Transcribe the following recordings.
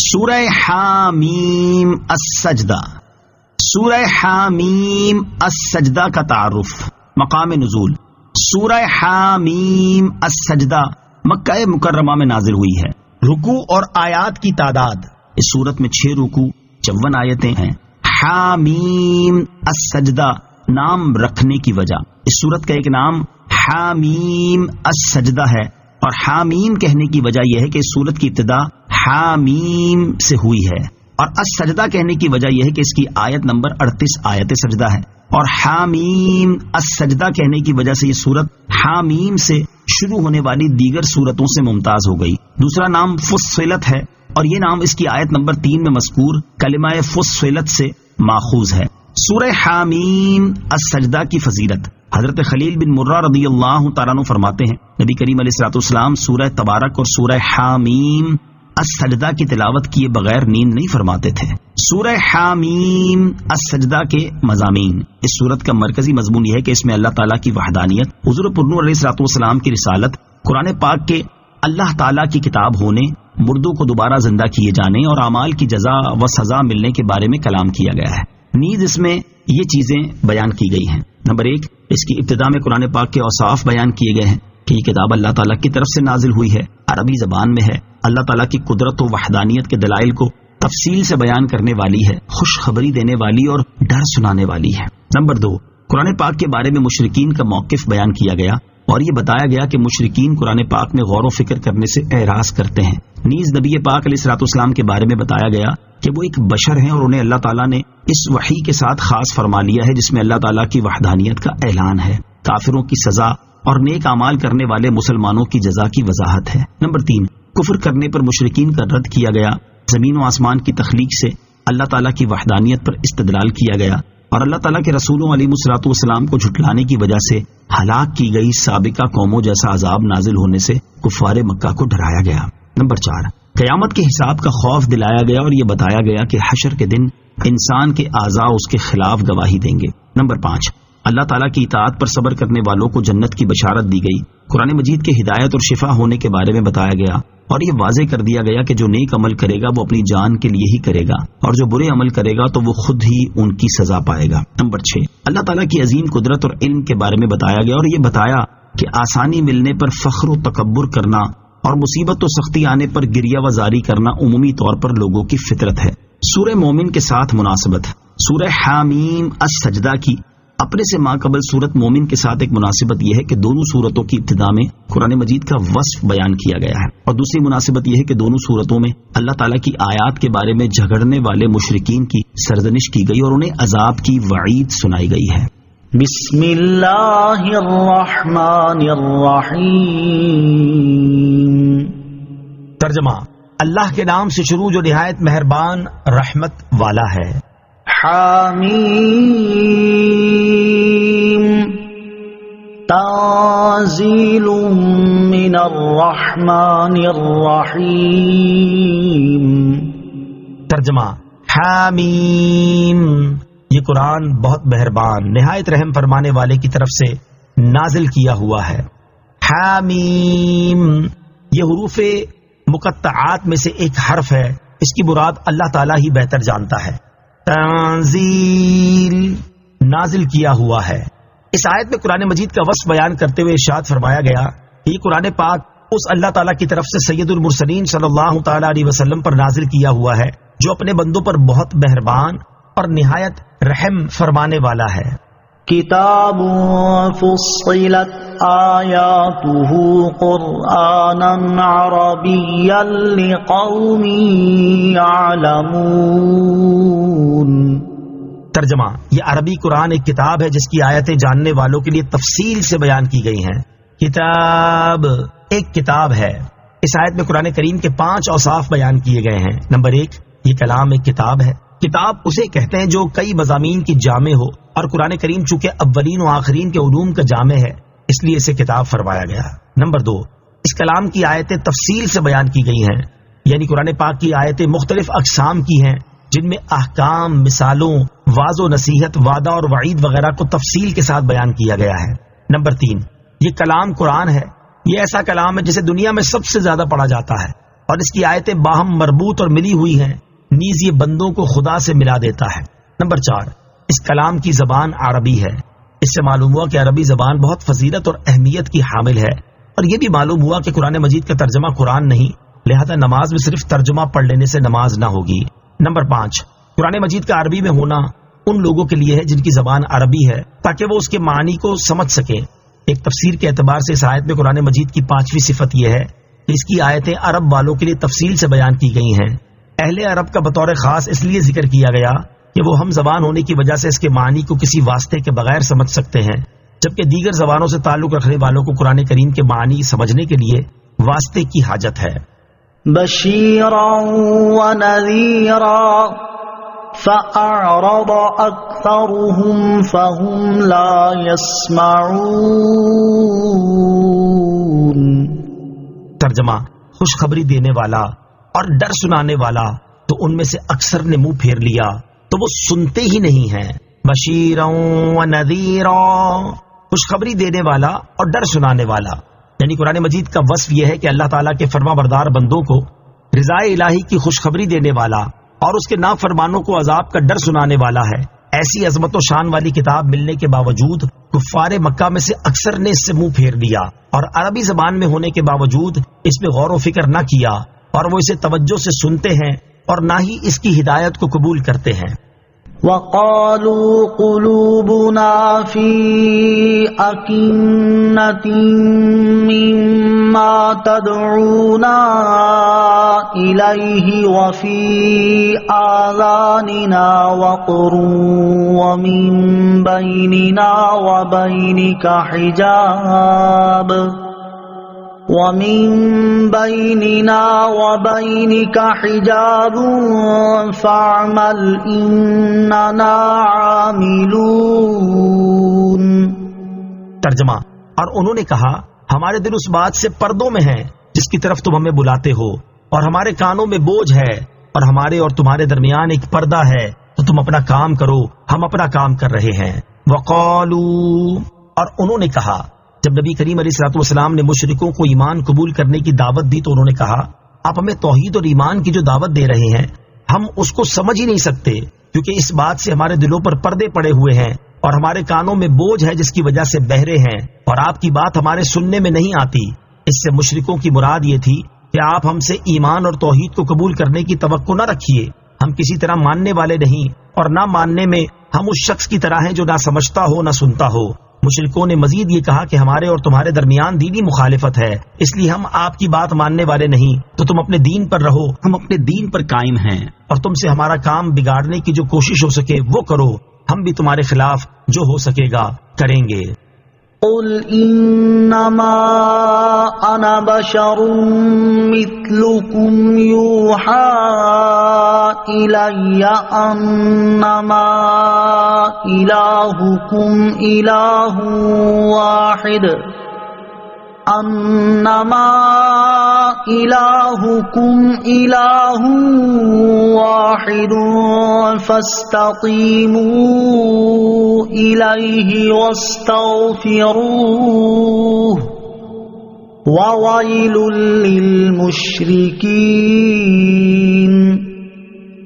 سورہ حامیم السجدہ. سورہ حامیم السجدہ کا تعارف. مقام نزول سورہ حامیم السجدہ مکہ مکرمہ میں نازل ہوئی ہے. رکوع اور آیات کی تعداد اس سورت میں 6 رکوع 54 آیتیں ہیں. حامیم السجدہ نام رکھنے کی وجہ، اس سورت کا ایک نام حامیم السجدہ ہے، اور حامیم کہنے کی وجہ یہ ہے کہ اس سورت کی ابتدا حامیم سے ہوئی ہے، اور السجدہ کہنے کی وجہ یہ ہے کہ اس کی آیت نمبر 38 آیت سجدہ ہے، اور حامیم السجدہ کہنے کی وجہ سے یہ سورت حامیم سے شروع ہونے والی دیگر سورتوں سے ممتاز ہو گئی. دوسرا نام فصلت ہے، اور یہ نام اس کی آیت نمبر 3 میں مذکور کلمہ فصلت سے ماخوذ ہے. سورہ حامیم السجدہ کی فضیلت. حضرت خلیل بن مرہ رضی اللہ تعالیٰ عنہ فرماتے ہیں نبی کریم علیہ الصلوۃ والسلام سورہ تبارک اور سورہ حامیم السجدہ کی تلاوت کیے بغیر نیند نہیں فرماتے تھے. سورہ حامیم السجدہ کے مضامین. اس سورت کا مرکزی مضمون یہ ہے کہ اس میں اللہ تعالیٰ کی وحدانیت، حضور پرنور علیہ الصلوۃ والسلام کی رسالت، قرآن پاک کے اللہ تعالیٰ کی کتاب ہونے، مردوں کو دوبارہ زندہ کیے جانے اور اعمال کی جزا و سزا ملنے کے بارے میں کلام کیا گیا ہے. نیز اس میں یہ چیزیں بیان کی گئی ہیں. نمبر 1، اس کی ابتدا میں قرآن پاک کے اوصاف بیان کیے گئے ہیں کہ یہ کتاب اللہ تعالیٰ کی طرف سے نازل ہوئی ہے، عربی زبان میں ہے، اللہ تعالیٰ کی قدرت و وحدانیت کے دلائل کو تفصیل سے بیان کرنے والی ہے، خوشخبری دینے والی اور ڈر سنانے والی ہے. نمبر 2، قرآن پاک کے بارے میں مشرکین کا موقف بیان کیا گیا اور یہ بتایا گیا کہ مشرکین قرآن پاک میں غور و فکر کرنے سے اعراض کرتے ہیں. نیز نبی پاک علیہ الصلوۃ والسلام کے بارے میں بتایا گیا کہ وہ ایک بشر ہیں اور انہیں اللہ تعالیٰ نے اس وحی کے ساتھ خاص فرما لیا ہے جس میں اللہ تعالیٰ کی وحدانیت کا اعلان ہے، کافروں کی سزا اور نیک اعمال کرنے والے مسلمانوں کی جزا کی وضاحت ہے. نمبر 3، کفر کرنے پر مشرکین کا رد کیا گیا. زمین و آسمان کی تخلیق سے اللہ تعالیٰ کی وحدانیت پر استدلال کیا گیا اور اللہ تعالیٰ کے رسولوں علیہ الصلوۃ والسلام کو جھٹلانے کی وجہ سے ہلاک کی گئی سابقہ قوموں جیسا عذاب نازل ہونے سے کفار مکہ کو ڈرایا گیا. نمبر 4، قیامت کے حساب کا خوف دلایا گیا اور یہ بتایا گیا کہ حشر کے دن انسان کے اعضاء اس کے خلاف گواہی دیں گے. نمبر 5، اللہ تعالیٰ کی اطاعت پر صبر کرنے والوں کو جنت کی بشارت دی گئی. قرآن مجید کے ہدایت اور شفا ہونے کے بارے میں بتایا گیا اور یہ واضح کر دیا گیا کہ جو نیک عمل کرے گا وہ اپنی جان کے لیے ہی کرے گا اور جو برے عمل کرے گا تو وہ خود ہی ان کی سزا پائے گا. نمبر 6، اللہ تعالیٰ کی عظیم قدرت اور علم کے بارے میں بتایا گیا اور یہ بتایا کہ آسانی ملنے پر فخر و تکبر کرنا اور مصیبت و سختی آنے پر گریہ و زاری کرنا عمومی طور پر لوگوں کی فطرت ہے. سورہ مومن کے ساتھ مناسبت. سورہ حامیم السجدہ کی اپنے سے ماقبل سورت مومن کے ساتھ ایک مناسبت یہ ہے کہ دونوں سورتوں کی ابتدا میں قرآن مجید کا وصف بیان کیا گیا ہے، اور دوسری مناسبت یہ ہے کہ دونوں سورتوں میں اللہ تعالیٰ کی آیات کے بارے میں جھگڑنے والے مشرکین کی سرزنش کی گئی اور انہیں عذاب کی وعید سنائی گئی ہے. بسم اللہ الرحمن الرحیم. ترجمہ: اللہ کے نام سے شروع جو نہایت مہربان رحمت والا ہے. حامیم تنزیل من الرحمن الرحیم. ترجمہ: حامیم یہ قرآن بہت مہربان نہایت رحم فرمانے والے کی طرف سے نازل کیا ہوا ہے. حامیم یہ حروف مقطعات میں سے ایک حرف ہے، اس کی مراد اللہ تعالیٰ ہی بہتر جانتا ہے. تنزیل نازل کیا ہوا ہے. اس آیت میں قرآن مجید کا وصف بیان کرتے ہوئے ارشاد فرمایا گیا کہ یہ قرآن پاک اس اللہ تعالیٰ کی طرف سے سید المرسلین صلی اللہ تعالیٰ علیہ وسلم پر نازل کیا ہوا ہے جو اپنے بندوں پر بہت مہربان اور نہایت رحم فرمانے والا ہے. کتاب فصلت آیاتہ قرآنا عربیا لقوم یعلمون. ترجمہ: یہ عربی قرآن ایک کتاب ہے جس کی آیتیں جاننے والوں کے لیے تفصیل سے بیان کی گئی ہیں. کتاب ایک کتاب ہے. اس آیت میں قرآن کریم کے 5 اوصاف بیان کیے گئے ہیں. نمبر 1، یہ کلام ایک کتاب ہے. کتاب اسے کہتے ہیں جو کئی مضامین کی جامع ہو، اور قرآن کریم چونکہ اولین و آخرین کے علوم کا جامع ہے اس لیے اسے کتاب فرمایا گیا. نمبر 2، اس کلام کی آیتیں تفصیل سے بیان کی گئی ہیں، یعنی قرآن پاک کی آیتیں مختلف اقسام کی ہیں جن میں احکام، مثالوں، واعظ و نصیحت، وعدہ اور وعید وغیرہ کو تفصیل کے ساتھ بیان کیا گیا ہے. نمبر 3، یہ کلام قرآن ہے. یہ ایسا کلام ہے جسے دنیا میں سب سے زیادہ پڑھا جاتا ہے اور اس کی آیتیں باہم مربوط اور ملی ہوئی ہیں، نیز یہ بندوں کو خدا سے ملا دیتا ہے۔ نمبر 4، اس کلام کی زبان عربی ہے۔ اس سے معلوم ہوا کہ عربی زبان بہت فضیلت اور اہمیت کی حامل ہے، اور یہ بھی معلوم ہوا کہ قرآن مجید کا ترجمہ قرآن نہیں، لہذا نماز میں صرف ترجمہ پڑھ لینے سے نماز نہ ہوگی۔ نمبر 5، قرآن مجید کا عربی میں ہونا ان لوگوں کے لیے ہے جن کی زبان عربی ہے، تاکہ وہ اس کے معنی کو سمجھ سکیں۔ ایک تفسیر کے اعتبار سے اس آیت میں قرآن مجید کی 5ویں صفت یہ ہے کہ اس کی آیتیں عرب والوں کے لیے تفصیل سے بیان کی گئی ہیں۔ اہل عرب کا بطور خاص اس لیے ذکر کیا گیا کہ وہ ہم زبان ہونے کی وجہ سے اس کے معنی کو کسی واسطے کے بغیر سمجھ سکتے ہیں، جبکہ دیگر زبانوں سے تعلق رکھنے والوں کو قرآن کریم کے معنی سمجھنے کے لیے واسطے کی حاجت ہے۔ بشیرا ونذیرا فأعرض أكثرهم فهم لا يسمعون۔ ترجمہ، خوشخبری دینے والا اور ڈر سنانے والا تو ان میں سے اکثر نے منہ پھیر لیا تو وہ سنتے ہی نہیں ہیں۔ بشیرا ونذیرا، خوشخبری دینے والا اور ڈر سنانے والا، یعنی قرآن مجید کا وصف یہ ہے کہ اللہ تعالیٰ کے فرما بردار بندوں کو رضا الہی کی خوشخبری دینے والا اور اس کے نافرمانوں کو عذاب کا ڈر سنانے والا ہے۔ ایسی عظمت و شان والی کتاب ملنے کے باوجود کفار مکہ میں سے اکثر نے اس سے منہ پھیر لیا اور عربی زبان میں ہونے کے باوجود اس پہ غور و فکر نہ کیا، اور وہ اسے توجہ سے سنتے ہیں اور نہ ہی اس کی ہدایت کو قبول کرتے ہیں۔ وَقَالُوا قُلُوبُنَا فِي أَكِنَّةٍ مِّمَّا تَدْعُونَا إِلَيْهِ وَفِي آذَانِنَا وَقْرٌ وَمِن بَيْنِنَا وَبَيْنِكَ حجاب فاعمل اننا عاملون۔ ترجمہ، اور انہوں نے کہا ہمارے دل اس بات سے پردوں میں ہیں جس کی طرف تم ہمیں بلاتے ہو، اور ہمارے کانوں میں بوجھ ہے، اور ہمارے اور تمہارے درمیان ایک پردہ ہے، تو تم اپنا کام کرو، ہم اپنا کام کر رہے ہیں۔ وقالوا، اور انہوں نے کہا، جب نبی کریم علیہ الصلوۃ والسلام نے مشرکوں کو ایمان قبول کرنے کی دعوت دی تو انہوں نے کہا آپ ہمیں توحید اور ایمان کی جو دعوت دے رہے ہیں ہم اس کو سمجھ ہی نہیں سکتے، کیونکہ اس بات سے ہمارے دلوں پر پردے پڑے ہوئے ہیں اور ہمارے کانوں میں بوجھ ہے جس کی وجہ سے بہرے ہیں، اور آپ کی بات ہمارے سننے میں نہیں آتی۔ اس سے مشرکوں کی مراد یہ تھی کہ آپ ہم سے ایمان اور توحید کو قبول کرنے کی توقع نہ رکھیے، ہم کسی طرح ماننے والے نہیں، اور نہ ماننے میں ہم اس شخص کی طرح ہیں جو نہ سمجھتا ہو نہ سنتا ہو۔ مشرکوں نے مزید یہ کہا کہ ہمارے اور تمہارے درمیان دینی مخالفت ہے، اس لیے ہم آپ کی بات ماننے والے نہیں، تو تم اپنے دین پر رہو، ہم اپنے دین پر قائم ہیں، اور تم سے ہمارا کام بگاڑنے کی جو کوشش ہو سکے وہ کرو، ہم بھی تمہارے خلاف جو ہو سکے گا کریں گے۔ قل انما انا بشر مثلكم يوحى الي انما الهكم اله واحد فاستقیموا الیہ واستغفروہ وویل للمشرکین۔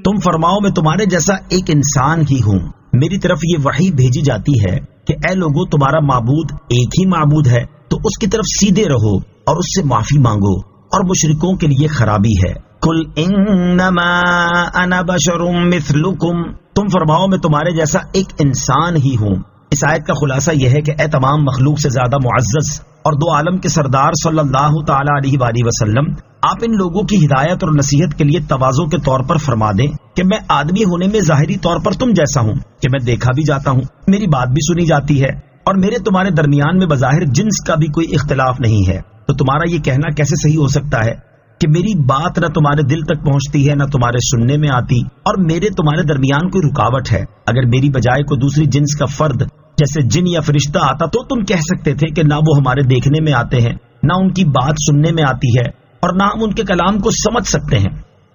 تم فرماؤ میں تمہارے جیسا ایک انسان ہی ہوں، میری طرف یہ وحی بھیجی جاتی ہے کہ اے لوگو تمہارا معبود ایک ہی معبود ہے، تو اس کی طرف سیدھے رہو اور اس سے معافی مانگو، اور مشرکوں کے لیے خرابی ہے۔ قل انما انا بشر مثلکم، تم فرماؤ میں تمہارے جیسا ایک انسان ہی ہوں۔ اس آیت کا خلاصہ یہ ہے کہ اے تمام مخلوق سے زیادہ معزز اور دو عالم کے سردار صلی اللہ تعالی علیہ وآلہ وسلم، آپ ان لوگوں کی ہدایت اور نصیحت کے لیے تواضع کے طور پر فرما دیں کہ میں آدمی ہونے میں ظاہری طور پر تم جیسا ہوں، کہ میں دیکھا بھی جاتا ہوں، میری بات بھی سنی جاتی ہے، اور میرے تمہارے درمیان میں بظاہر جنس کا بھی کوئی اختلاف نہیں ہے، تو تمہارا یہ کہنا کیسے صحیح ہو سکتا ہے کہ میری بات نہ تمہارے دل تک پہنچتی ہے نہ تمہارے سننے میں آتی، اور میرے تمہارے درمیان کوئی رکاوٹ ہے؟ اگر میری بجائے کوئی دوسری جنس کا فرد جیسے جن یا فرشتہ آتا تو تم کہہ سکتے تھے کہ نہ وہ ہمارے دیکھنے میں آتے ہیں، نہ ان کی بات سننے میں آتی ہے، اور نہ ہم ان کے کلام کو سمجھ سکتے ہیں۔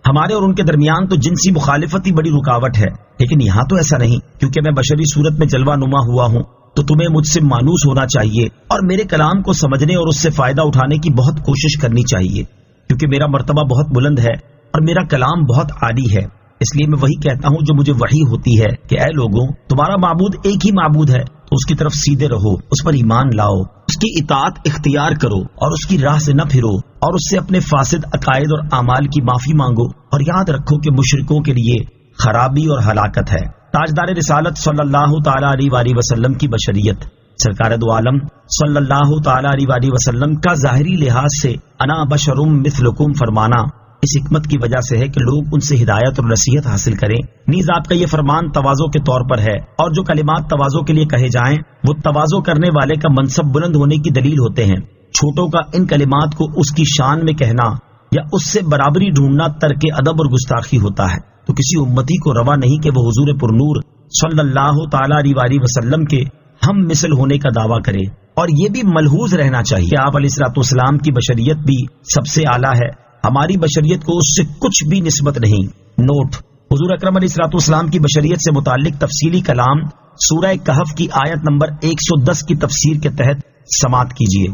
ہمارے اور ان کے درمیان تو جنسی مخالفت ہی بڑی رکاوٹ ہے، لیکن یہاں تو ایسا نہیں، کیونکہ میں بشری صورت میں جلوہ نما ہوا ہوں، تو تمہیں مجھ سے مانوس ہونا چاہیے اور میرے کلام کو سمجھنے اور اس سے فائدہ اٹھانے کی بہت کوشش کرنی چاہیے۔ کیونکہ میرا مرتبہ بہت بلند ہے اور میرا کلام بہت عالی ہے، اس لیے میں وہی کہتا ہوں جو مجھے وحی ہوتی ہے کہ اے لوگوں، تمہارا معبود ایک ہی معبود ہے، تو اس کی طرف سیدھے رہو، اس پر ایمان لاؤ، اس کی اطاعت اختیار کرو اور اس کی راہ سے نہ پھرو، اور اس سے اپنے فاسد عقائد اور اعمال کی معافی مانگو، اور یاد رکھو کہ مشرکوں کے لیے خرابی اور ہلاکت ہے۔ تاجدار رسالت صلی اللہ تعالی علیہ وآلہ وسلم کی بشریت، سرکار دو عالم صلی اللہ تعالی علیہ وآلہ وسلم کا ظاہری لحاظ سے انا بشرم مثلکم فرمانا اس حکمت کی وجہ سے ہے کہ لوگ ان سے ہدایت اور نصیحت حاصل کریں۔ نیز آپ کا یہ فرمان تواضع کے طور پر ہے، اور جو کلمات تواضع کے لیے کہے جائیں وہ تواضع کرنے والے کا منصب بلند ہونے کی دلیل ہوتے ہیں۔ چھوٹوں کا ان کلمات کو اس کی شان میں کہنا یا اس سے برابری ڈھونڈنا ترک ادب اور گستاخی ہوتا ہے، تو کسی امتی کو روا نہیں کہ وہ حضور پرنور صلی اللہ تعالی علیہ وآلہ وسلم کے ہم مثل ہونے کا دعویٰ کرے۔ اور یہ بھی ملحوظ رہنا چاہیے کہ آپ علیہ الصلوۃ والسلام کی بشریت بھی سب سے اعلیٰ ہے، ہماری بشریت کو اس سے کچھ بھی نسبت نہیں۔ نوٹ: حضور اکرم علیہ الصلوۃ والسلام کی بشریت سے متعلق تفصیلی کلام سورہ کہف کی آیت نمبر 110 کی تفسیر کے تحت سماعت کیجیے۔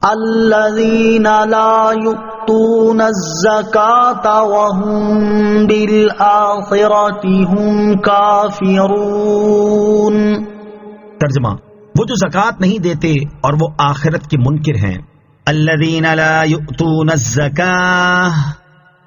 الذین لا یؤتون الزکاة وهم بالآخرة هم کافرون۔ ترجمہ: وہ جو زکوٰۃ نہیں دیتے اور وہ آخرت کے منکر ہیں۔ الذین لا یؤتون الزکاة،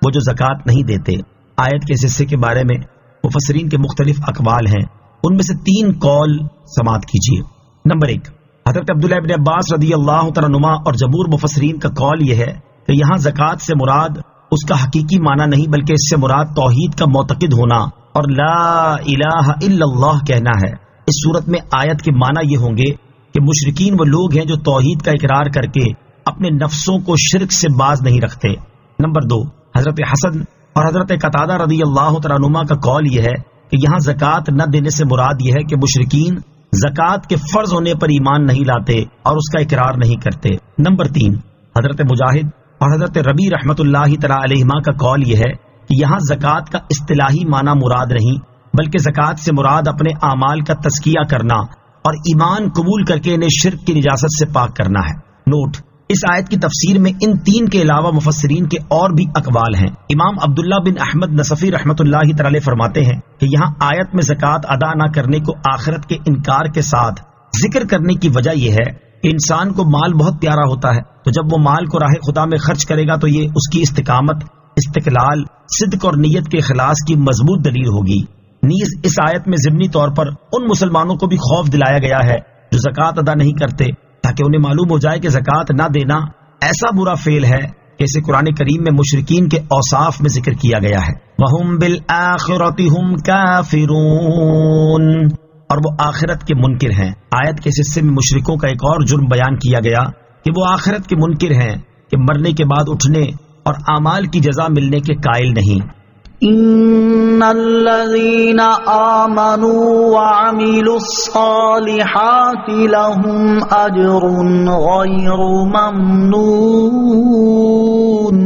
وہ جو زکوٰۃ نہیں دیتے۔ آیت کے اس حصے کے بارے میں مفسرین کے مختلف اقوال ہیں، ان میں سے 3 قول سماعت کیجیے۔ نمبر 1، حضرت عبداللہ ابن عباس رضی اللہ تعالیٰ عنہما اور جمہور مفسرین کا قول یہ ہے کہ یہاں زکوٰۃ سے مراد اس کا حقیقی معنی نہیں بلکہ اس سے مراد توحید کا معتقد ہونا اور لا الہ الا اللہ کہنا ہے۔ اس صورت میں آیت کے معنی یہ ہوں گے کہ مشرکین وہ لوگ ہیں جو توحید کا اقرار کر کے اپنے نفسوں کو شرک سے باز نہیں رکھتے۔ نمبر 2، حضرت حسن اور حضرت قتادہ رضی اللہ تعالیٰ عنہما کا قول یہ ہے کہ یہاں زکوٰۃ نہ دینے سے مراد یہ ہے کہ مشرکین زکوٰۃ کے فرض ہونے پر ایمان نہیں لاتے اور اس کا اقرار نہیں کرتے۔ نمبر 3، حضرت مجاہد اور حضرت ربی رحمۃ اللہ تعالی علیہما کا قول یہ ہے کہ یہاں زکوٰۃ کا اصطلاحی معنی مراد نہیں بلکہ زکوٰۃ سے مراد اپنے اعمال کا تزکیہ کرنا اور ایمان قبول کر کے انہیں شرک کی نجاست سے پاک کرنا ہے۔ نوٹ: اس آیت کی تفسیر میں ان 3 کے علاوہ مفسرین کے اور بھی اقوال ہیں۔ امام عبداللہ بن احمد نصفی رحمۃ اللہ تعالی فرماتے ہیں کہ یہاں آیت میں زکوٰۃ ادا نہ کرنے کو آخرت کے انکار کے ساتھ ذکر کرنے کی وجہ یہ ہے کہ انسان کو مال بہت پیارا ہوتا ہے، تو جب وہ مال کو راہ خدا میں خرچ کرے گا تو یہ اس کی استقامت، استقلال، صدق اور نیت کے اخلاص کی مضبوط دلیل ہوگی۔ نیز اس آیت میں ضمنی طور پر ان مسلمانوں کو بھی خوف دلایا گیا ہے جو زکوٰۃ ادا نہیں کرتے، تاکہ انہیں معلوم ہو جائے کہ زکوٰۃ نہ دینا ایسا برا فعل ہے کہ اسے قرآن کریم میں مشرکین کے اوصاف میں ذکر کیا گیا ہے۔ وَهُمْ بِالْآخِرَةِ هُمْ كَافِرُونَ، اور وہ آخرت کے منکر ہیں۔ آیت کے اس حصے میں مشرکوں کا ایک اور جرم بیان کیا گیا کہ وہ آخرت کے منکر ہیں کہ مرنے کے بعد اٹھنے اور اعمال کی جزا ملنے کے قائل نہیں۔ ان الذين آمنوا وعملوا الصالحات لهم اجر غير ممنون۔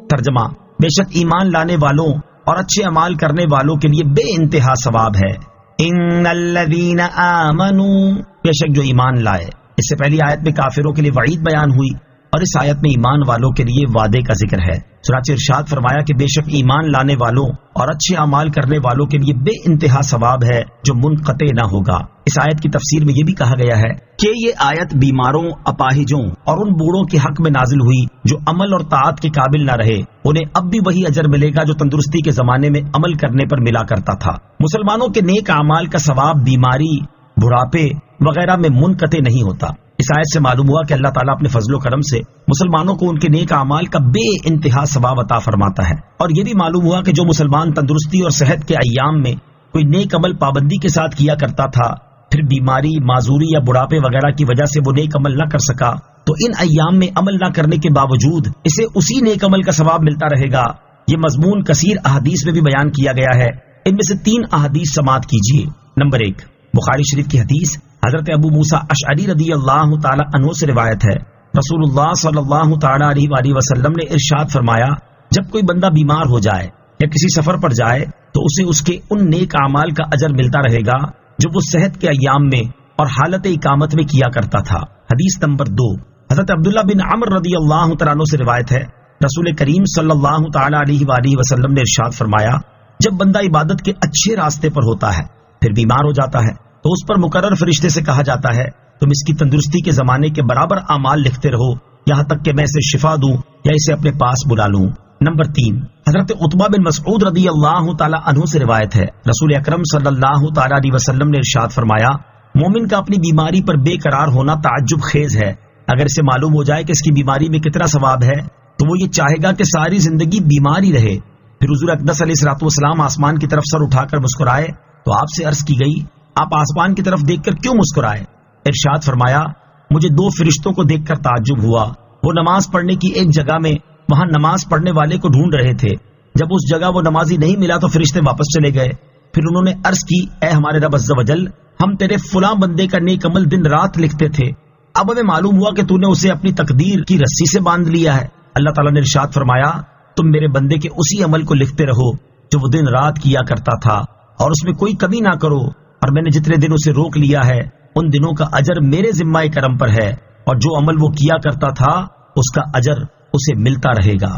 ترجمہ: بے شک ایمان لانے والوں اور اچھے اعمال کرنے والوں کے لیے بے انتہا ثواب ہے۔ ان الذين آمنوا، بے شک جو ایمان لائے۔ اس سے پہلی آیت میں کافروں کے لیے وعید بیان ہوئی اور اس آیت میں ایمان والوں کے لیے وعدے کا ذکر ہے۔ چنانچہ ارشاد فرمایا کہ بے شک ایمان لانے والوں اور اچھے اعمال کرنے والوں کے لیے بے انتہا ثواب ہے جو منقطع نہ ہوگا۔ اس آیت کی تفسیر میں یہ بھی کہا گیا ہے کہ یہ آیت بیماروں، اپاہجوں اور ان بوڑھوں کے حق میں نازل ہوئی جو عمل اور طاعت کے قابل نہ رہے، انہیں اب بھی وہی اجر ملے گا جو تندرستی کے زمانے میں عمل کرنے پر ملا کرتا تھا۔ مسلمانوں کے نیک اعمال کا ثواب بیماری، بڑھاپے وغیرہ میں منقطع نہیں ہوتا۔ اس آیت سے معلوم ہوا کہ اللہ تعالیٰ اپنے فضل و کرم سے مسلمانوں کو ان کے نیک اعمال کا بے انتہا ثواب عطا فرماتا ہے، اور یہ بھی معلوم ہوا کہ جو مسلمان تندرستی اور صحت کے ایام میں کوئی نیک عمل پابندی کے ساتھ کیا کرتا تھا، پھر بیماری، معذوری یا بڑھاپے وغیرہ کی وجہ سے وہ نیک عمل نہ کر سکا، تو ان ایام میں عمل نہ کرنے کے باوجود اسے اسی نیک عمل کا ثواب ملتا رہے گا۔ یہ مضمون کثیر احادیث میں بھی بیان کیا گیا ہے۔ ان میں سے 3 احادیث سماعت کیجیے۔ نمبر 1، بخاری شریف کی حدیث حضرت ابو موسیٰ اشعری رضی اللہ تعالی عنہ سے روایت ہے، رسول اللہ صلی اللہ تعالی علیہ وآلہ وسلم نے ارشاد فرمایا، جب کوئی بندہ بیمار ہو جائے یا کسی سفر پر جائے تو اسے اس کے ان نیک اعمال کا اجر ملتا رہے گا جو وہ صحت کے ایام میں اور حالت اقامت میں کیا کرتا تھا۔ حدیث نمبر 2، حضرت عبداللہ بن عمر رضی اللہ تعالیٰ عنہ سے روایت ہے، رسول کریم صلی اللہ تعالیٰ علیہ وآلہ وسلم نے ارشاد فرمایا، جب بندہ عبادت کے اچھے راستے پر ہوتا ہے پھر بیمار ہو جاتا ہے تو اس پر مقرر فرشتے سے کہا جاتا ہے تم اس کی تندرستی کے زمانے کے برابر اعمال لکھتے رہو یہاں تک کہ میں اسے شفا دوں یا اسے اپنے پاس بلا لوں۔ نمبر 3، حضرت عتبہ بن مسعود رضی اللہ تعالیٰ عنہ سے روایت ہے، رسول اکرم صلی اللہ تعالیٰ علیہ وسلم نے ارشاد فرمایا، مومن کا اپنی بیماری پر بے قرار ہونا تعجب خیز ہے، اگر اسے معلوم ہو جائے کہ اس کی بیماری میں کتنا ثواب ہے تو وہ یہ چاہے گا کہ ساری زندگی بیمار ہی رہے۔ پھر حضور اقدس علیہ الصلوۃ والسلام آسمان کی طرف سر اٹھا کر مسکرائے تو آپ سے عرض کی گئی، آپ آسمان کی طرف دیکھ کر کیوں مسکرائے؟ ارشاد فرمایا، مجھے 2 فرشتوں کو دیکھ کر تعجب ہوا، وہ نماز پڑھنے کی ایک جگہ میں وہاں نماز پڑھنے والے کو ڈھونڈ رہے تھے، جب اس جگہ وہ نمازی نہیں ملا تو فرشتے واپس چلے گئے۔ پھر انہوں نے عرض کی، اے ہمارے رب عز و جل، ہم تیرے فلاں بندے کا نیک عمل دن رات لکھتے تھے، اب ہمیں معلوم ہوا کہ تو نے اسے اپنی تقدیر کی رسی سے باندھ لیا ہے۔ اللہ تعالیٰ نے ارشاد فرمایا، تم میرے بندے کے اسی عمل کو لکھتے رہو جو وہ دن رات کیا کرتا تھا اور اس میں کوئی کمی نہ کرو، اور میں نے جتنے دن اسے روک لیا ہے ان دنوں کا اجر میرے ذمہ کرم پر ہے، اور جو عمل وہ کیا کرتا تھا اس کا اجر اسے ملتا رہے گا۔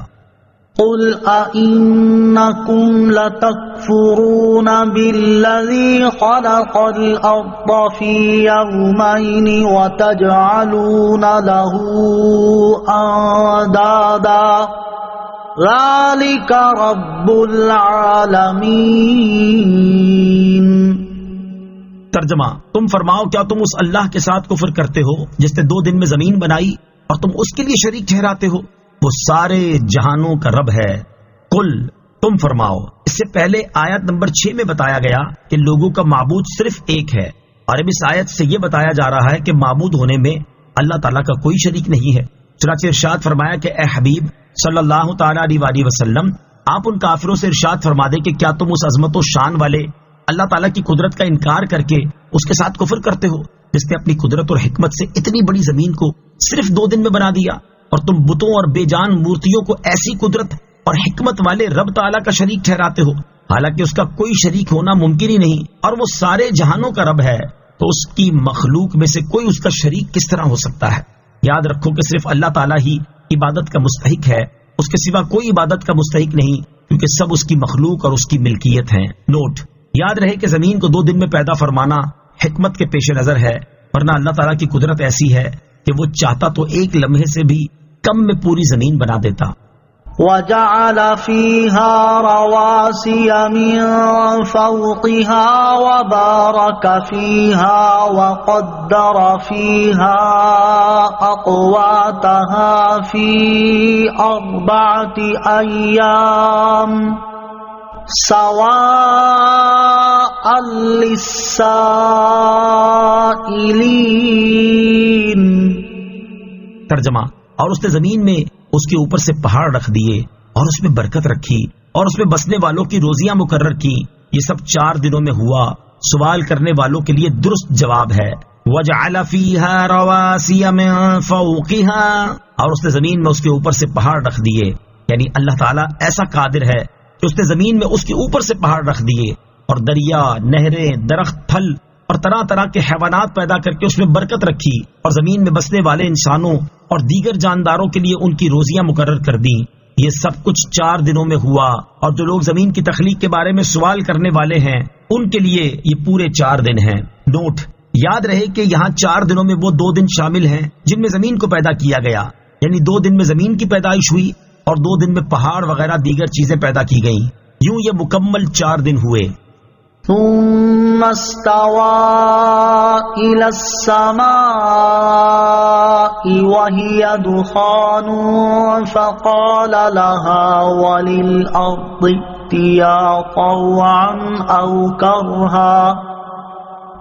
قل أئنكم لتكفرون بالذي خلق الأرض في يومين وتجعلون له أندادا ذلك رب العالمين۔ ترجمہ، تم فرماؤ کیا تم اس اللہ کے ساتھ کفر کرتے ہو جس نے 2 دن میں زمین بنائی اور تم اس کے لیے شریک ٹھہراتے ہو؟ وہ سارے جہانوں کا رب ہے۔ قل، تم فرماؤ۔ اس سے پہلے آیت نمبر 6 میں بتایا گیا کہ لوگوں کا معبود صرف ایک ہے، اور اب اس آیت سے یہ بتایا جا رہا ہے کہ معبود ہونے میں اللہ تعالیٰ کا کوئی شریک نہیں ہے۔ چنانچہ ارشاد فرمایا کہ اے حبیب صلی اللہ تعالیٰ علیہ وسلم، آپ ان کافروں سے ارشاد فرما دیں کہ کیا تم اس عظمت و شان والے اللہ تعالیٰ کی قدرت کا انکار کر کے اس کے ساتھ کفر کرتے ہو جس نے اپنی قدرت اور حکمت سے اتنی بڑی زمین کو صرف 2 دن میں بنا دیا، اور تم بتوں اور بے جان مورتیوں کو ایسی قدرت اور حکمت والے رب تعالیٰ کا شریک ٹھہراتے ہو، حالانکہ اس کا کوئی شریک ہونا ممکن ہی نہیں، اور وہ سارے جہانوں کا رب ہے، تو اس کی مخلوق میں سے کوئی اس کا شریک کس طرح ہو سکتا ہے؟ یاد رکھو کہ صرف اللہ تعالیٰ ہی عبادت کا مستحق ہے، اس کے سوا کوئی عبادت کا مستحق نہیں، کیونکہ سب اس کی مخلوق اور اس کی ملکیت ہیں۔ نوٹ، یاد رہے کہ زمین کو 2 دن میں پیدا فرمانا حکمت کے پیش نظر ہے، ورنہ اللہ تعالیٰ کی قدرت ایسی ہے کہ وہ چاہتا تو ایک لمحے سے بھی کم میں پوری زمین بنا دیتا۔ وَجَعَلَ فِيهَا رَوَاسِيَ مِن فَوْقِهَا وَبَارَكَ فِيهَا وَقَدَّرَ فِيهَا أَقْوَاتَهَا فِي 4 أَيَّامٍ سَوَاءً لِلسَّائِلِينَ۔ ترجمہ، اور اس نے زمین میں اس کے اوپر سے پہاڑ رکھ دیے اور اس میں برکت رکھی اور اس میں بسنے والوں کی روزیاں مقرر کی، یہ سب 4 دنوں میں ہوا، سوال کرنے والوں کے لیے درست جواب ہے۔ وَجَعَلَ فِيهَا رَوَاسِيَ مِن فَوْقِهَا، اور اس نے زمین میں اس کے اوپر سے پہاڑ رکھ دیے، یعنی اللہ تعالیٰ ایسا قادر ہے کہ اس نے زمین میں اس کے اوپر سے پہاڑ رکھ دیے، اور دریا، نہریں، درخت، پھل اور طرح طرح کے حیوانات پیدا کر کے اس میں برکت رکھی، اور زمین میں بسنے والے انسانوں اور دیگر جانداروں کے لیے ان کی روزیاں مقرر کر دیں۔ یہ سب کچھ 4 دنوں میں ہوا، اور جو لوگ زمین کی تخلیق کے بارے میں سوال کرنے والے ہیں ان کے لیے یہ پورے 4 دن ہیں۔ نوٹ، یاد رہے کہ یہاں 4 دنوں میں وہ 2 دن شامل ہیں جن میں زمین کو پیدا کیا گیا، یعنی 2 دن میں زمین کی پیدائش ہوئی اور 2 دن میں پہاڑ وغیرہ دیگر چیزیں پیدا کی گئیں، یوں یہ مکمل 4 دن ہوئے۔ ثم استوى إلى السماء وهي دخان فقال لها وللأرض ائتيا طوعا أو كرها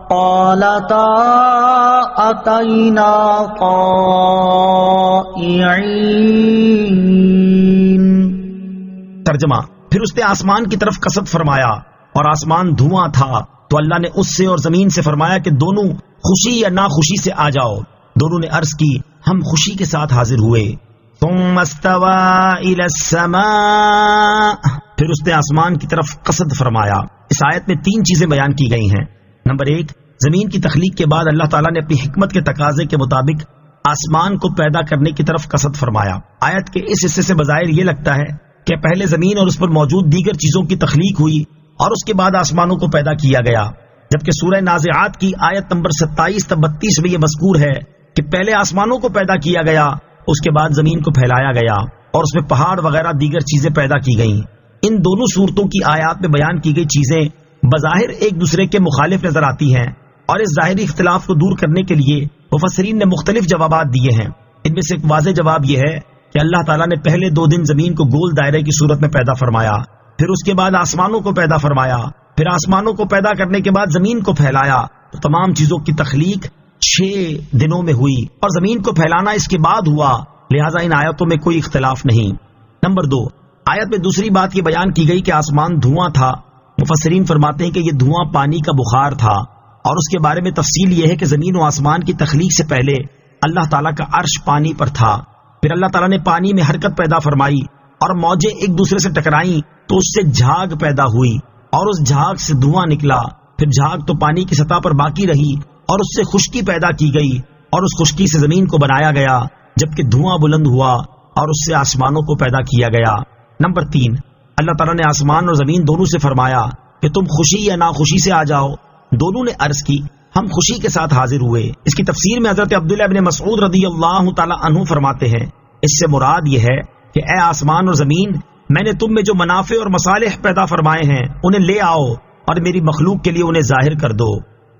قالتا أتينا طائعين۔ ترجمہ، پھر اس نے آسمان کی طرف قصد فرمایا اور آسمان دھواں تھا، تو اللہ نے اس سے اور زمین سے فرمایا کہ دونوں خوشی یا ناخوشی سے آ جاؤ۔ دونوں نے عرض کی، ہم خوشی کے ساتھ حاضر ہوئے۔ ثم استوى الى السماء، پھر اس نے آسمان کی طرف قصد فرمایا۔ اس آیت میں 3 چیزیں بیان کی گئی ہیں۔ نمبر 1، زمین کی تخلیق کے بعد اللہ تعالیٰ نے اپنی حکمت کے تقاضے کے مطابق آسمان کو پیدا کرنے کی طرف قصد فرمایا۔ آیت کے اس حصے سے بظاہر یہ لگتا ہے کہ پہلے زمین اور اس پر موجود دیگر چیزوں کی تخلیق ہوئی اور اس کے بعد آسمانوں کو پیدا کیا گیا، جبکہ سورہ نازعات کی آیت نمبر 27 تا 32 میں یہ مذکور ہے کہ پہلے آسمانوں کو پیدا کیا گیا، اس کے بعد زمین کو پھیلایا گیا اور اس میں پہاڑ وغیرہ دیگر چیزیں پیدا کی گئیں۔ ان دونوں صورتوں کی آیات میں بیان کی گئی چیزیں بظاہر ایک دوسرے کے مخالف نظر آتی ہیں، اور اس ظاہری اختلاف کو دور کرنے کے لیے مفسرین نے مختلف جوابات دیے ہیں۔ ان میں سے ایک واضح جواب یہ ہے کہ اللہ تعالیٰ نے پہلے 2 دن زمین کو گول دائرے کی صورت میں پیدا فرمایا، پھر اس کے بعد آسمانوں کو پیدا فرمایا، پھر آسمانوں کو پیدا کرنے کے بعد زمین کو پھیلایا، تو تمام چیزوں کی تخلیق 6 دنوں میں ہوئی اور زمین کو پھیلانا اس کے بعد ہوا، لہٰذا ان آیتوں میں کوئی اختلاف نہیں۔ نمبر 2، آیت میں دوسری بات یہ بیان کی گئی کہ آسمان دھواں تھا۔ مفسرین فرماتے ہیں کہ یہ دھواں پانی کا بخار تھا، اور اس کے بارے میں تفصیل یہ ہے کہ زمین و آسمان کی تخلیق سے پہلے اللہ تعالیٰ کا عرش پانی پر تھا، پھر اللہ تعالیٰ نے پانی میں حرکت پیدا فرمائی اور موجیں ایک دوسرے سے ٹکرائیں تو اس سے جھاگ پیدا ہوئی اور اس جھاگ سے دھواں نکلا، پھر جھاگ تو پانی کی سطح پر باقی رہی اور اس سے خشکی پیدا کی گئی اور اس خشکی سے زمین کو بنایا گیا، جبکہ دھواں بلند ہوا اور اس سے آسمانوں کو پیدا کیا گیا۔ نمبر 3، اللہ تعالیٰ نے آسمان اور زمین دونوں سے فرمایا کہ تم خوشی یا ناخوشی سے آ جاؤ۔ دونوں نے عرض کی ہم خوشی کے ساتھ حاضر ہوئے۔ اس کی تفسیر میں حضرت عبداللہ ابن مسعود رضی اللہ تعالی عنہ فرماتے ہیں اس سے مراد یہ ہے کہ اے آسمان اور زمین، میں نے تم میں جو منافع اور مصالح پیدا فرمائے ہیں انہیں لے آؤ اور میری مخلوق کے لیے انہیں ظاہر کر دو۔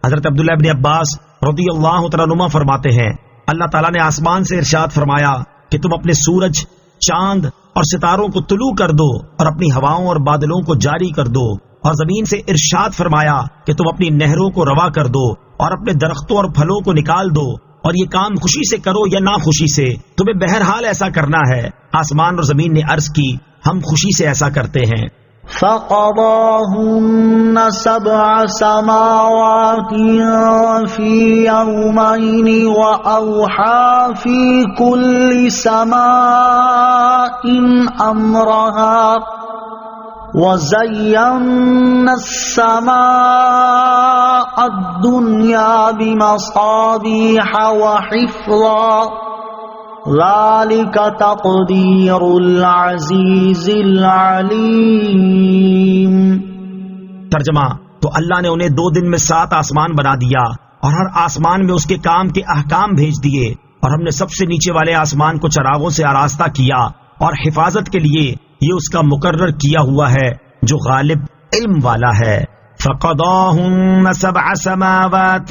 حضرت عبداللہ ابن عباس رضی اللہ تعالی عنہ فرماتے ہیں اللہ تعالیٰ نے آسمان سے ارشاد فرمایا کہ تم اپنے سورج، چاند اور ستاروں کو طلوع کر دو اور اپنی ہواؤں اور بادلوں کو جاری کر دو، اور زمین سے ارشاد فرمایا کہ تم اپنی نہروں کو روا کر دو اور اپنے درختوں اور پھلوں کو نکال دو، اور یہ کام خوشی سے کرو یا ناخوشی سے، تمہیں بہرحال ایسا کرنا ہے۔ آسمان اور زمین نے عرض کی ہم خوشی سے ایسا کرتے ہیں۔ فَقَضَاهُنَّ 7 سَمَاوَاتٍ فِي يَوْمَيْنِ وَأَوْحَى فِي كُلِّ سَمَاءٍ أَمْرَهَا وَزَيَّنَّا السَّمَاءَ الدُّنْيَا بِمَصَابِيحَ وَحِفْظًا ذَلِكَ تَقْدِيرُ الْعَزِيزِ الْعَلِيمِ۔ ترجمہ، تو اللہ نے انہیں 2 دن میں 7 آسمان بنا دیا اور ہر آسمان میں اس کے کام کے احکام بھیج دیے، اور ہم نے سب سے نیچے والے آسمان کو چراغوں سے آراستہ کیا اور حفاظت کے لیے یہ اس کا مقرر کیا ہوا ہے جو غالب علم والا ہے۔ فَقَضَاهُنَّ 7 سَمَاوَاتٍ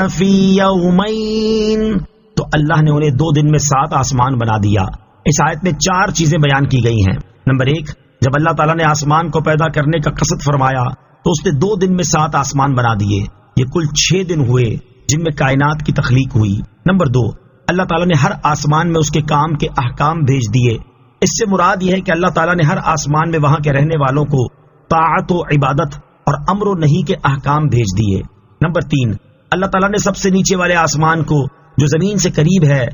فِي يَوْمَيْنِ، تو اللہ نے انہیں 2 دن میں 7 آسمان بنا دیا۔ اس آیت میں 4 چیزیں بیان کی گئی ہیں۔ نمبر 1، جب اللہ تعالیٰ نے آسمان کو پیدا کرنے کا قصد فرمایا تو اس نے 2 دن میں 7 آسمان بنا دیے، یہ کل 6 دن ہوئے جن میں کائنات کی تخلیق ہوئی۔ نمبر 2، اللہ تعالیٰ نے ہر آسمان میں اس کے کام کے احکام بھیج دیے۔ اس سے مراد یہ ہے کہ اللہ تعالیٰ نے ہر آسمان میں وہاں کے رہنے والوں کو طاعت و عبادت اور امر و نہی کے احکام بھیج دیے۔ نمبر 3، اللہ تعالیٰ نے سب سے نیچے والے آسمان کو جو زمین سے قریب ہے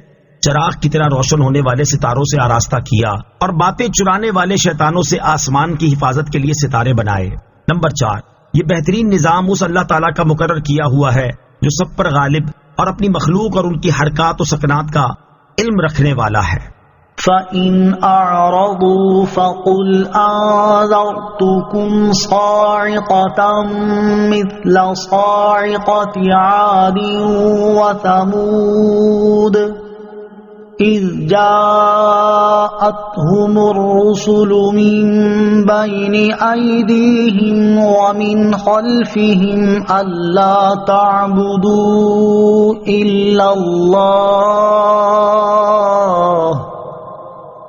چراغ کی طرح روشن ہونے والے ستاروں سے آراستہ کیا اور باتیں چرانے والے شیطانوں سے آسمان کی حفاظت کے لیے ستارے بنائے۔ نمبر 4، یہ بہترین نظام اس اللہ تعالیٰ کا مقرر کیا ہوا ہے جو سب پر غالب اور اپنی مخلوق اور ان کی حرکات و سکنات کا علم رکھنے والا ہے۔ فَإِنْ أَعْرَضُوا فَقُلْ أَنذَرْتُكُمْ صَاعِقَةً مِثْلَ صَاعِقَةِ عَادٍ وَثَمُودَ إِذْ جَاءَتْهُمُ الرُّسُلُ مِنْ بَيْنِ أَيْدِيهِمْ وَمِنْ خَلْفِهِمْ أَلَّا تَعْبُدُوا إِلَّا اللَّهَ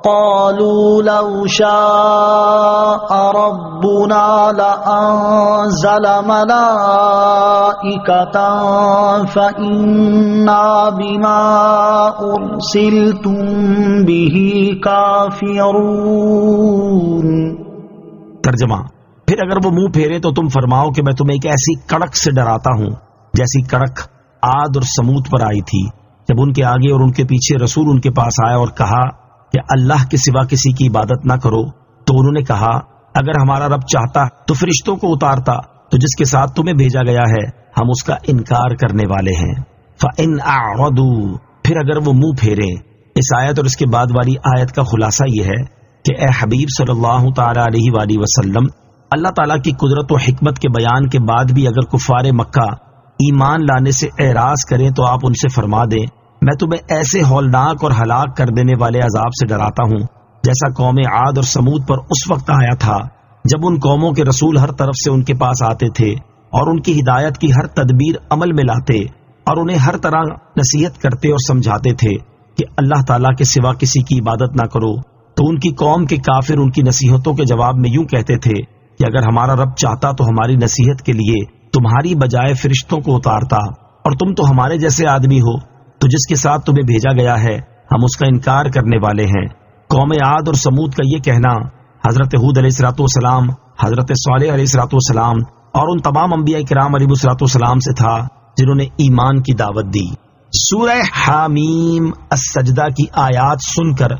قالوا لو شاء ربنا لأنزل ملائكة فإنا بما أرسلتم به كافرون۔ ترجمہ، پھر اگر وہ منہ پھیرے تو تم فرماؤ کہ میں تمہیں ایک ایسی کڑک سے ڈراتا ہوں جیسی کڑک عاد اور سمود پر آئی تھی جب ان کے آگے اور ان کے پیچھے رسول ان کے پاس آیا اور کہا کہ اللہ کے سوا کسی کی عبادت نہ کرو، تو انہوں نے کہا اگر ہمارا رب چاہتا تو فرشتوں کو اتارتا، تو جس کے ساتھ تمہیں بھیجا گیا ہے ہم اس کا انکار کرنے والے ہیں۔ فَإِنْ أَعْرَضُوا، پھر اگر وہ منہ پھیریں۔ اس آیت اور اس کے بعد والی آیت کا خلاصہ یہ ہے کہ اے حبیب صلی اللہ تعالی علیہ وآلہ وسلم، اللہ تعالیٰ کی قدرت و حکمت کے بیان کے بعد بھی اگر کفار مکہ ایمان لانے سے اعراض کریں تو آپ ان سے فرما دیں میں تمہیں ایسے ہولناک اور ہلاک کر دینے والے عذاب سے ڈراتا ہوں جیسا قوم عاد اور سمود پر اس وقت آیا تھا جب ان قوموں کے رسول ہر طرف سے ان کے پاس آتے تھے اور ان کی ہدایت کی ہر تدبیر عمل میں لاتے اور انہیں ہر طرح نصیحت کرتے اور سمجھاتے تھے کہ اللہ تعالیٰ کے سوا کسی کی عبادت نہ کرو، تو ان کی قوم کے کافر ان کی نصیحتوں کے جواب میں یوں کہتے تھے کہ اگر ہمارا رب چاہتا تو ہماری نصیحت کے لیے تمہاری بجائے فرشتوں کو اتارتا، اور تم تو ہمارے جیسے آدمی ہو، تو جس کے ساتھ تمہیں بھیجا گیا ہے ہم اس کا انکار کرنے والے ہیں۔ قوم عاد اور سمود کا یہ کہنا حضرت ہود علیہ الصلوۃ والسلام، حضرت صالح علیہ الصلوۃ والسلام اور ان تمام انبیاء کرام علیہ الصلوۃ والسلام سے تھا جنہوں نے ایمان کی دعوت دی۔ سورہ حامیم السجدہ کی آیات سن کر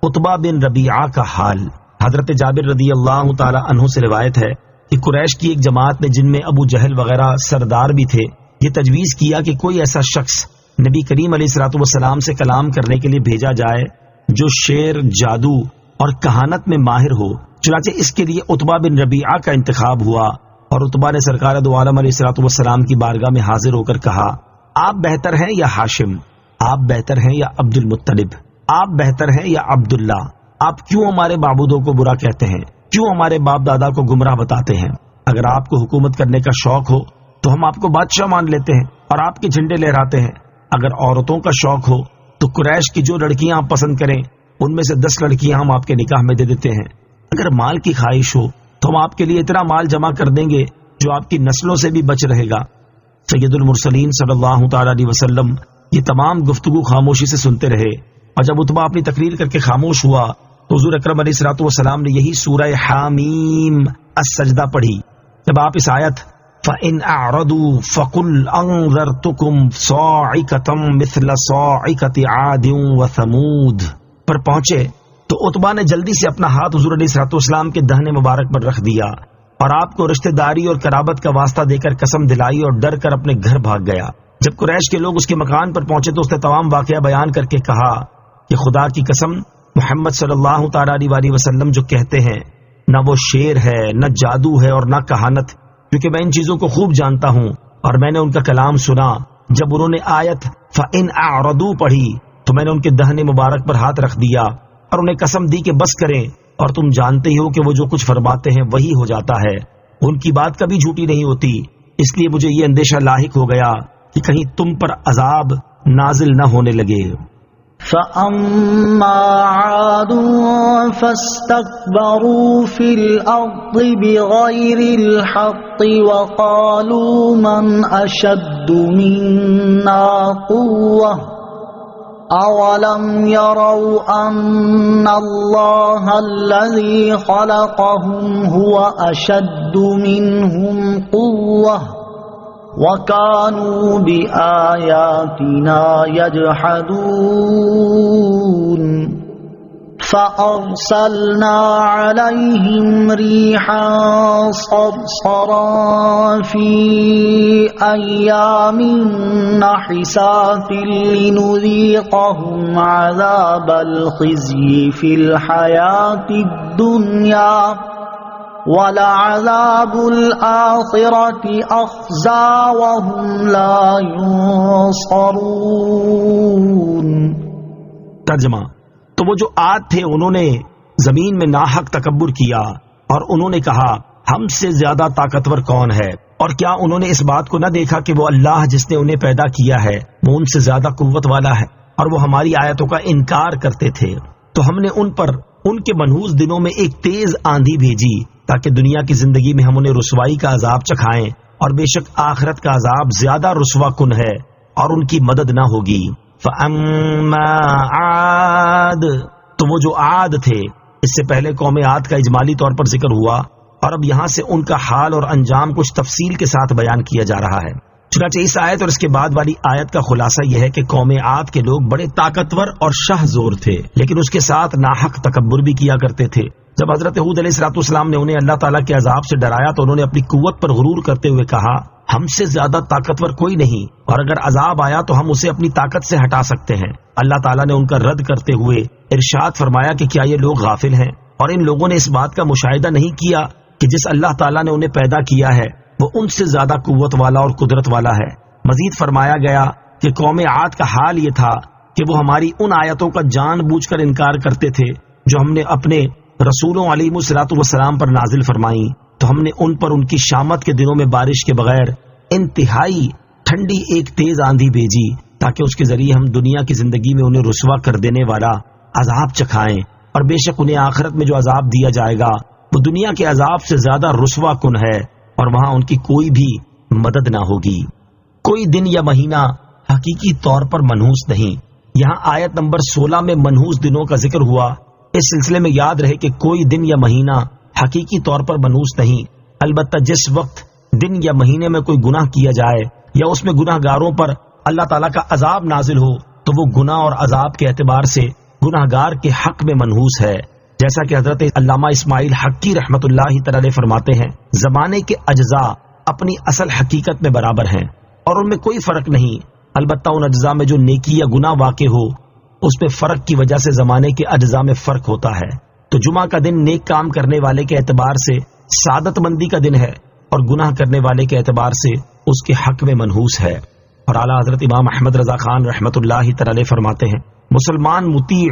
عتبہ بن ربیعہ کا حال۔ حضرت جابر رضی اللہ تعالی عنہ سے روایت ہے کہ قریش کی ایک جماعت نے جن میں ابو جہل وغیرہ سردار بھی تھے، یہ تجویز کیا کہ کوئی ایسا شخص نبی کریم علیہ الصلوۃ والسلام سے کلام کرنے کے لیے بھیجا جائے جو شعر، جادو اور کہانت میں ماہر ہو۔ چنانچہ اس کے لیے عتبہ بن ربیعہ کا انتخاب ہوا اور عتبہ نے سرکار دو عالم علیہ الصلوۃ والسلام کی بارگاہ میں حاضر ہو کر کہا، آپ بہتر ہیں یا ہاشم؟ آپ بہتر ہیں یا عبد المطلب؟ آپ بہتر ہیں یا عبداللہ؟ آپ کیوں ہمارے معبودوں کو برا کہتے ہیں؟ کیوں ہمارے باپ دادا کو گمراہ بتاتے ہیں؟ اگر آپ کو حکومت کرنے کا شوق ہو تو ہم آپ کو بادشاہ مان لیتے ہیں اور آپ کے جھنڈے لہراتے ہیں۔ اگر عورتوں کا شوق ہو تو قریش کی جو لڑکیاں آپ پسند کریں ان میں سے 10 لڑکیاں ہم آپ کے نکاح میں دے دیتے ہیں۔ اگر مال کی خواہش ہو تو ہم آپ کے لیے اتنا مال جمع کر دیں گے جو آپ کی نسلوں سے بھی بچ رہے گا۔ سید المرسلین صلی اللہ تعالی علیہ وسلم یہ تمام گفتگو خاموشی سے سنتے رہے، اور جب عتبہ اپنی تقریر کر کے خاموش ہوا تو حضور اکرم علیہ الصلوۃ والسلام نے یہی سورہ حامیم السجدہ پڑھی۔ جب آپ اس آیت فَإِنْ أَعْرَضُوا فَقُلْ أَنذَرْتُكُمْ صَاعِقَةً مِثْلَ صَاعِقَةِ عَادٍ وَثَمُودَ پر پہنچے تو عتبہ نے جلدی سے اپنا ہاتھ حضور علیہ الصلوۃ والسلام کے دہنے مبارک پر رکھ دیا اور آپ کو رشتہ داری اور قرابت کا واسطہ دے کر قسم دلائی اور ڈر کر اپنے گھر بھاگ گیا۔ جب قریش کے لوگ اس کے مکان پر پہنچے تو اس نے تمام واقعہ بیان کر کے کہا کہ خدا کی قسم محمد صلی اللہ تعالی علیہ وسلم جو کہتے ہیں نہ وہ شعر ہے، نہ جادو ہے اور نہ کہانت، کیونکہ میں ان چیزوں کو خوب جانتا ہوں اور میں نے ان کا کلام سنا۔ جب انہوں نے آیت فَإِنْ أَعْرَضُوا پڑھی تو میں نے ان کے دہنے مبارک پر ہاتھ رکھ دیا اور انہیں قسم دی کہ بس کریں، اور تم جانتے ہی ہو کہ وہ جو کچھ فرماتے ہیں وہی ہو جاتا ہے، ان کی بات کبھی جھوٹی نہیں ہوتی۔ اس لیے مجھے یہ اندیشہ لاحق ہو گیا کہ کہیں تم پر عذاب نازل نہ ہونے لگے۔ فَأَمَّا عَادٌ فَاسْتَكْبَرُوا فِي الْأَرْضِ بِغَيْرِ الْحَقِّ وَقَالُوا مَنْ أَشَدُّ مِنَّا قُوَّةً أَوَلَمْ يَرَوْا أَنَّ اللَّهَ الَّذِي خَلَقَهُمْ هُوَ أَشَدُّ مِنْهُمْ قُوَّةً وَكَانُوا بِآيَاتِنَا يَجْحَدُونَ فَأَرْسَلْنَا عَلَيْهِمْ رِيحًا صَرْصَرًا فِي أَيَّامٍ نَحِسَاتٍ لِنُذِيقَهُمْ عَذَابَ الْخِزْيِ فِي الْحَيَاةِ الدُّنْيَا وَلَعَذَابُ الْآخِرَةِ أَخْزَىٰ وَهُمْ لَا يُنصَرُونَ۔ ترجمہ: تو وہ جو عاد تھے انہوں نے زمین میں ناحق تکبر کیا اور انہوں نے کہا ہم سے زیادہ طاقتور کون ہے، اور کیا انہوں نے اس بات کو نہ دیکھا کہ وہ اللہ جس نے انہیں پیدا کیا ہے وہ ان سے زیادہ قوت والا ہے، اور وہ ہماری آیتوں کا انکار کرتے تھے۔ تو ہم نے ان پر ان کے منحوس دنوں میں ایک تیز آندھی بھیجی تاکہ دنیا کی زندگی میں ہم انہیں رسوائی کا عذاب چکھائیں، اور بے شک آخرت کا عذاب زیادہ رسوا کن ہے اور ان کی مدد نہ ہوگی۔ فَأَمَّا عَادٌ تو وہ جو عاد تھے، اس سے پہلے قوم عاد کا اجمالی طور پر ذکر ہوا اور اب یہاں سے ان کا حال اور انجام کچھ تفصیل کے ساتھ بیان کیا جا رہا ہے۔ چنانچہ اس آیت اور اس کے بعد والی آیت کا خلاصہ یہ ہے کہ قوم عاد کے لوگ بڑے طاقتور اور شاہ زور تھے، لیکن اس کے ساتھ ناحق تکبر بھی کیا کرتے تھے۔ جب حضرت ہود علیہ الصلوۃ والسلام نے انہیں اللہ تعالیٰ کے عذاب سے ڈرایا تو انہوں نے اپنی قوت پر غرور کرتے ہوئے کہا ہم سے زیادہ طاقتور کوئی نہیں، اور اگر عذاب آیا تو ہم اسے اپنی طاقت سے ہٹا سکتے ہیں۔ اللہ تعالیٰ نے ان کا رد کرتے ہوئے ارشاد فرمایا کہ کیا یہ لوگ غافل ہیں اور ان لوگوں نے اس بات کا مشاہدہ نہیں کیا کہ جس اللہ تعالیٰ نے انہیں پیدا کیا ہے وہ ان سے زیادہ قوت والا اور قدرت والا ہے۔ مزید فرمایا گیا کہ قوم عاد کا حال یہ تھا کہ وہ ہماری ان آیتوں کا جان بوجھ کر انکار کرتے تھے جو ہم نے اپنے رسولوں علیہ الصلوۃ والسلام پر نازل فرمائیں، تو ہم نے ان پر ان کی شامت کے دنوں میں بارش کے بغیر انتہائی ٹھنڈی ایک تیز آندھی بھیجی تاکہ اس کے ذریعے ہم دنیا کی زندگی میں انہیں رسوا کر دینے والا عذاب چکھائیں، اور بے شک انہیں آخرت میں جو عذاب دیا جائے گا وہ دنیا کے عذاب سے زیادہ رسوا کن ہے، اور وہاں ان کی کوئی بھی مدد نہ ہوگی۔ کوئی دن یا مہینہ حقیقی طور پر منحوس نہیں۔ یہاں آیت نمبر 16 میں منحوس دنوں کا ذکر ہوا۔ اس سلسلے میں یاد رہے کہ کوئی دن یا مہینہ حقیقی طور پر منحوس نہیں، البتہ جس وقت دن یا مہینے میں کوئی گناہ کیا جائے یا اس میں گناہ گاروں پر اللہ تعالیٰ کا عذاب نازل ہو تو وہ گناہ اور عذاب کے اعتبار سے گناہ گار کے حق میں منحوس ہے، جیسا کہ حضرت علامہ اسماعیل حقی رحمت اللہ تعالی فرماتے ہیں، زمانے کے اجزاء اپنی اصل حقیقت میں برابر ہیں اور ان میں کوئی فرق نہیں، البتہ ان اجزاء میں جو نیکی یا گناہ واقع ہو اس میں فرق کی وجہ سے زمانے کے اجزاء میں فرق ہوتا ہے۔ تو جمعہ کا دن نیک کام کرنے والے کے اعتبار سے سعادت مندی کا دن ہے اور گناہ کرنے والے کے اعتبار سے اس کے حق میں منحوس ہے۔ اور اعلیٰ حضرت امام احمد رضا خان رحمت اللہ تعالی فرماتے ہیں، مسلمان مطیع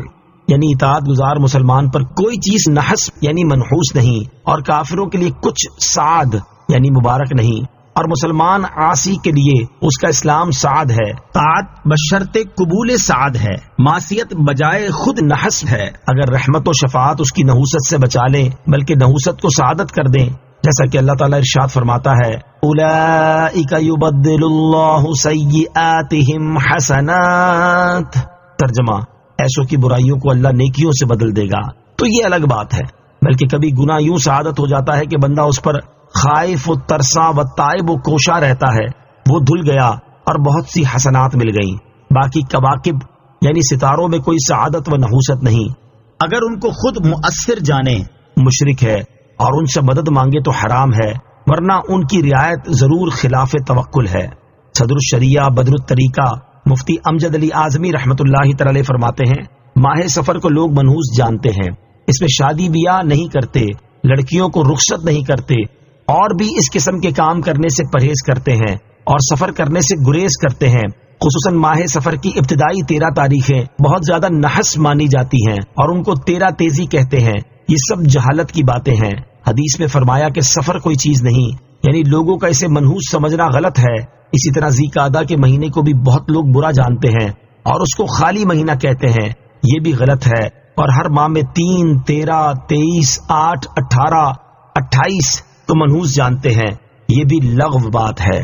یعنی اطاعت گزار مسلمان پر کوئی چیز نحس یعنی منحوس نہیں، اور کافروں کے لیے کچھ سعد یعنی مبارک نہیں، اور مسلمان عاصی کے لیے اس کا اسلام سعد ہے۔ طاعت بشرط قبول سعد ہے، معصیت بجائے خود نحس ہے۔ اگر رحمت و شفاعت اس کی نحوست سے بچا لیں بلکہ نحوست کو سعادت کر دیں، جیسا کہ اللہ تعالیٰ ارشاد فرماتا ہے، اولئک یبدل اللہ سیئاتہم حسنات، ترجمہ ایسوں کی برائیوں کو اللہ نیکیوں سے بدل دے گا۔ تو یہ الگ بات ہے، بلکہ کبھی گناہ یوں سعادت ہو جاتا ہے کہ بندہ اس پر خائف و ترساں و تائب و کوشاں رہتا ہے، وہ دھل گیا اور بہت سی حسنات مل گئیں۔ باقی کواکب یعنی ستاروں میں کوئی سعادت و نحوست نہیں۔ اگر ان کو خود مؤثر جانے مشرک ہے اور ان سے مدد مانگے تو حرام ہے، ورنہ ان کی رعایت ضرور خلاف توکل ہے۔ صدر الشریعہ بدر الطریقہ مفتی امجد علی اعظمی رحمت اللہ تعالی فرماتے ہیں، ماہ سفر کو لوگ منحوس جانتے ہیں، اس میں شادی بیاہ نہیں کرتے، لڑکیوں کو رخصت نہیں کرتے، اور بھی اس قسم کے کام کرنے سے پرہیز کرتے ہیں اور سفر کرنے سے گریز کرتے ہیں۔ خصوصاً ماہ سفر کی ابتدائی 13 تاریخیں بہت زیادہ نحس مانی جاتی ہیں اور ان کو 13 تیزی کہتے ہیں۔ یہ سب جہالت کی باتیں ہیں۔ حدیث میں فرمایا کہ سفر کوئی چیز نہیں، یعنی لوگوں کا اسے منحوس سمجھنا غلط ہے۔ اسی طرح ذی-قعدہ کے مہینے کو بھی بہت لوگ برا جانتے ہیں اور اس کو خالی مہینہ کہتے ہیں، یہ بھی غلط ہے۔ اور ہر ماہ میں 3، 13، 23، 8، 18، 28 تو منحوس جانتے ہیں، یہ بھی لغو بات ہے۔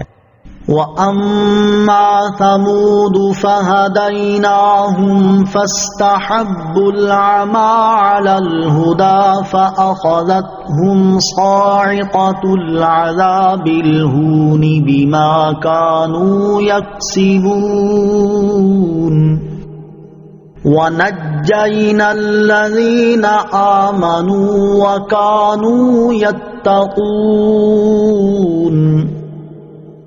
وَأَمَّا ثَمُودُ فَهَدَيْنَاهُمْ فَاسْتَحَبُّوا الْعَمَى عَلَى الْهُدَى فَأَخَذَتْهُمْ صَاعِقَةُ الْعَذَابِ الْهُونِ بِمَا كَانُوا يَكْسِبُونَ وَنَجَّيْنَا الَّذِينَ آمَنُوا وَكَانُوا يَتَّقُونَ۔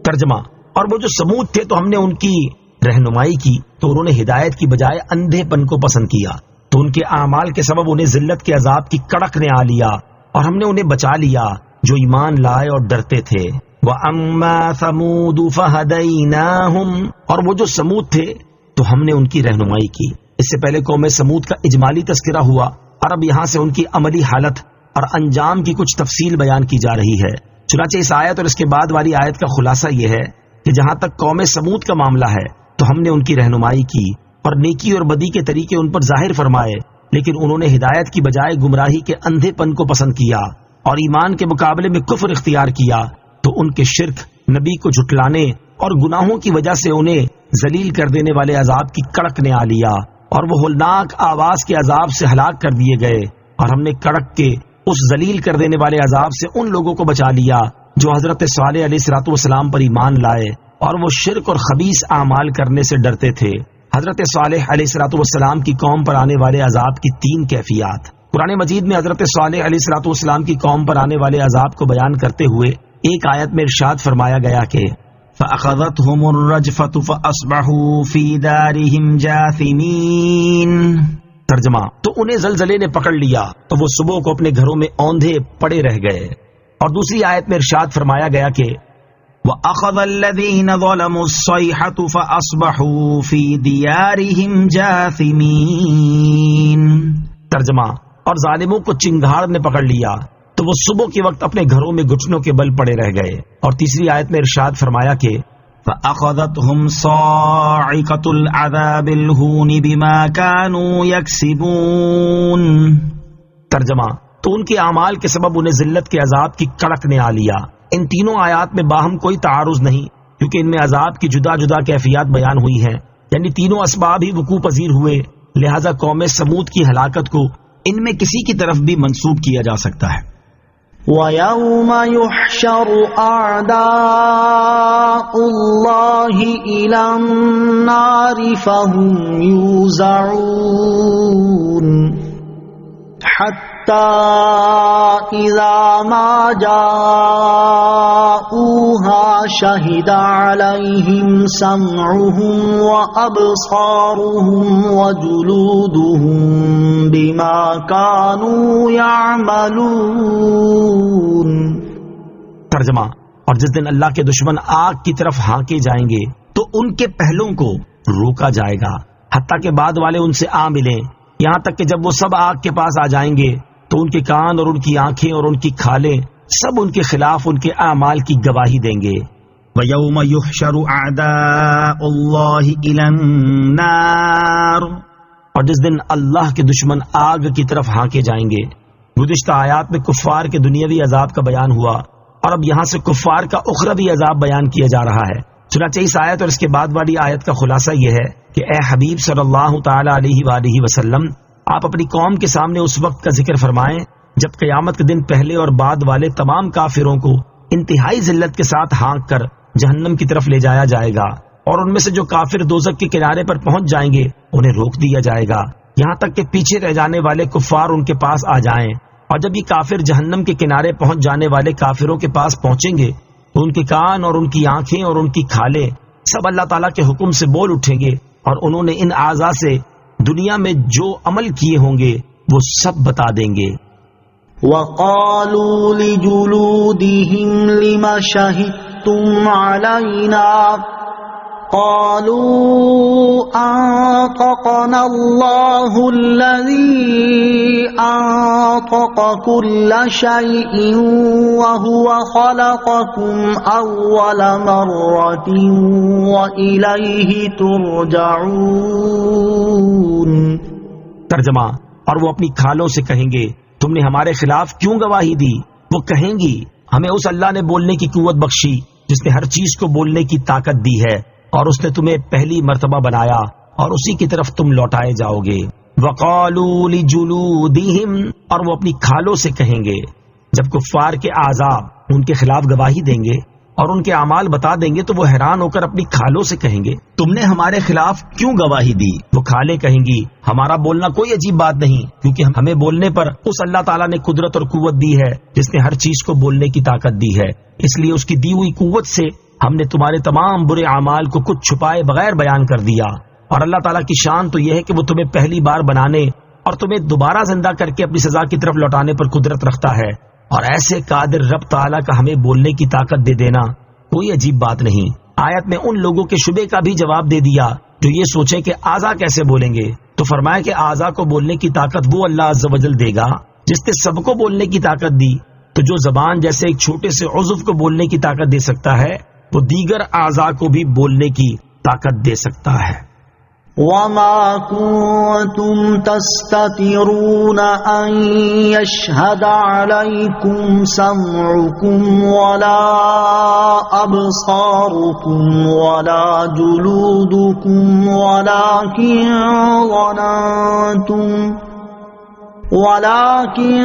ترجمہ، اور وہ جو سمود تھے تو ہم نے ان کی رہنمائی کی تو انہوں نے ہدایت کی بجائے اندھے پن کو پسند کیا، تو ان کے اعمال کے سبب انہیں ذلت کے عذاب کی کڑک نے آ لیا اور ہم نے انہیں بچا لیا جو ایمان لائے اور ڈرتے تھے۔ وَأَمَّا ثَمُودُ فَهَدَيْنَاهُمْ، اور وہ جو سمود تھے تو ہم نے ان کی رہنمائی کی۔ اس سے پہلے قوم سمود کا اجمالی تذکرہ ہوا اور اب یہاں سے ان کی عملی حالت اور انجام کی کچھ تفصیل بیان کی جا رہی ہے۔ چنانچہ اس آیت اور اس کے بعد والی آیت کا خلاصہ یہ ہے کہ جہاں تک قوم سمود کا معاملہ ہے تو ہم نے ان کی رہنمائی کی اور نیکی اور بدی کے طریقے ان پر ظاہر فرمائے، لیکن انہوں نے ہدایت کی بجائے گمراہی کے اندھے پن کو پسند کیا اور ایمان کے مقابلے میں کفر اختیار کیا، تو ان کے شرک، نبی کو جھٹلانے اور گناہوں کی وجہ سے انہیں ذلیل کر دینے والے عذاب کی کڑک نے آ لیا اور وہ ہولناک آواز کے عذاب سے ہلاک کر دیے گئے، اور ہم نے کڑک کے اس ذلیل کر دینے والے عذاب سے ان لوگوں کو بچا لیا جو حضرت صالح علیہ السلام پر ایمان لائے اور وہ شرک اور خبیث اعمال کرنے سے ڈرتے تھے۔ حضرت صالح علیہ السلام کی قوم پر آنے والے عذاب کی 3 کیفیات۔ قرآن مجید میں حضرت صالح علیہ السلام کی قوم پر آنے والے عذاب کو بیان کرتے ہوئے ایک آیت میں ارشاد فرمایا گیا کہ فَأَخَذَتْهُمُ الرَّجْفَةُ فَأَصْبَحُوا فِي دَارِهِمْ جَاثِمِينَ۔ ترجمہ، تو انہیں زلزلے نے پکڑ لیا تو وہ صبح کو اپنے گھروں میں اوندھے پڑے رہ گئے۔ اور دوسری آیت میں ارشاد فرمایا گیا کہ وَأَخَذَ الَّذِينَ ظَلَمُوا الصَّيْحَةُ فَأَصْبَحُوا فِي دِيَارِهِمْ جَاثِمِينَ۔ ترجمہ، اور ظالموں کو چنگھاڑ نے پکڑ لیا تو وہ صبح کے وقت اپنے گھروں میں گھٹنوں کے بل پڑے رہ گئے۔ اور تیسری آیت میں ارشاد فرمایا کہ فَأَخَذَتْهُمْ صَاعِقَةُ الْعَذَابِ الْهُونِ بِمَا كَانُوا يَكْسِبُونَ۔ ترجمہ، تو ان کے اعمال کے سبب انہیں ذلت کے عذاب کی کڑک نے آ لیا۔ ان تینوں آیات میں باہم کوئی تعارض نہیں، کیونکہ ان میں عذاب کی جدا جدا کیفیات بیان ہوئی ہیں، یعنی تینوں اسباب ہی وقوع پذیر ہوئے، لہذا قوم سمود کی ہلاکت کو ان میں کسی کی طرف بھی منسوب کیا جا سکتا ہے۔ وَيَوْمَ يُحْشَرُ أَعْدَاءُ اللَّهِ إِلَى النَّارِ فَهُمْ يُوزَعُونَ حَتَّى إِذَا مَا جَاءُوهَا شَهِدَ عَلَيْهِمْ سَمْعُهُمْ وَأَبْصَارُهُمْ وَجُلُودُهُمْ بِمَا كَانُوا يَعْمَلُونَ۔ ترجمہ، اور جس دن اللہ کے دشمن آگ کی طرف ہانکے جائیں گے تو ان کے پہلوں کو روکا جائے گا حتیٰ کہ بعد والے ان سے آ ملیں، یہاں تک کہ جب وہ سب آگ کے پاس آ جائیں گے تو ان کے کان اور ان کی آنکھیں اور ان کی کھالیں سب ان کے خلاف ان کے اعمال کی گواہی دیں گے۔ وَيَوْمَ يُحْشَرُ أَعْدَاءُ اللَّهِ إِلَى النَّارِ، اور جس دن اللہ کے دشمن آگ کی طرف ہانکے جائیں گے۔ گزشتہ آیات میں کفار کے دنیاوی عذاب کا بیان ہوا اور اب یہاں سے کفار کا اخروی عذاب بیان کیا جا رہا ہے۔ چنانچہ اس آیت اور اس کے بعد والی آیت کا خلاصہ یہ ہے کہ اے حبیب صلی اللہ تعالی علیہ وآلہ وسلم، آپ اپنی قوم کے سامنے اس وقت کا ذکر فرمائیں جب قیامت کے دن پہلے اور بعد والے تمام کافروں کو انتہائی ذلت کے ساتھ ہانک کر جہنم کی طرف لے جایا جائے گا، اور ان میں سے جو کافر دوزخ کے کنارے پر پہنچ جائیں گے انہیں روک دیا جائے گا یہاں تک کہ پیچھے رہ جانے والے کفار ان کے پاس آ جائیں، اور جب یہ کافر جہنم کے کنارے پہنچ جانے والے کافروں کے پاس پہنچیں گے تو ان کے کان اور ان کی آنکھیں اور ان کی کھالیں سب اللہ تعالیٰ کے حکم سے بول اٹھیں گے، اور انہوں نے ان اعضاء سے دنیا میں جو عمل کیے ہوں گے وہ سب بتا دیں گے۔ وَقَالُوا لِجُلُودِهِمْ لِمَ شَهِدتُّمْ عَلَيْنَا قَالُوا أَنطَقَنَا اللَّهُ الَّذِي أَنطَقَ كُلَّ شَيْءٍ وَهُوَ خَلَقَكُمْ أَوَّلَ مَرَّةٍ وَإِلَيْهِ تُرْجَعُونَ۔ ترجمہ، اور وہ اپنی کھالوں سے کہیں گے تم نے ہمارے خلاف کیوں گواہی دی؟ وہ کہیں گی ہمیں اس اللہ نے بولنے کی قوت بخشی جس نے ہر چیز کو بولنے کی طاقت دی ہے، اور اس نے تمہیں پہلی مرتبہ بنایا اور اسی کی طرف تم لوٹائے جاؤ گے۔ وَقَالُوا لِجُلُودِهِمْ، اور وہ اپنی کھالوں سے کہیں گے جب کفار کے اعضاء ان کے خلاف گواہی دیں گے اور ان کے اعمال بتا دیں گے تو وہ حیران ہو کر اپنی کھالوں سے کہیں گے تم نے ہمارے خلاف کیوں گواہی دی؟ وہ کھالیں کہیں گی ہمارا بولنا کوئی عجیب بات نہیں، کیونکہ ہمیں بولنے پر اس اللہ تعالیٰ نے قدرت اور قوت دی ہے جس نے ہر چیز کو بولنے کی طاقت دی ہے، اس لیے اس کی دی ہوئی قوت سے ہم نے تمہارے تمام برے اعمال کو کچھ چھپائے بغیر بیان کر دیا۔ اور اللہ تعالیٰ کی شان تو یہ ہے کہ وہ تمہیں پہلی بار بنانے اور تمہیں دوبارہ زندہ کر کے اپنی سزا کی طرف لوٹانے پر قدرت رکھتا ہے، اور ایسے قادر رب تعالیٰ کا ہمیں بولنے کی طاقت دے دینا کوئی عجیب بات نہیں۔ آیت میں ان لوگوں کے شبے کا بھی جواب دے دیا جو یہ سوچیں کہ اعضاء کیسے بولیں گے، تو فرمایا کہ اعضاء کو بولنے کی طاقت وہ اللہ عز و جل دے گا جس نے سب کو بولنے کی طاقت دی، تو جو زبان جیسے ایک چھوٹے سے عضو کو بولنے کی طاقت دے سکتا ہے وہ دیگر اعضاء کو بھی بولنے کی طاقت دے سکتا ہے۔ وَمَا كُنتُمْ تَسْتَتِرُونَ أَن يَشْهَدَ عَلَيْكُمْ سَمْعُكُمْ وَلَا أَبْصَارُكُمْ وَلَا جُلُودُكُمْ ولكن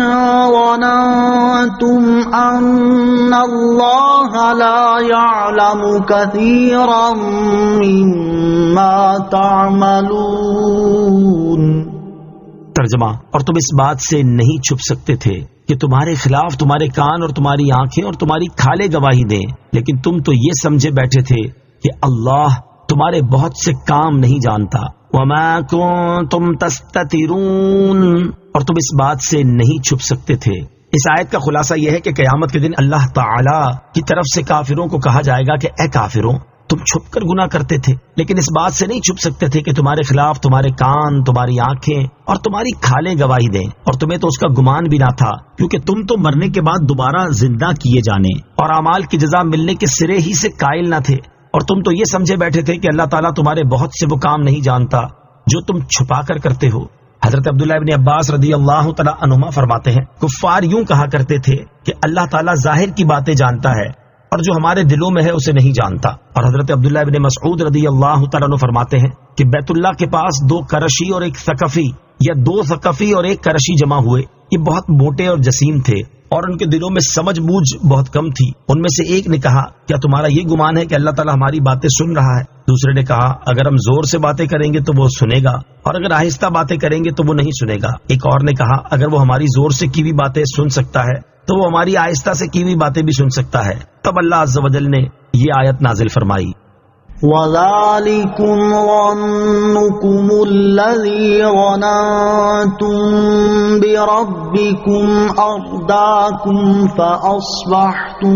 ظننتم أن الله لا يعلم كثيرا مما تعملون۔ ترجمہ، اور تم اس بات سے نہیں چھپ سکتے تھے کہ تمہارے خلاف تمہارے کان اور تمہاری آنکھیں اور تمہاری کھالیں گواہی دیں، لیکن تم تو یہ سمجھے بیٹھے تھے کہ اللہ تمہارے بہت سے کام نہیں جانتا۔ وما کنتم تستترون، اور تم اس بات سے نہیں چھپ سکتے تھے۔ اس آیت کا خلاصہ یہ ہے کہ قیامت کے دن اللہ تعالی کی طرف سے کافروں کو کہا جائے گا کہ اے کافروں، تم چھپ کر گناہ کرتے تھے، لیکن اس بات سے نہیں چھپ سکتے تھے کہ تمہارے خلاف تمہارے کان، تمہاری آنکھیں اور تمہاری کھالیں گواہی دیں، اور تمہیں تو اس کا گمان بھی نہ تھا، کیونکہ تم تو مرنے کے بعد دوبارہ زندہ کیے جانے اور اعمال کی جزا ملنے کے سرے ہی سے قائل نہ تھے، اور تم تو یہ سمجھے بیٹھے تھے کہ اللہ تعالیٰ تمہارے بہت سے وہ کام نہیں جانتا جو تم چھپا کر کرتے ہو۔ حضرت عبداللہ ابن عباس رضی اللہ تعالیٰ عنہما فرماتے ہیں، کفار یوں کہا کرتے تھے کہ اللہ تعالیٰ ظاہر کی باتیں جانتا ہے اور جو ہمارے دلوں میں ہے اسے نہیں جانتا۔ اور حضرت عبداللہ ابن مسعود رضی اللہ تعالیٰ عنہ فرماتے ہیں کہ بیت اللہ کے پاس 2 کرشی اور 1 ثقفی، یا 2 ثقفی اور 1 کرشی جمع ہوئے، یہ بہت موٹے اور جسیم تھے اور ان کے دلوں میں سمجھ بوجھ بہت کم تھی۔ ان میں سے ایک نے کہا، کیا تمہارا یہ گمان ہے کہ اللہ تعالیٰ ہماری باتیں سن رہا ہے؟ دوسرے نے کہا، اگر ہم زور سے باتیں کریں گے تو وہ سنے گا، اور اگر آہستہ باتیں کریں گے تو وہ نہیں سنے گا۔ ایک اور نے کہا، اگر وہ ہماری زور سے کی ہوئی باتیں سن سکتا ہے تو وہ ہماری آہستہ سے کی ہوئی باتیں بھی سن سکتا ہے۔ تب اللہ عز و جل نے یہ آیت نازل فرمائی، وَذَلِكُمْ ظَنُّكُمُ الَّذِي ظَنَنْتُمْ بِرَبِّكُمْ أَرْدَاكُمْ فَأَصْبَحْتُمْ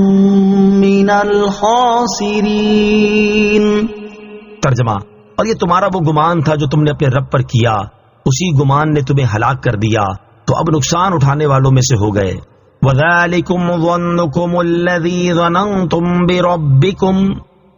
مِنَ الْخَاسِرِينَ۔ ترجمہ، اور یہ تمہارا وہ گمان تھا جو تم نے اپنے رب پر کیا، اسی گمان نے تمہیں ہلاک کر دیا، تو اب نقصان اٹھانے والوں میں سے ہو گئے۔ وَذَلِكُمْ ظَنُّكُمُ الَّذِي ظَنَنْتُمْ بِرَبِّكُمْ،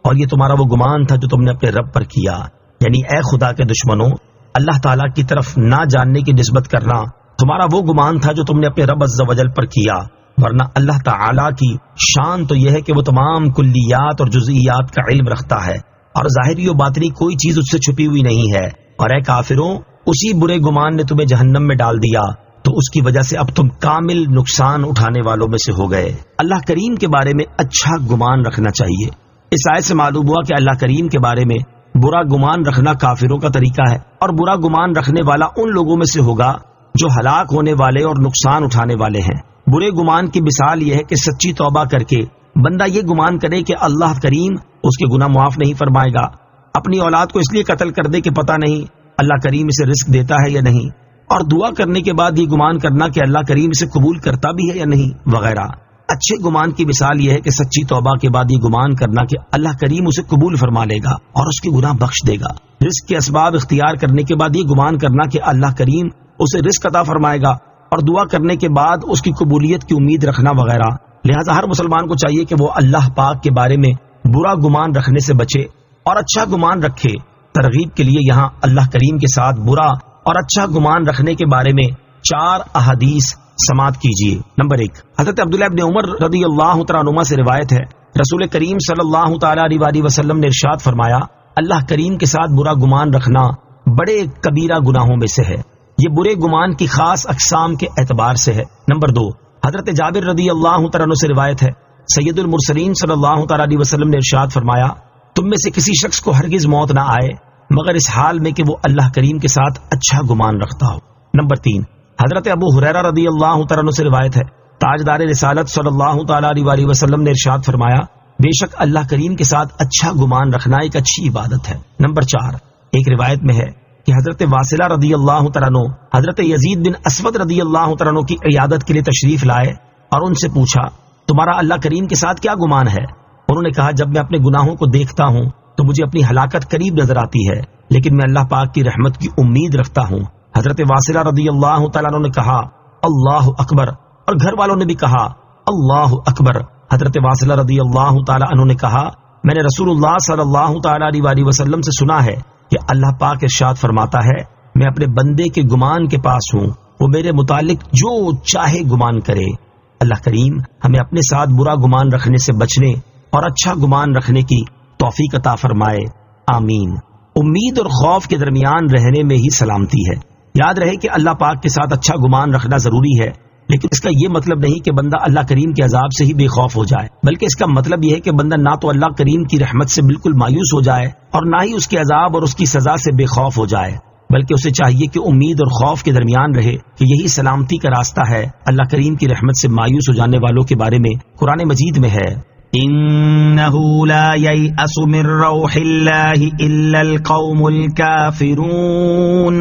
اور یہ تمہارا وہ گمان تھا جو تم نے اپنے رب پر کیا، یعنی اے خدا کے دشمنوں، اللہ تعالیٰ کی طرف نہ جاننے کی نسبت کرنا تمہارا وہ گمان تھا جو تم نے اپنے رب عز و جل پر کیا، ورنہ اللہ تعالیٰ کی شان تو یہ ہے کہ وہ تمام کلیات اور جزئیات کا علم رکھتا ہے، اور ظاہری و باطنی کوئی چیز اس سے چھپی ہوئی نہیں ہے۔ اور اے کافروں، اسی برے گمان نے تمہیں جہنم میں ڈال دیا، تو اس کی وجہ سے اب تم کامل نقصان اٹھانے والوں میں سے ہو گئے۔ اللہ کریم کے بارے میں اچھا گمان رکھنا چاہیے۔ اس آیت سے معلوم ہوا کہ اللہ کریم کے بارے میں برا گمان رکھنا کافروں کا طریقہ ہے، اور برا گمان رکھنے والا ان لوگوں میں سے ہوگا جو ہلاک ہونے والے اور نقصان اٹھانے والے ہیں۔ برے گمان کی مثال یہ ہے کہ سچی توبہ کر کے بندہ یہ گمان کرے کہ اللہ کریم اس کے گناہ معاف نہیں فرمائے گا، اپنی اولاد کو اس لیے قتل کر دے کہ پتہ نہیں اللہ کریم اسے رزق دیتا ہے یا نہیں، اور دعا کرنے کے بعد یہ گمان کرنا کہ اللہ کریم اسے قبول کرتا بھی ہے یا نہیں، وغیرہ۔ اچھے گمان کی مثال یہ ہے کہ سچی توبہ کے بعد یہ گمان کرنا کہ اللہ کریم اسے قبول فرما لے گا اور اس کے گناہ بخش دے گا۔ رزق کے اسباب اختیار کرنے کے بعد یہ گمان کرنا کہ اللہ کریم اسے رزق عطا فرمائے گا، اور دعا کرنے کے بعد اس کی قبولیت کی امید رکھنا وغیرہ۔ لہٰذا ہر مسلمان کو چاہیے کہ وہ اللہ پاک کے بارے میں برا گمان رکھنے سے بچے اور اچھا گمان رکھے۔ ترغیب کے لیے یہاں اللہ کریم کے ساتھ برا اور اچھا گمان رکھنے کے بارے میں 4 احادیث سماعت کیجیے۔ نمبر 1، حضرت عبداللہ ابن عمر رضی اللہ تعالیٰ عنہما سے روایت ہے، رسول کریم صلی اللہ تعالیٰ علیہ وسلم نے ارشاد فرمایا، اللہ کریم کے ساتھ برا گمان رکھنا بڑے کبیرہ گناہوں میں سے ہے۔ یہ برے گمان کی خاص اقسام کے اعتبار سے ہے۔ نمبر 2، حضرت جابر رضی اللہ تعالیٰ عنہ سے روایت ہے، سید المرسلین صلی اللہ تعالیٰ علیہ وسلم نے ارشاد فرمایا، تم میں سے کسی شخص کو ہرگز موت نہ آئے مگر اس حال میں کہ وہ اللہ کریم کے ساتھ اچھا گمان رکھتا ہو۔ نمبر 3، حضرت ابو ہریرہ رضی اللہ تعالیٰ عنہ سے روایت ہے، تاجدار رسالت صلی اللہ تعالیٰ علیہ وسلم نے ارشاد فرمایا، بے شک اللہ کریم کے ساتھ اچھا گمان رکھنا ایک اچھی عبادت ہے۔ نمبر 4، ایک روایت میں ہے کہ حضرت واصلہ رضی اللہ تعالیٰ عنہ حضرت یزید بن اسود رضی اللہ تعالیٰ عنہ کی عیادت کے لیے تشریف لائے اور ان سے پوچھا، تمہارا اللہ کریم کے ساتھ کیا گمان ہے؟ انہوں نے کہا، جب میں اپنے گناہوں کو دیکھتا ہوں تو مجھے اپنی ہلاکت قریب نظر آتی ہے، لیکن میں اللہ پاک کی رحمت کی امید رکھتا ہوں۔ حضرت واصلہ رضی اللہ تعالیٰ عنہ نے کہا، اللہ اکبر، اور گھر والوں نے بھی کہا اللہ اکبر۔ حضرت واصلہ رضی اللہ تعالیٰ عنہ نے کہا، میں نے رسول اللہ صلی اللہ تعالیٰ علیہ وسلم سے سنا ہے کہ اللہ پاک ارشاد فرماتا ہے، میں اپنے بندے کے گمان کے پاس ہوں، وہ میرے متعلق جو چاہے گمان کرے۔ اللہ کریم ہمیں اپنے ساتھ برا گمان رکھنے سے بچنے اور اچھا گمان رکھنے کی توفیق عطا فرمائے، آمین۔ امید اور خوف کے درمیان رہنے میں ہی سلامتی ہے۔ یاد رہے کہ اللہ پاک کے ساتھ اچھا گمان رکھنا ضروری ہے، لیکن اس کا یہ مطلب نہیں کہ بندہ اللہ کریم کے عذاب سے ہی بے خوف ہو جائے، بلکہ اس کا مطلب یہ ہے کہ بندہ نہ تو اللہ کریم کی رحمت سے بالکل مایوس ہو جائے اور نہ ہی اس کے عذاب اور اس کی سزا سے بے خوف ہو جائے۔ بلکہ اسے چاہیے کہ امید اور خوف کے درمیان رہے کہ یہی سلامتی کا راستہ ہے۔ اللہ کریم کی رحمت سے مایوس ہو جانے والوں کے بارے میں قرآن مجید میں ہے إنه لا ييأس من روح الله إلا القوم الكافرون۔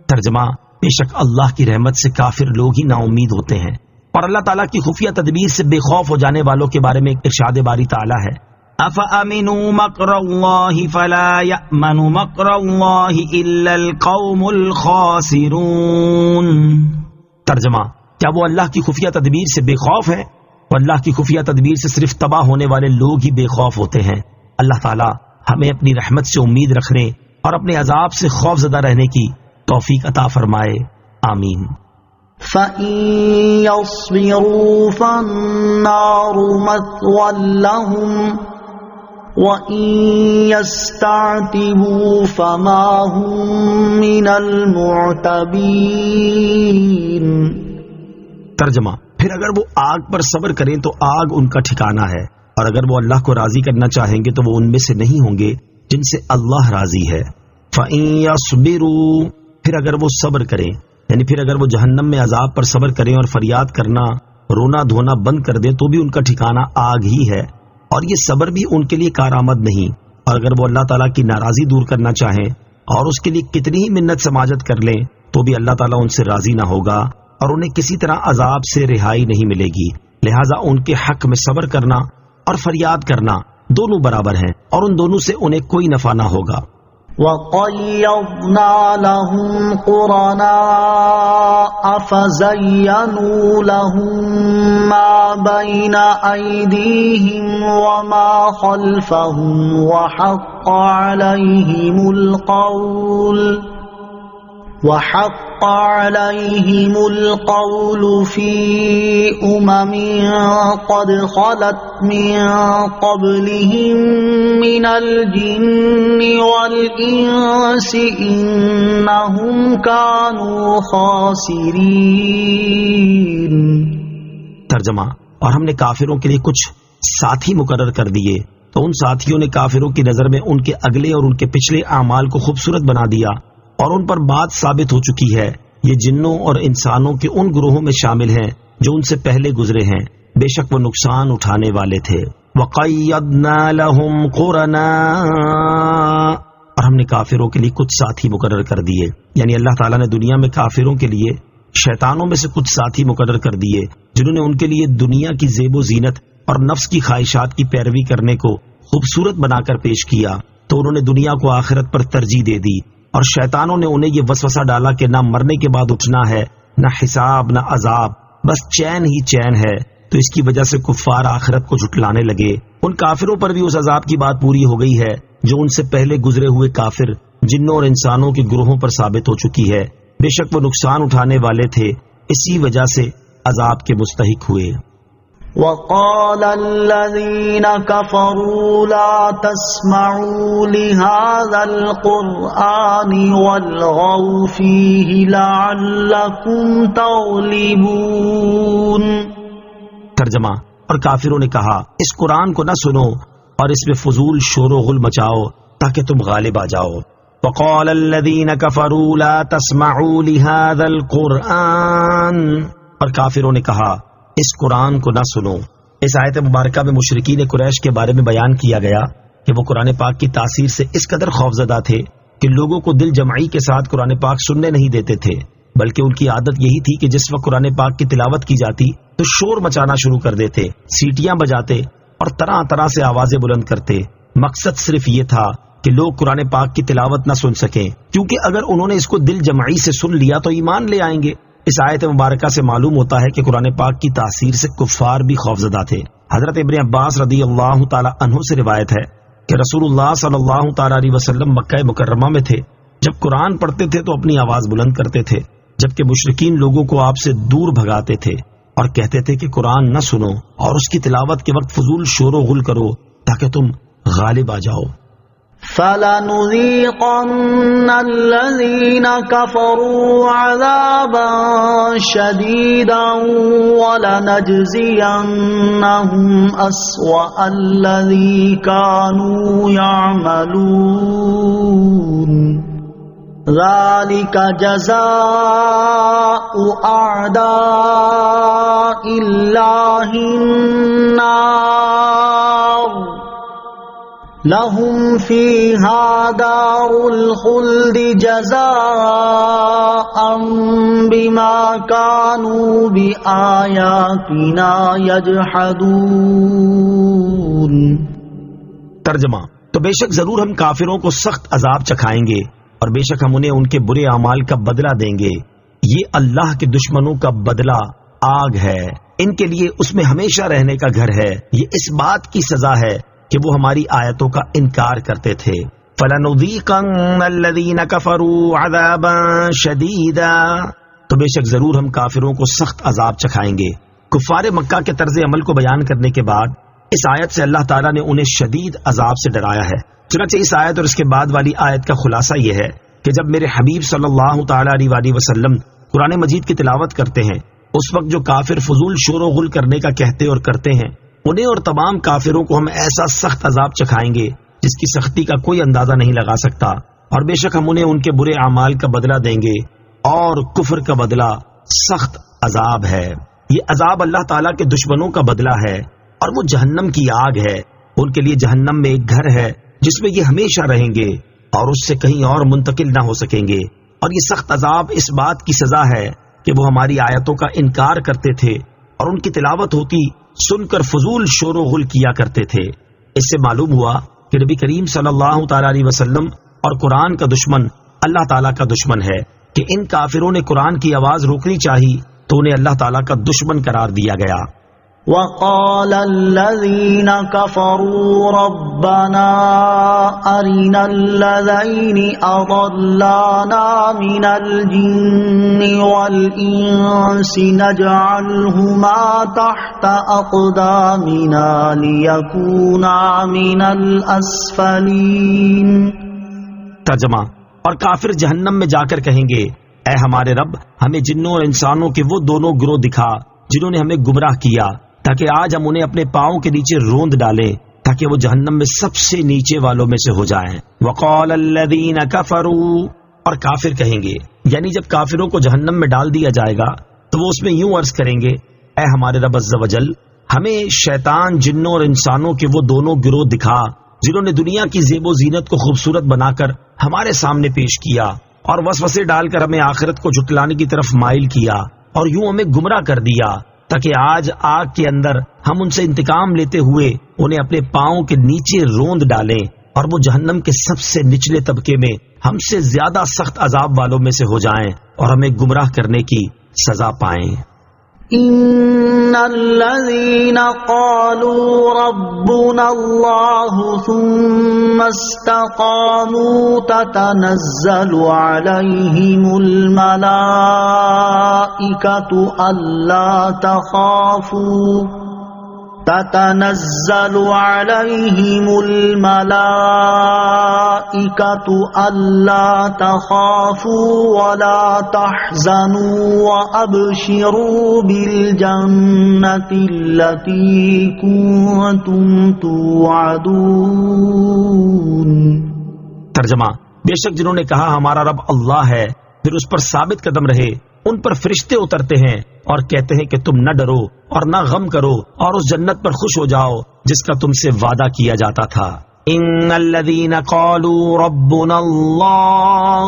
ترجمہ، بے شک اللہ کی رحمت سے کافر لوگ ہی نا امید ہوتے ہیں۔ اور اللہ تعالیٰ کی خفیہ تدبیر سے بے خوف ہو جانے والوں کے بارے میں ارشاد باری تعالیٰ ہے أفأمنوا مكر الله فلا يأمن مكر الله إلا القوم الخاسرون۔ ترجمہ، کیا وہ اللہ کی خفیہ تدبیر سے بے خوف ہے؟ تو اللہ کی خفیہ تدبیر سے صرف تباہ ہونے والے لوگ ہی بے خوف ہوتے ہیں۔ اللہ تعالیٰ ہمیں اپنی رحمت سے امید رکھنے اور اپنے عذاب سے خوف زدہ رہنے کی توفیق عطا فرمائے، آمین۔ فَإِن يَصْبِرُوا فَالنَّارُ مَثْوًى لَّهُمْ وَإِن يَسْتَعْتِبُوا فَمَا هُم مِّنَ الْمُعْتَبِينَ۔ ترجمہ، پھر اگر وہ آگ پر صبر کریں تو آگ ان کا ٹھکانہ ہے، اور اگر وہ اللہ کو راضی کرنا چاہیں گے تو وہ ان میں سے نہیں ہوں گے جن سے اللہ راضی ہے۔ فَإِن يَصْبِرُوا، پھر اگر وہ صبر کریں، یعنی پھر اگر وہ جہنم میں عذاب پر صبر کریں اور فریاد کرنا رونا دھونا بند کر دیں تو بھی ان کا ٹھکانہ آگ ہی ہے، اور یہ صبر بھی ان کے لیے کارآمد نہیں۔ اور اگر وہ اللہ تعالیٰ کی ناراضی دور کرنا چاہیں اور اس کے لیے کتنی ہی منت سماجت کر لیں تو بھی اللہ تعالیٰ ان سے راضی نہ ہوگا اور انہیں کسی طرح عذاب سے رہائی نہیں ملے گی۔ لہٰذا ان کے حق میں صبر کرنا اور فریاد کرنا دونوں برابر ہیں، اور ان دونوں سے انہیں کوئی نفع نہ ہوگا۔ وَقَيَّضْنَا لَهُمْ قُرَنَاءَ فَزَيَّنُوا لَهُم مَّا بَيْنَ أَيْدِيهِمْ وَمَا خَلْفَهُمْ وَحَقَّ عَلَيْهِمُ الْقَوْلُ فِي أُمَمٍ قَدْ خَلَتْ مِن قَبْلِهِم مِّنَ الْجِنِّ وَالْإِنسِ إِنَّهُمْ كَانُوا خَاسِرِينَ۔ ترجمہ، اور ہم نے کافروں کے لیے کچھ ساتھی مقرر کر دیے تو ان ساتھیوں نے کافروں کی نظر میں ان کے اگلے اور ان کے پچھلے اعمال کو خوبصورت بنا دیا، اور ان پر بات ثابت ہو چکی ہے۔ یہ جنوں اور انسانوں کے ان گروہوں میں شامل ہیں جو ان سے پہلے گزرے ہیں، بے شک وہ نقصان اٹھانے والے تھے۔ وَقَيَّضْنَا لَهُمْ قُرَنَاءَ، اور ہم نے کافروں کے لیے کچھ ساتھی مقرر کر دیے، یعنی اللہ تعالیٰ نے دنیا میں کافروں کے لیے شیطانوں میں سے کچھ ساتھی مقرر کر دیے جنہوں نے ان کے لیے دنیا کی زیب و زینت اور نفس کی خواہشات کی پیروی کرنے کو خوبصورت بنا کر پیش کیا، تو انہوں نے دنیا کو آخرت پر ترجیح دے دی، اور شیطانوں نے انہیں یہ وسوسہ ڈالا کہ نہ مرنے کے بعد اٹھنا ہے، نہ حساب، نہ عذاب، بس چین ہی چین ہے، تو اس کی وجہ سے کفار آخرت کو جھٹلانے لگے۔ ان کافروں پر بھی اس عذاب کی بات پوری ہو گئی ہے جو ان سے پہلے گزرے ہوئے کافر جنوں اور انسانوں کے گروہوں پر ثابت ہو چکی ہے، بے شک وہ نقصان اٹھانے والے تھے، اسی وجہ سے عذاب کے مستحق ہوئے۔ وَقَالَ الَّذِينَ كَفَرُوا لَا تَسْمَعُوا لِهَذَا الْقُرْآنِ وَالْغَوْا فِيهِ لَعَلَّكُمْ تَغْلِبُونَ۔ ترجمہ، اور کافروں نے کہا اس قرآن کو نہ سنو اور اس میں فضول شور و غل مچاؤ تاکہ تم غالب آ جاؤ۔ وَقَالَ الَّذِينَ كَفَرُوا لَا تَسْمَعُوا لِهَذَا الْقُرْآنِ، اور کافروں نے کہا اس قرآن کو نہ سنو۔ اس آیت مبارکہ میں مشرکین قریش کے بارے میں بیان کیا گیا کہ وہ قرآن پاک کی تاثیر سے اس قدر خوفزدہ تھے کہ لوگوں کو دل جمعی کے ساتھ قرآن پاک سننے نہیں دیتے تھے، بلکہ ان کی عادت یہی تھی کہ جس وقت قرآن پاک کی تلاوت کی جاتی تو شور مچانا شروع کر دیتے، سیٹیاں بجاتے اور طرح طرح سے آوازیں بلند کرتے۔ مقصد صرف یہ تھا کہ لوگ قرآن پاک کی تلاوت نہ سن سکیں، کیونکہ اگر انہوں نے اس کو دل جمعی سے سن لیا تو ایمان لے آئیں گے۔ اس آیت مبارکہ سے معلوم ہوتا ہے کہ قرآن پاک کی تاثیر سے کفار بھی خوفزدہ تھے۔ حضرت ابن عباس رضی اللہ تعالی عنہ سے روایت ہے کہ رسول اللہ صلی اللہ تعالی علیہ وسلم مکہ مکرمہ میں تھے، جب قرآن پڑھتے تھے تو اپنی آواز بلند کرتے تھے، جبکہ مشرکین لوگوں کو آپ سے دور بھگاتے تھے اور کہتے تھے کہ قرآن نہ سنو اور اس کی تلاوت کے وقت فضول شور و غل کرو تاکہ تم غالب آ جاؤ۔ فَلَنُذِيقَنَّ الَّذِينَ كَفَرُوا عَذَابًا شَدِيدًا وَلَنَجْزِيَنَّهُمْ أَسْوَأَ الَّذِي كَانُوا يَعْمَلُونَ۔ ذلك جزاء أعداء الله النار لهم فيها دار الخلد جزاء بما كانوا بآياتنا يجحدون۔ ترجمہ، تو بے شک ضرور ہم کافروں کو سخت عذاب چکھائیں گے اور بے شک ہم انہیں ان کے برے اعمال کا بدلہ دیں گے۔ یہ اللہ کے دشمنوں کا بدلہ آگ ہے، ان کے لیے اس میں ہمیشہ رہنے کا گھر ہے۔ یہ اس بات کی سزا ہے کہ وہ ہماری آیتوں کا انکار کرتے تھے۔ فَلَنُذِيقَنَّ الَّذِينَ كَفَرُوا عَذَابًا شَدِيدًا، تو بے شک ضرور ہم کافروں کو سخت عذاب چکھائیں گے۔ کفار مکہ کے طرز عمل کو بیان کرنے کے بعد اس آیت سے اللہ تعالیٰ نے انہیں شدید عذاب سے ڈرایا ہے۔ چنانچہ اس آیت اور اس کے بعد والی آیت کا خلاصہ یہ ہے کہ جب میرے حبیب صلی اللہ تعالیٰ علیہ وسلم قرآن مجید کی تلاوت کرتے ہیں، اس وقت جو کافر فضول شور و غل کرنے کا کہتے اور کرتے ہیں، انہیں اور تمام کافروں کو ہم ایسا سخت عذاب چکھائیں گے جس کی سختی کا کوئی اندازہ نہیں لگا سکتا، اور بے شک ہم انہیں ان کے برے اعمال کا بدلہ دیں گے، اور کفر کا بدلہ سخت عذاب ہے۔ یہ عذاب اللہ تعالیٰ کے دشمنوں کا بدلہ ہے، اور وہ جہنم کی آگ ہے۔ ان کے لیے جہنم میں ایک گھر ہے جس میں یہ ہمیشہ رہیں گے اور اس سے کہیں اور منتقل نہ ہو سکیں گے۔ اور یہ سخت عذاب اس بات کی سزا ہے کہ وہ ہماری آیتوں کا انکار کرتے تھے اور ان کی تلاوت ہوتی سن کر فضول شور و غل کیا کرتے تھے۔ اس سے معلوم ہوا کہ نبی کریم صلی اللہ تعالیٰ علیہ وسلم اور قرآن کا دشمن اللہ تعالیٰ کا دشمن ہے، کہ ان کافروں نے قرآن کی آواز روکنی چاہی تو انہیں اللہ تعالیٰ کا دشمن قرار دیا گیا۔ وقال الذين كفروا ربنا أرنا الذين أضلانا من الجن والإنس نجعلهما تحت أقدامنا ليكونا من الأسفلين۔ ترجمہ، اور کافر جہنم میں جا کر کہیں گے، اے ہمارے رب، ہمیں جنوں اور انسانوں کے وہ دونوں گروہ دکھا جنہوں نے ہمیں گمراہ کیا، تاکہ آج ہم انہیں اپنے پاؤں کے نیچے روند ڈالیں تاکہ وہ جہنم میں سب سے نیچے والوں میں سے ہو جائیں۔ وقال الذین کفروا، اور کافر کہیں گے، یعنی جب کافروں کو جہنم میں ڈال دیا جائے گا تو وہ اس میں یوں عرض کریں گے، اے ہمارے رب عز و جل، ہمیں شیطان جنوں اور انسانوں کے وہ دونوں گروہ دکھا جنہوں نے دنیا کی زیب و زینت کو خوبصورت بنا کر ہمارے سامنے پیش کیا اور وسوسے ڈال کر ہمیں آخرت کو جھٹلانے کی طرف مائل کیا اور یوں ہمیں گمراہ کر دیا، تاکہ آج آگ کے اندر ہم ان سے انتقام لیتے ہوئے انہیں اپنے پاؤں کے نیچے روند ڈالیں اور وہ جہنم کے سب سے نچلے طبقے میں ہم سے زیادہ سخت عذاب والوں میں سے ہو جائیں اور ہمیں گمراہ کرنے کی سزا پائیں۔ ان الذين قالوا ربنا الله ثم استقاموا تتنزل عليهم الملائكة ألا تخافوا تتنزل عليهم الملائكة ألا تخافوا ولا تحزنوا وأبشروا بالجنة التي كنتم توعدون۔ ترجمہ، بے شک جنہوں نے کہا ہمارا رب اللہ ہے، پھر اس پر ثابت قدم رہے، ان پر فرشتے اترتے ہیں اور کہتے ہیں کہ تم نہ ڈرو اور نہ غم کرو اور اس جنت پر خوش ہو جاؤ جس کا تم سے وعدہ کیا جاتا تھا۔ ان الذین قالوا ربنا اللہ،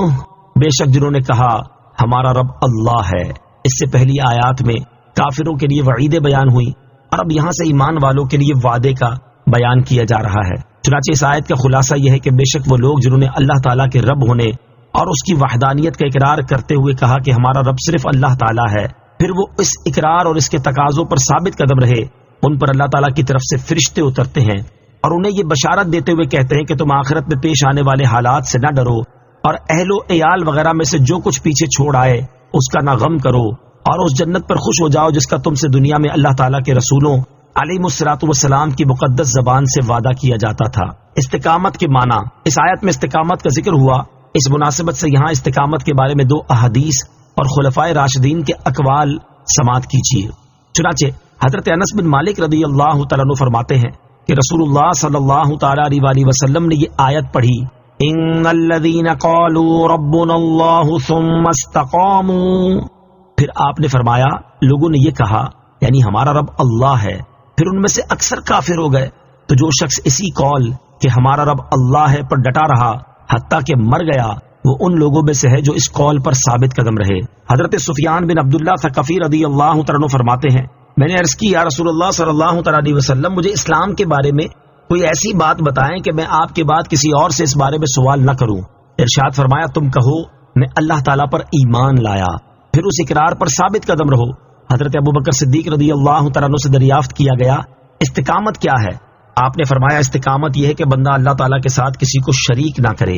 بے شک جنہوں نے کہا ہمارا رب اللہ ہے۔ اس سے پہلی آیات میں کافروں کے لیے وعیدیں بیان ہوئی اور اب یہاں سے ایمان والوں کے لیے وعدے کا بیان کیا جا رہا ہے۔ چنانچہ اس آیت کا خلاصہ یہ ہے کہ بے شک وہ لوگ جنہوں نے اللہ تعالیٰ کے رب ہونے اور اس کی وحدانیت کا اقرار کرتے ہوئے کہا کہ ہمارا رب صرف اللہ تعالیٰ ہے، پھر وہ اس اقرار اور اس کے تقاضوں پر ثابت قدم رہے، ان پر اللہ تعالیٰ کی طرف سے فرشتے اترتے ہیں اور انہیں یہ بشارت دیتے ہوئے کہتے ہیں کہ تم آخرت میں پیش آنے والے حالات سے نہ ڈرو اور اہل و عیال وغیرہ میں سے جو کچھ پیچھے چھوڑ آئے اس کا نہ غم کرو اور اس جنت پر خوش ہو جاؤ جس کا تم سے دنیا میں اللہ تعالیٰ کے رسولوں علیہ الصلوۃ والسلام کی مقدس زبان سے وعدہ کیا جاتا تھا۔ استقامت کے معنی، اس آیت میں استقامت کا ذکر ہوا، اس مناسبت سے یہاں استقامت کے بارے میں 2 احادیث اور خلفائے راشدین کے اقوال سماعت کیجیے۔ چنانچہ حضرت انس بن مالک رضی اللہ تعالیٰ عنہ فرماتے ہیں کہ رسول اللہ صلی اللہ تعالیٰ علیہ وسلم نے یہ آیت پڑھی ان الذین قالوا ربنا اللہ ثم استقاموا، پھر آپ نے فرمایا لوگوں نے یہ کہا یعنی ہمارا رب اللہ ہے، پھر ان میں سے اکثر کافر ہو گئے. تو جو شخص اسی قول کہ ہمارا رب اللہ ہے پر ڈٹا رہا حتیٰ کہ مر گیا، وہ ان لوگوں میں سے ہے جو اس قول پر ثابت قدم رہے. حضرت سفیان بن عبداللہ ثقفی رضی اللہ تعالیٰ عنہ فرماتے ہیں میں نے عرض کی یا رسول اللہ صلی اللہ تعالیٰ علیہ وسلم مجھے اسلام کے بارے میں کوئی ایسی بات بتائیں کہ میں آپ کے بعد کسی اور سے اس بارے میں سوال نہ کروں. ارشاد فرمایا تم کہو میں اللہ تعالیٰ پر ایمان لایا، پھر اس اقرار پر ثابت قدم رہو. حضرت ابوبکر صدیق رضی اللہ تعالیٰ عنہ سے دریافت کیا گیا استقامت کیا ہے؟ آپ نے فرمایا استقامت یہ ہے کہ بندہ اللہ تعالیٰ کے ساتھ کسی کو شریک نہ کرے.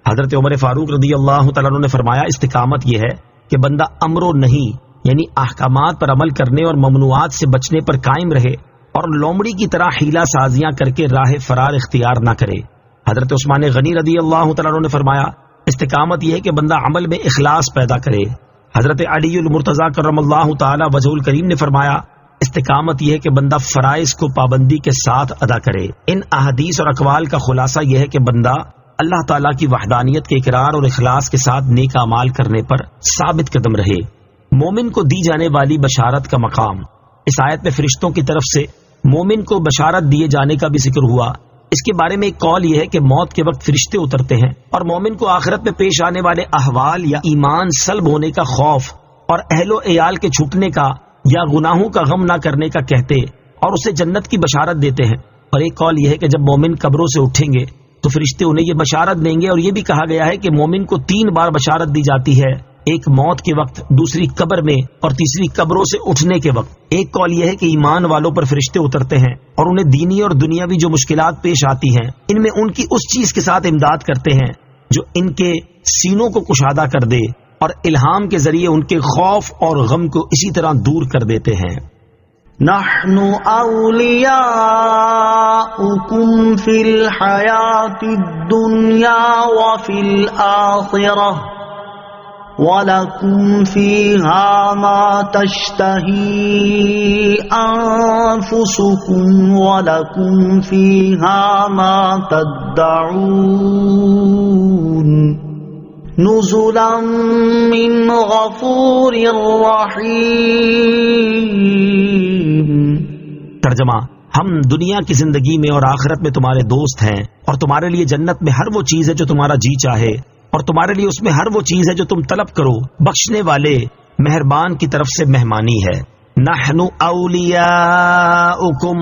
حضرت عمر فاروق رضی اللہ تعالیٰ عنہ نے فرمایا استقامت یہ ہے کہ بندہ امر و نہیں یعنی احکامات پر عمل کرنے اور ممنوعات سے بچنے پر قائم رہے اور لومڑی کی طرح حیلہ سازیاں کر کے راہ فرار اختیار نہ کرے. حضرت عثمان غنی رضی اللہ تعالیٰ عنہ نے فرمایا استقامت یہ ہے کہ بندہ عمل میں اخلاص پیدا کرے. حضرت علی المرتضیٰ کرم اللہ تعالی وجہ الکریم نے فرمایا استقامت یہ ہے کہ بندہ فرائض کو پابندی کے ساتھ ادا کرے. ان احادیث اور اقوال کا خلاصہ یہ ہے کہ بندہ اللہ تعالیٰ کی وحدانیت کے اقرار اور اخلاص کے ساتھ نیک اعمال کرنے پر ثابت قدم رہے. مومن کو دی جانے والی بشارت کا مقام. اس آیت میں فرشتوں کی طرف سے مومن کو بشارت دیے جانے کا بھی ذکر ہوا. اس کے بارے میں ایک قول یہ ہے کہ موت کے وقت فرشتے اترتے ہیں اور مومن کو آخرت میں پیش آنے والے احوال یا ایمان سلب ہونے کا خوف اور اہل و عیال کے چھوٹنے کا یا گناہوں کا غم نہ کرنے کا کہتے اور اسے جنت کی بشارت دیتے ہیں. اور ایک قول یہ ہے کہ جب مومن قبروں سے اٹھیں گے تو فرشتے انہیں یہ بشارت دیں گے. اور یہ بھی کہا گیا ہے کہ مومن کو 3 بار بشارت دی جاتی ہے، ایک موت کے وقت، دوسری قبر میں اور تیسری قبروں سے اٹھنے کے وقت. ایک قول یہ ہے کہ ایمان والوں پر فرشتے اترتے ہیں اور انہیں دینی اور دنیاوی جو مشکلات پیش آتی ہیں ان میں ان کی اس چیز کے ساتھ امداد کرتے ہیں جو ان کے سینوں کو کشادہ کر دے اور الہام کے ذریعے ان کے خوف اور غم کو اسی طرح دور کر دیتے ہیں. نحن اولیاؤکم فی الحیات الدنیا وفی الآخرہ وَلَكُمْ فِيهَا مَا تَشْتَهِي أَنفُسُكُمْ وَلَكُمْ فِيهَا مَا تَدَّعُونَ نُزُلًا مِّنْ غَفُورٍ رَّحِيمٍ. ترجمہ ہم دنیا کی زندگی میں اور آخرت میں تمہارے دوست ہیں اور تمہارے لیے جنت میں ہر وہ چیز ہے جو تمہارا جی چاہے اور تمہارے لیے اس میں ہر وہ چیز ہے جو تم طلب کرو. بخشنے والے مہربان کی طرف سے مہمانی ہے. نحن اولیاؤکم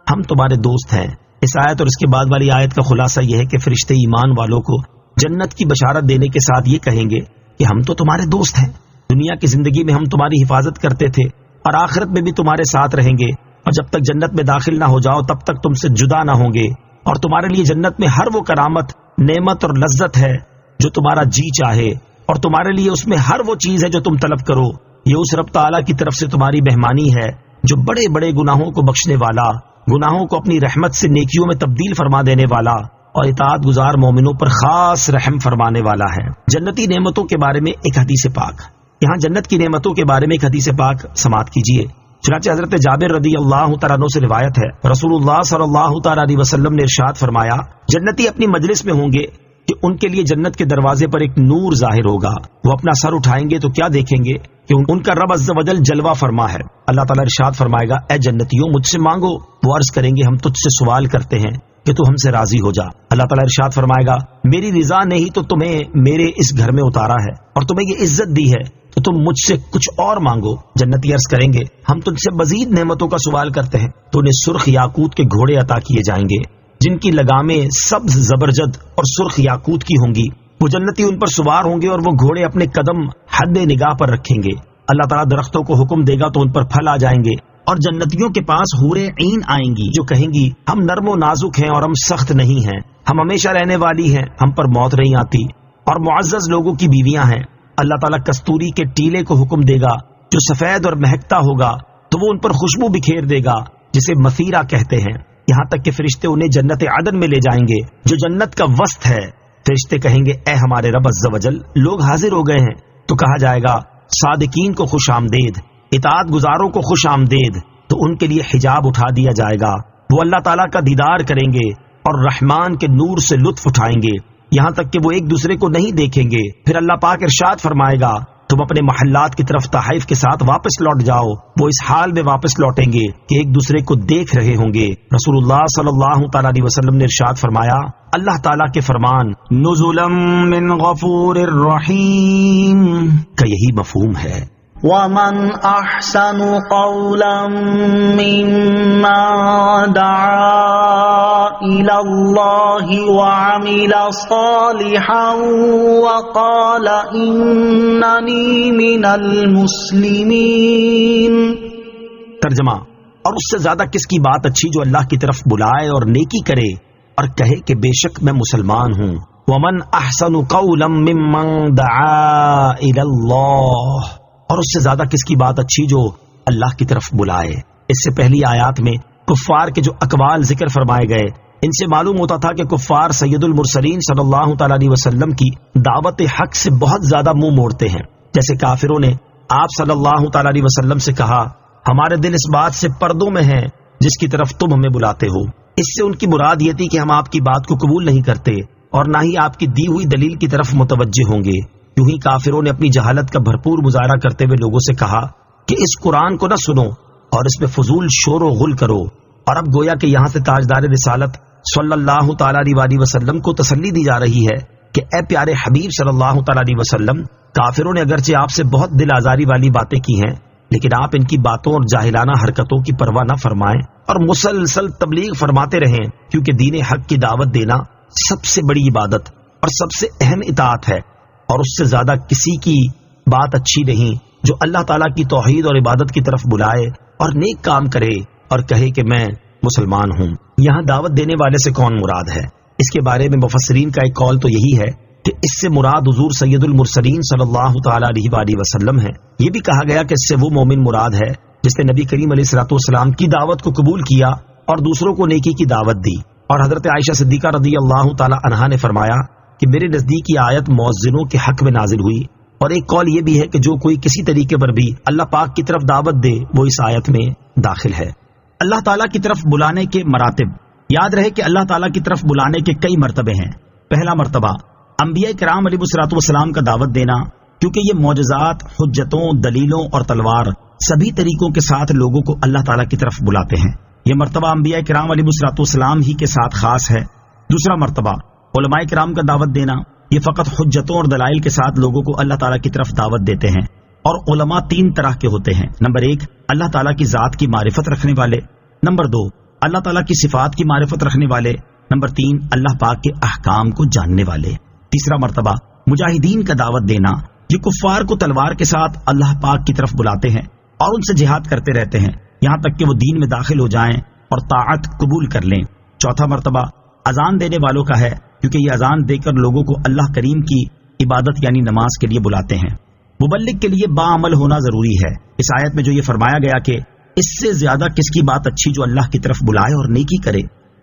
ہم تمہارے دوست ہیں. اس آیت اور اس کے بعد والی آیت کا خلاصہ یہ ہے کہ فرشتے ایمان والوں کو جنت کی بشارت دینے کے ساتھ یہ کہیں گے کہ ہم تو تمہارے دوست ہیں، دنیا کی زندگی میں ہم تمہاری حفاظت کرتے تھے اور آخرت میں بھی تمہارے ساتھ رہیں گے، اور جب تک جنت میں داخل نہ ہو جاؤ تب تک تم سے جدا نہ ہوں گے، اور تمہارے لیے جنت میں ہر وہ کرامت، نعمت اور لذت ہے جو تمہارا جی چاہے، اور تمہارے لیے اس میں ہر وہ چیز ہے جو تم طلب کرو. یہ اس رب تعالیٰ کی طرف سے تمہاری مہمانی ہے جو بڑے بڑے گناہوں کو بخشنے والا، گناہوں کو اپنی رحمت سے نیکیوں میں تبدیل فرما دینے والا اور اطاعت گزار مومنوں پر خاص رحم فرمانے والا ہے. جنتی نعمتوں کے بارے میں ایک حدیث پاک. یہاں جنت کی نعمتوں کے بارے میں ایک حدیث پاک سماعت کیجیے. چنانچہ حضرت جابر رضی اللہ تعالیٰ عنہ سے روایت ہے، رسول اللہ صلی اللہ تعالیٰ علیہ وسلم نے ارشاد فرمایا جنتی اپنی مجلس میں ہوں گے کہ ان کے لیے جنت کے دروازے پر ایک نور ظاہر ہوگا. وہ اپنا سر اٹھائیں گے تو کیا دیکھیں گے کہ ان کا رب عز و جل جلوہ فرما ہے. اللہ تعالیٰ ارشاد فرمائے گا اے جنتیوں مجھ سے مانگو. وہ عرض کریں گے ہم تجھ سے سوال کرتے ہیں کہ تو ہم سے راضی ہو جا. اللہ تعالیٰ ارشاد فرمائے گا میری رضا نے ہی تو تمہیں میرے اس گھر میں اتارا ہے اور تمہیں یہ عزت دی ہے تو تم مجھ سے کچھ اور مانگو. جنتی عرض کریں گے ہم تجھ سے مزید نعمتوں کا سوال کرتے ہیں تو انہیں سرخ یاقوت کے گھوڑے عطا کیے جائیں گے جن کی لگامیں سبز زبرجد اور سرخ یاقوت کی ہوں گی. وہ جنتی ان پر سوار ہوں گے اور وہ گھوڑے اپنے قدم حد نگاہ پر رکھیں گے. اللہ تعالیٰ درختوں کو حکم دے گا تو ان پر پھل آ جائیں گے اور جنتیوں کے پاس حوریں عین آئیں گی جو کہیں گی ہم نرم و نازک ہیں اور ہم سخت نہیں ہیں، ہم ہمیشہ رہنے والی ہیں، ہم پر موت نہیں آتی اور معزز لوگوں کی بیویاں ہیں. اللہ تعالیٰ کستوری کے ٹیلے کو حکم دے گا جو سفید اور مہکتا ہوگا تو وہ ان پر خوشبو بکھیر دے گا جسے مثیرہ کہتے ہیں، یہاں تک کہ فرشتے انہیں جنت عدن میں لے جائیں گے جو جنت کا وسط ہے. فرشتے کہیں گے اے ہمارے رب عز و جل لوگ حاضر ہو گئے ہیں. تو کہا جائے گا صادقین کو خوش آمدید، اطاعت گزاروں کو خوش آمدید. تو ان کے لیے حجاب اٹھا دیا جائے گا، وہ اللہ تعالیٰ کا دیدار کریں گے اور رحمان کے نور سے لطف اٹھائیں گے. یہاں تک کہ وہ ایک دوسرے کو نہیں دیکھیں گے. پھر اللہ پاک ارشاد فرمائے گا تم اپنے محلات کی طرف تحائف کے ساتھ واپس لوٹ جاؤ. وہ اس حال میں واپس لوٹیں گے کہ ایک دوسرے کو دیکھ رہے ہوں گے. رسول اللہ صلی اللہ تعالی علیہ وسلم نے ارشاد فرمایا اللہ تعالیٰ کے فرمان نزلا من غفور الرحیم کا یہی مفہوم ہے. ومن احسن قولا ممن دعا الى الله وعمل صالحا وقال انني من المسلمین. ترجمہ اور اس سے زیادہ کس کی بات اچھی جو اللہ کی طرف بلائے اور نیکی کرے اور کہے کہ بے شک میں مسلمان ہوں. ومن احسن قولا ممن دعا الى اللہ اور اس سے زیادہ کس کی بات اچھی جو اللہ کی طرف بلائے. اس سے پہلی آیات میں کفار کے جو اقوال ذکر فرمائے گئے ان سے معلوم ہوتا تھا کہ کفار سید المرسلین صلی اللہ تعالی علیہ وسلم کی دعوت حق سے بہت زیادہ منہ موڑتے ہیں. جیسے کافروں نے آپ صلی اللہ تعالی علیہ وسلم سے کہا ہمارے دل اس بات سے پردوں میں ہیں جس کی طرف تم ہمیں بلاتے ہو. اس سے ان کی مراد یہ تھی کہ ہم آپ کی بات کو قبول نہیں کرتے اور نہ ہی آپ کی دی ہوئی دلیل کی طرف متوجہ ہوں گے. یوں ہی کافروں نے اپنی جہالت کا بھرپور مظاہرہ کرتے ہوئے لوگوں سے کہا کہ اس قرآن کو نہ سنو اور اس میں فضول شور و غل کرو. اور اب گویا کہ یہاں سے تاجدار رسالت صلی اللہ تعالی علیہ وسلم کو تسلی دی جا رہی ہے کہ اے پیارے حبیب صلی اللہ تعالی علیہ وسلم کافروں نے اگرچہ آپ سے بہت دل آزاری والی باتیں کی ہیں لیکن آپ ان کی باتوں اور جاہلانہ حرکتوں کی پرواہ نہ فرمائیں اور مسلسل تبلیغ فرماتے رہیں کیونکہ دین حق کی دعوت دینا سب سے بڑی عبادت اور سب سے اہم اطاعت ہے اور اس سے زیادہ کسی کی بات اچھی نہیں جو اللہ تعالیٰ کی توحید اور عبادت کی طرف بلائے اور نیک کام کرے اور کہے کہ میں مسلمان ہوں. یہاں دعوت دینے والے سے کون مراد ہے؟ اس کے بارے میں مفسرین کا ایک قول تو یہی ہے کہ اس سے مراد حضور سید المرسلین صلی اللہ تعالی علیہ وآلہ وسلم ہے. یہ بھی کہا گیا کہ اس سے وہ مومن مراد ہے جس نے نبی کریم علیہ الصلوۃ والسلام کی دعوت کو قبول کیا اور دوسروں کو نیکی کی دعوت دی. اور حضرت عائشہ صدیقہ رضی اللہ تعالی عنہا نے فرمایا کہ میرے نزدیک یہ آیت مؤذنوں کے حق میں نازل ہوئی. اور ایک قول یہ بھی ہے کہ جو کوئی کسی طریقے پر بھی اللہ پاک کی طرف دعوت دے وہ اس آیت میں داخل ہے. اللہ تعالیٰ کی طرف بلانے کے مراتب. یاد رہے کہ اللہ تعالیٰ کی طرف بلانے کے کئی مرتبے ہیں. پہلا مرتبہ انبیاء کرام علیہ الصلوۃ والسلام کا دعوت دینا کیونکہ یہ معجزات حجتوں دلیلوں اور تلوار سبھی طریقوں کے ساتھ لوگوں کو اللہ تعالیٰ کی طرف بلاتے ہیں. یہ مرتبہ انبیاء کرام علیہ الصلوۃ والسلام ہی کے ساتھ خاص ہے. دوسرا مرتبہ علماء کرام کا دعوت دینا یہ فقط حجتوں اور دلائل کے ساتھ لوگوں کو اللہ تعالیٰ کی طرف دعوت دیتے ہیں. اور علماء تین طرح کے ہوتے ہیں. نمبر 1 اللہ تعالیٰ کی ذات کی معرفت رکھنے والے. نمبر 2 اللہ تعالیٰ کی صفات کی معرفت رکھنے والے. نمبر 3 اللہ پاک کے احکام کو جاننے والے. تیسرا مرتبہ مجاہدین کا دعوت دینا یہ کفار کو تلوار کے ساتھ اللہ پاک کی طرف بلاتے ہیں اور ان سے جہاد کرتے رہتے ہیں یہاں تک کہ وہ دین میں داخل ہو جائیں اور طاعت قبول کر لیں. چوتھا مرتبہ اذان دینے والوں کا ہے کیونکہ یہ اذان دے کر لوگوں کو اللہ کریم کی عبادت یعنی نماز کے لیے بلاتے ہیں. مبلغ کے لیے باعمل ہونا ضروری ہے. اس آیت میں جو یہ فرمایا گیا کہ اس سے زیادہ کس کی بات اچھی جو اللہ کی طرف بلائے اور نیکی کرے،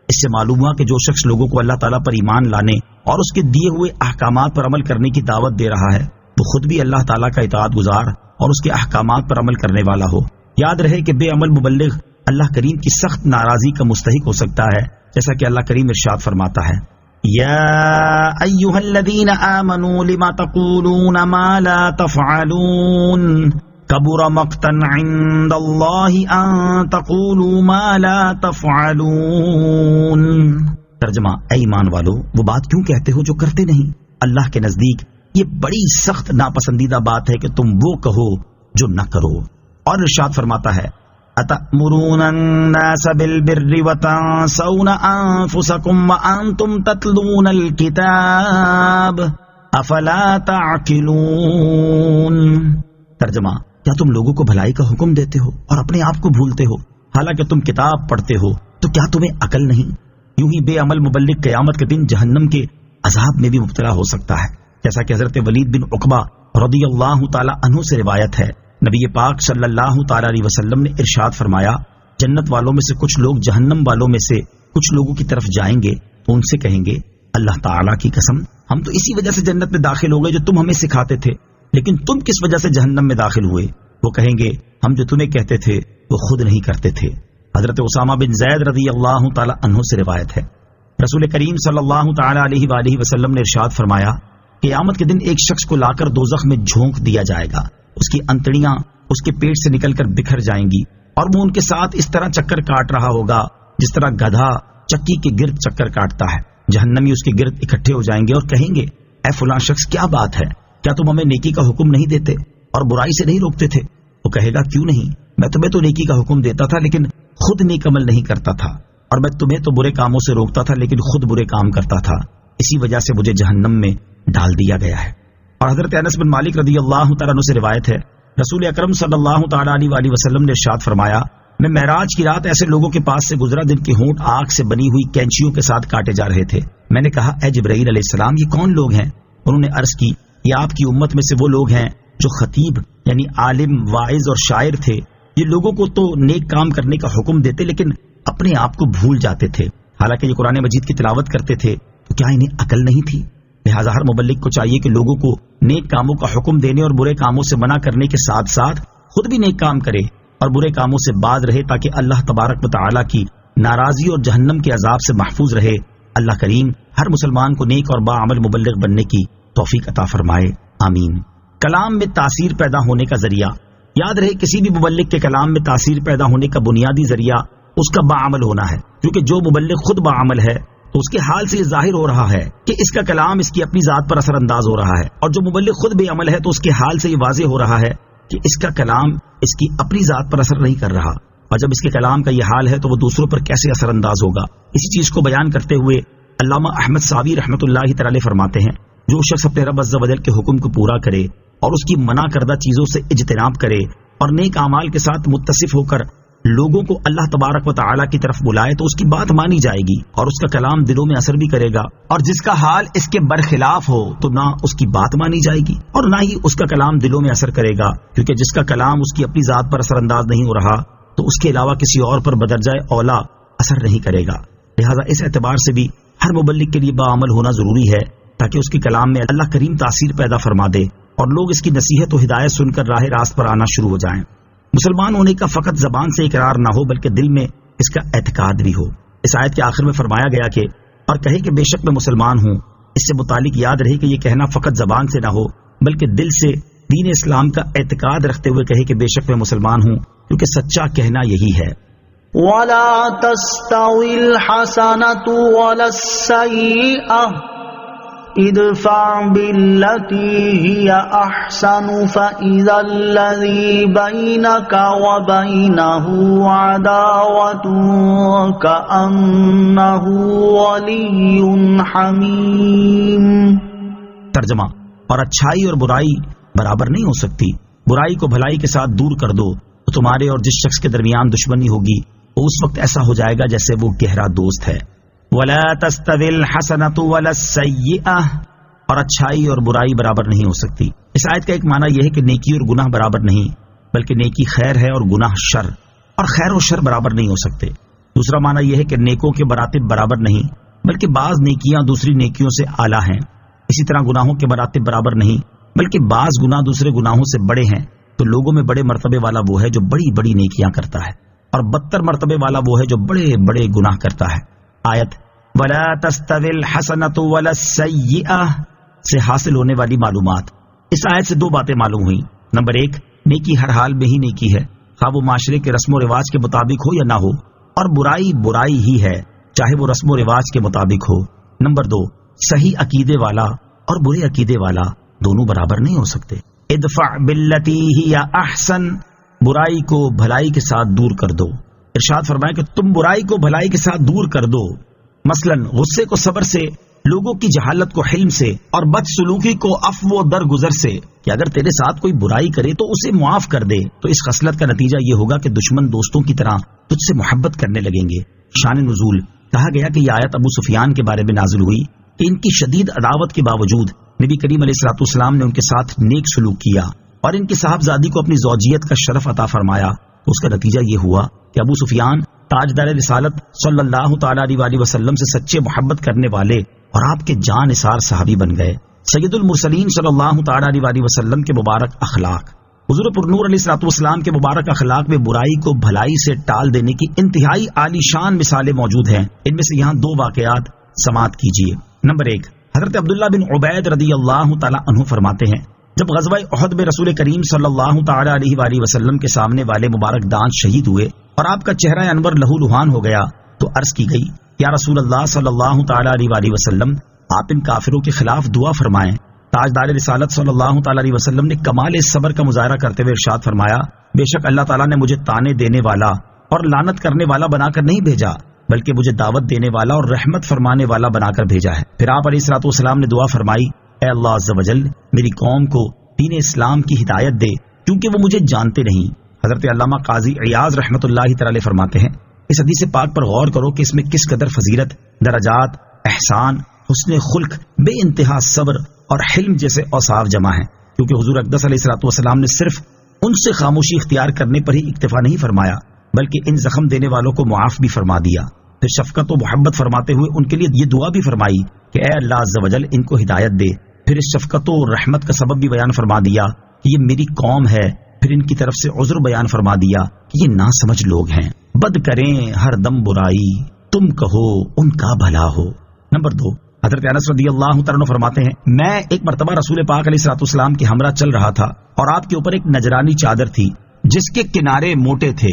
اس سے معلوم ہوا کہ جو شخص لوگوں کو اللہ تعالیٰ پر ایمان لانے اور اس کے دیے ہوئے احکامات پر عمل کرنے کی دعوت دے رہا ہے وہ خود بھی اللہ تعالیٰ کا اطاعت گزار اور اس کے احکامات پر عمل کرنے والا ہو. یاد رہے کہ بے عمل مبلغ اللہ کریم کی سخت ناراضی کا مستحق ہو سکتا ہے، جیسا کہ اللہ کریم ارشاد فرماتا ہے یا ایھا الذین آمنوا لما تقولون ما لا تفعلون کبر مقتا عند اللہ ان تقولوا ما لا تفعلون. ترجمہ اے ایمان والو وہ بات کیوں کہتے ہو جو کرتے نہیں؟ اللہ کے نزدیک یہ بڑی سخت ناپسندیدہ بات ہے کہ تم وہ کہو جو نہ کرو. اور ارشاد فرماتا ہے اتأمرون الناس بالبر وتنسون انفسکم وانتم تتلون الکتاب افلا تعقلون. ترجمہ کیا تم لوگوں کو بھلائی کا حکم دیتے ہو اور اپنے آپ کو بھولتے ہو حالانکہ تم کتاب پڑھتے ہو؟ تو کیا تمہیں عقل نہیں؟ یوں ہی بے عمل مبلغ قیامت کے دن جہنم کے عذاب میں بھی مبتلا ہو سکتا ہے، جیسا کہ حضرت ولید بن عقبہ رضی اللہ تعالی عنہ سے روایت ہے. نبی پاک صلی اللہ تعالی علیہ وسلم نے ارشاد فرمایا جنت والوں میں سے کچھ لوگ جہنم والوں میں سے کچھ لوگوں کی طرف جائیں گے تو ان سے کہیں گے اللہ تعالیٰ کی قسم ہم تو اسی وجہ سے جنت میں داخل ہو گئے جو تم ہمیں سکھاتے تھے، لیکن تم کس وجہ سے جہنم میں داخل ہوئے؟ وہ کہیں گے ہم جو تمہیں کہتے تھے وہ خود نہیں کرتے تھے. حضرت اسامہ بن زید رضی اللہ تعالی عنہ سے روایت ہے رسول کریم صلی اللہ تعالی علیہ وآلہ وسلم نے ارشاد فرمایا قیامت کے دن ایک شخص کو لا کر دوزخ میں جھونک دیا جائے گا، اس کی انتڑیاں اس کے پیٹ سے نکل کر بکھر جائیں گی اور وہ ان کے ساتھ اس طرح چکر کاٹ رہا ہوگا جس طرح گدھا چکی کے گرد چکر کاٹتا ہے۔ جہنمی اس کے گرد اکٹھے ہو جائیں گے اور کہیں گے اے فلاں شخص کیا بات ہے، کیا تم ہمیں نیکی کا حکم نہیں دیتے اور برائی سے نہیں روکتے تھے؟ وہ کہے گا کیوں نہیں، میں تمہیں تو نیکی کا حکم دیتا تھا لیکن خود نیک عمل نہیں کرتا تھا، اور میں تمہیں تو برے کاموں سے روکتا تھا لیکن خود برے کام کرتا تھا، اسی وجہ سے مجھے جہنم میں ڈال دیا گیا ہے۔ اور حضرت انس بن مالک رضی اللہ تعالیٰ عنہ سے روایت ہے، رسول اکرم صلی اللہ تعالیٰ علیہ وآلہ وسلم نے ارشاد فرمایا میں معراج کی رات ایسے لوگوں کے پاس سے گزرا جن کے ہونٹ آگ سے بنی ہوئی کینچیوں کے ساتھ کاٹے جا رہے تھے۔ میں نے کہا اے جبرائیل علیہ السلام یہ کون لوگ ہیں؟ انہوں نے عرض کی یہ آپ کی امت میں سے وہ لوگ ہیں جو خطیب یعنی عالم، واعظ اور شاعر تھے، یہ لوگوں کو تو نیک کام کرنے کا حکم دیتے لیکن اپنے آپ کو بھول جاتے تھے، حالانکہ یہ قرآن مجید کی تلاوت کرتے تھے، تو کیا انہیں عقل نہیں تھی؟ لہٰذا ہر مبلغ کو چاہیے کہ لوگوں کو نیک کاموں کا حکم دینے اور برے کاموں سے منع کرنے کے ساتھ ساتھ خود بھی نیک کام کرے اور برے کاموں سے باز رہے تاکہ اللہ تبارک و تعالیٰ کی ناراضی اور جہنم کے عذاب سے محفوظ رہے۔ اللہ کریم ہر مسلمان کو نیک اور باعمل مبلغ بننے کی توفیق عطا فرمائے، آمین۔ کلام میں تاثیر پیدا ہونے کا ذریعہ، یاد رہے کسی بھی مبلغ کے کلام میں تاثیر پیدا ہونے کا بنیادی ذریعہ اس کا باعمل ہونا ہے، کیونکہ جو مبلغ خود باعمل ہے تو اس کے حال سے یہ ظاہر ہو رہا ہے کہ اس کا کلام اس کی اپنی ذات پر اثر انداز ہو رہا ہے، اور جو مبلغ خود بے عمل ہے تو اس کے حال سے یہ واضح ہو رہا ہے کہ اس کا کلام اس کی اپنی ذات پر اثر نہیں کر رہا، اور جب اس کے کلام کا یہ حال ہے تو وہ دوسروں پر کیسے اثر انداز ہوگا۔ اسی چیز کو بیان کرتے ہوئے علامہ احمد ساوی رحمۃ اللہ تعالی فرماتے ہیں جو شخص اپنے رب عز و جل کے حکم کو پورا کرے اور اس کی منع کردہ چیزوں سے اجتناب کرے اور نیک اعمال کے ساتھ متصف ہو کر لوگوں کو اللہ تبارک و تعالیٰ کی طرف بلائے تو اس کی بات مانی جائے گی اور اس کا کلام دلوں میں اثر بھی کرے گا، اور جس کا حال اس کے برخلاف ہو تو نہ اس کی بات مانی جائے گی اور نہ ہی اس کا کلام دلوں میں اثر کرے گا، کیونکہ جس کا کلام اس کی اپنی ذات پر اثر انداز نہیں ہو رہا تو اس کے علاوہ کسی اور پر بدرجہ اولا اثر نہیں کرے گا۔ لہذا اس اعتبار سے بھی ہر مبلغ کے لیے باعمل ہونا ضروری ہے تاکہ اس کے کلام میں اللہ کریم تاثیر پیدا فرما دے اور لوگ اس کی نصیحت و ہدایت سن کر راہ راست پر آنا شروع ہو جائیں۔ مسلمان ہونے کا فقط زبان سے اقرار نہ ہو بلکہ دل میں اس کا اعتقاد بھی ہو۔ اس آیت کے آخر میں فرمایا گیا کہ اور کہے کہ بے شک میں مسلمان ہوں، اس سے متعلق یاد رہے کہ یہ کہنا فقط زبان سے نہ ہو بلکہ دل سے دین اسلام کا اعتقاد رکھتے ہوئے کہے کہ بے شک میں مسلمان ہوں، کیونکہ سچا کہنا یہی ہے۔ وَلَا تَسْتَوِي الْحَسَنَةُ وَلَا السَّيِّئَةُ ادفع بالتي هي احسن فاذا الذي بينك وبينه عداوة كأنه ولي حميم۔ ترجمہ، اور اچھائی اور برائی برابر نہیں ہو سکتی، برائی کو بھلائی کے ساتھ دور کر دو تو تمہارے اور جس شخص کے درمیان دشمنی ہوگی وہ اس وقت ایسا ہو جائے گا جیسے وہ گہرا دوست ہے۔ وَلَا تَسْتَوِي الْحَسَنَةُ وَلَا السَّيِّئَةُ، اور اچھائی اور برائی برابر نہیں ہو سکتی۔ اس آیت کا ایک معنی یہ ہے کہ نیکی اور گناہ برابر نہیں، بلکہ نیکی خیر ہے اور گناہ شر، اور خیر و شر برابر نہیں ہو سکتے۔ دوسرا معنی یہ ہے کہ نیکوں کے مراتب برابر نہیں، بلکہ بعض نیکیاں دوسری نیکیوں سے اعلیٰ ہیں۔ اسی طرح گناہوں کے مراتب برابر نہیں، بلکہ بعض گناہ دوسرے گناہوں سے بڑے ہیں، تو لوگوں میں بڑے مرتبے والا وہ ہے جو بڑی بڑی نیکیاں کرتا ہے، اور بدتر مرتبے والا وہ ہے جو بڑے بڑے گناہ کرتا ہے۔ آیت وَلَا تَسْتَوِي الْحَسَنَةُ وَلَا السَّيِّئَةُ سے حاصل ہونے والی معلومات۔ اس آیت سے دو باتیں معلوم ہوئیں۔ نمبر ایک، نیکی ہر حال میں ہی نیکی ہے، خواہ وہ معاشرے کے رسم و رواج کے مطابق ہو یا نہ ہو، اور برائی برائی ہی ہے چاہے وہ رسم و رواج کے مطابق ہو۔ نمبر دو، صحیح عقیدے والا اور برے عقیدے والا دونوں برابر نہیں ہو سکتے۔ ادفع باللتی ہی احسن، برائی کو بھلائی کے ساتھ دور کر دو۔ ارشاد فرمائے کہ تم برائی کو بھلائی کے ساتھ دور کر دو، مثلا غصے کو صبر سے، لوگوں کی جہالت کو حلم سے، اور بد سلوکی کو عفو و درگزر سے، کہ اگر تیرے ساتھ کوئی برائی کرے تو اسے معاف کر دے، تو اس خصلت کا نتیجہ یہ ہوگا کہ دشمن دوستوں کی طرح تجھ سے محبت کرنے لگیں گے۔ شان نزول، کہا گیا کہ یہ آیت ابو سفیان کے بارے میں نازل ہوئی کہ ان کی شدید عداوت کے باوجود نبی کریم علیہ الصلوۃ والسلام نے ان کے ساتھ نیک سلوک کیا اور ان کی صاحبزادی کو اپنی زوجیت کا شرف عطا فرمایا، تو اس کا نتیجہ یہ ہوا کہ ابو سفیان تاجدار رسالت صلی اللہ تعالی علیہ وآلہ وسلم سے سچے محبت کرنے والے اور آپ کے جان نثار صحابی بن گئے۔ سید المرسلین صلی اللہ تعالی علیہ وآلہ وسلم کے مبارک اخلاق، حضور پر نور علیہ الصلوۃ والسلام کے مبارک اخلاق میں برائی کو بھلائی سے ٹال دینے کی انتہائی عالی شان مثالیں موجود ہیں۔ ان میں سے یہاں دو واقعات سماعت کیجیے۔ نمبر 1، حضرت عبداللہ بن عبید رضی اللہ تعالی عنہ فرماتے ہیں جب غزوہ احد میں رسول کریم صلی اللہ تعالی علیہ وآلہ وسلم کے سامنے والے مبارک دانت شہید ہوئے اور آپ کا چہرہ انور لہو لہان ہو گیا تو عرض کی گئی یا رسول اللہ صلی اللہ تعالی علیہ وآلہ وسلم آپ ان کافروں کے خلاف دعا فرمائیں۔ تاجدار رسالت صلی اللہ تعالی علیہ وسلم نے کمال صبر کا مظاہرہ کرتے ہوئے ارشاد فرمایا بے شک اللہ تعالیٰ نے مجھے تانے دینے والا اور لعنت کرنے والا بنا کر نہیں بھیجا بلکہ مجھے دعوت دینے والا اور رحمت فرمانے والا بنا کر بھیجا ہے۔ پھر آپ علیہ الصلوۃ والسلام نے دعا فرمائی اے اللہ عز و جل میری قوم کو دین اسلام کی ہدایت دے کیونکہ وہ مجھے جانتے نہیں۔ حضرت علامہ قاضی عیاض رحمۃ اللہ تعالی فرماتے ہیں اس حدیث پاک پر غور کرو کہ اس میں کس قدر فضیلت، درجات، احسان، حسن خلق، بے انتہا صبر اور حلم جیسے اوصاف جمع ہیں، کیونکہ حضور اقدس علیہ الصلوۃ والسلام نے صرف ان سے خاموشی اختیار کرنے پر ہی اکتفا نہیں فرمایا بلکہ ان زخم دینے والوں کو معاف بھی فرما دیا۔ پھر شفقت و محبت فرماتے ہوئے ان کے لیے یہ دعا بھی فرمائی کہ اے اللہ عز و جل ان کو ہدایت دے۔ پھر اس شفقت و رحمت کا سبب بھی بیان فرما دیا کہ یہ میری قوم ہے۔ پھر ان کی طرف سے عذر بیان فرما دیا کہ یہ ناسمجھ لوگ ہیں، بد کریں ہر دم برائی، تم کہو ان کا بھلا ہو۔ نمبر 2، حضرت انس رضی اللہ تعالیٰ عنہ فرماتے ہیں میں ایک مرتبہ رسول پاک علیہ الصلوۃ والسلام کے ہمراہ چل رہا تھا اور آپ کے اوپر ایک نجرانی چادر تھی جس کے کنارے موٹے تھے۔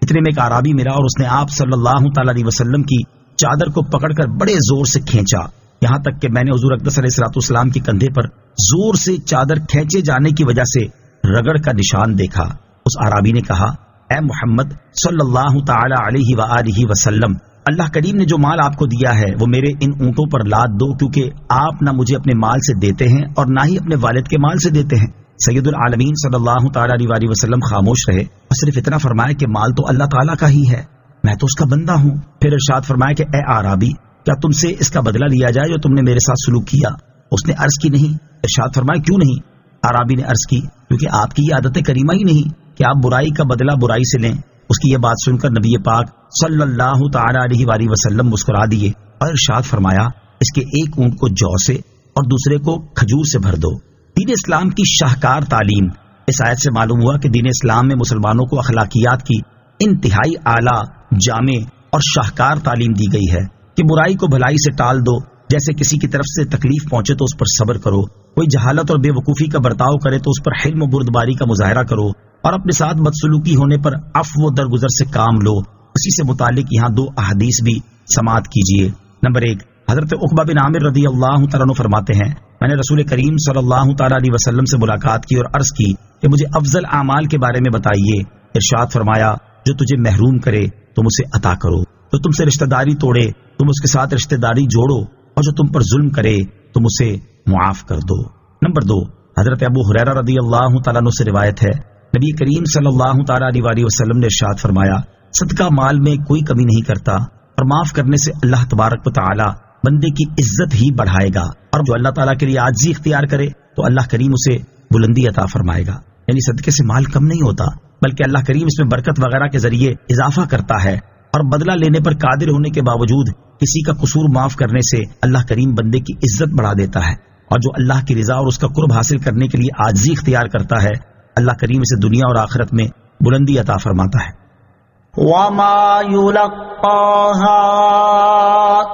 اتنے میں ایک اعرابی میرا اور اس نے آپ صلی اللہ تعالی علیہ وسلم کی چادر کو پکڑ کر بڑے زور سے کھینچا، یہاں تک کہ میں نے حضور اقدس علیہ الصلوۃ والسلام کے کندھے پر زور سے چادر کھینچے جانے کی وجہ سے رگڑ کا نشان دیکھا۔ اس اعرابی نے کہا اے محمد صلی اللہ تعالی علیہ وآلہ وسلم اللہ کریم نے جو مال آپ کو دیا ہے وہ میرے ان اونٹوں پر لاد دو کیونکہ آپ نہ مجھے اپنے مال سے دیتے ہیں اور نہ ہی اپنے والد کے مال سے دیتے ہیں۔ سید العالمین صلی اللہ تعالی علیہ وآلہ وسلم خاموش رہے اور صرف اتنا فرمایا کہ مال تو اللہ تعالیٰ کا ہی ہے، میں تو اس کا بندہ ہوں۔ پھر ارشاد فرمایا کہ اے اعرابی کیا تم سے اس کا بدلہ لیا جائے جو تم نے میرے ساتھ سلوک کیا؟ اس نے عرض کی نہیں۔ ارشاد فرمایا کیوں نہیں؟ اعرابی نے عرض کی کیونکہ آپ کی یہ عادت کریمہ ہی نہیں کہ آپ برائی کا بدلہ برائی سے لیں۔ اس کی یہ بات سن کر نبی پاک صلی اللہ تعالی علیہ وآلہ وسلم مسکرا دیے اور ارشاد فرمایا اس کے ایک اونٹ کو جو سے اور دوسرے کو کھجور سے بھر دو۔ دین اسلام کی شاہکار تعلیم۔ اس آیت سے معلوم ہوا کہ دین اسلام میں مسلمانوں کو اخلاقیات کی انتہائی اعلیٰ، جامع اور شاہکار تعلیم دی گئی ہے کہ برائی کو بھلائی سے ٹال دو، جیسے کسی کی طرف سے تکلیف پہنچے تو اس پر صبر کرو، کوئی جہالت اور بے وقوفی کا برتاؤ کرے تو اس پر حلم و بردباری کا مظاہرہ کرو، اور اپنے ساتھ بدسلوکی ہونے پر عفو و درگزر سے کام لو۔ اسی سے متعلق یہاں 2 احادیث بھی سماعت کیجیے۔ نمبر 1، حضرت عقبہ بن عامر رضی اللہ تعالیٰ عنہ فرماتے ہیں میں نے رسول کریم صلی اللہ تعالیٰ علیہ وسلم سے ملاقات کی اور عرض کی کہ مجھے افضل اعمال کے بارے میں بتائیے۔ ارشاد فرمایا جو تجھے محروم کرے تم اسے عطا کرو، جو تم سے رشتہ داری توڑے تم اس کے ساتھ رشتہ داری جوڑو، اور جو تم پر ظلم کرے تم اسے معاف کر دو۔ نمبر 2، حضرت ابو ہریرہ رضی اللہ تعالیٰ عنہ سے روایت ہے نبی کریم صلی اللہ تعالیٰ علیہ وسلم نے ارشاد فرمایا صدقہ مال میں کوئی کمی نہیں کرتا، اور معاف کرنے سے اللہ تبارک و تعالی بندے کی عزت ہی بڑھائے گا، اور جو اللہ تعالیٰ کے لیے عاجزی اختیار کرے تو اللہ کریم اسے بلندی عطا فرمائے گا۔ یعنی صدقے سے مال کم نہیں ہوتا بلکہ اللہ کریم اس میں برکت وغیرہ کے ذریعے اضافہ کرتا ہے، اور بدلہ لینے پر قادر ہونے کے باوجود کسی کا قصور معاف کرنے سے اللہ کریم بندے کی عزت بڑھا دیتا ہے، اور جو اللہ کی رضا اور اس کا قرب حاصل کرنے کے لیے عاجزی اختیار کرتا ہے اللہ کریم اسے دنیا اور آخرت میں بلندی عطا فرماتا ہے۔ وَمَا يُلَقَّاهَا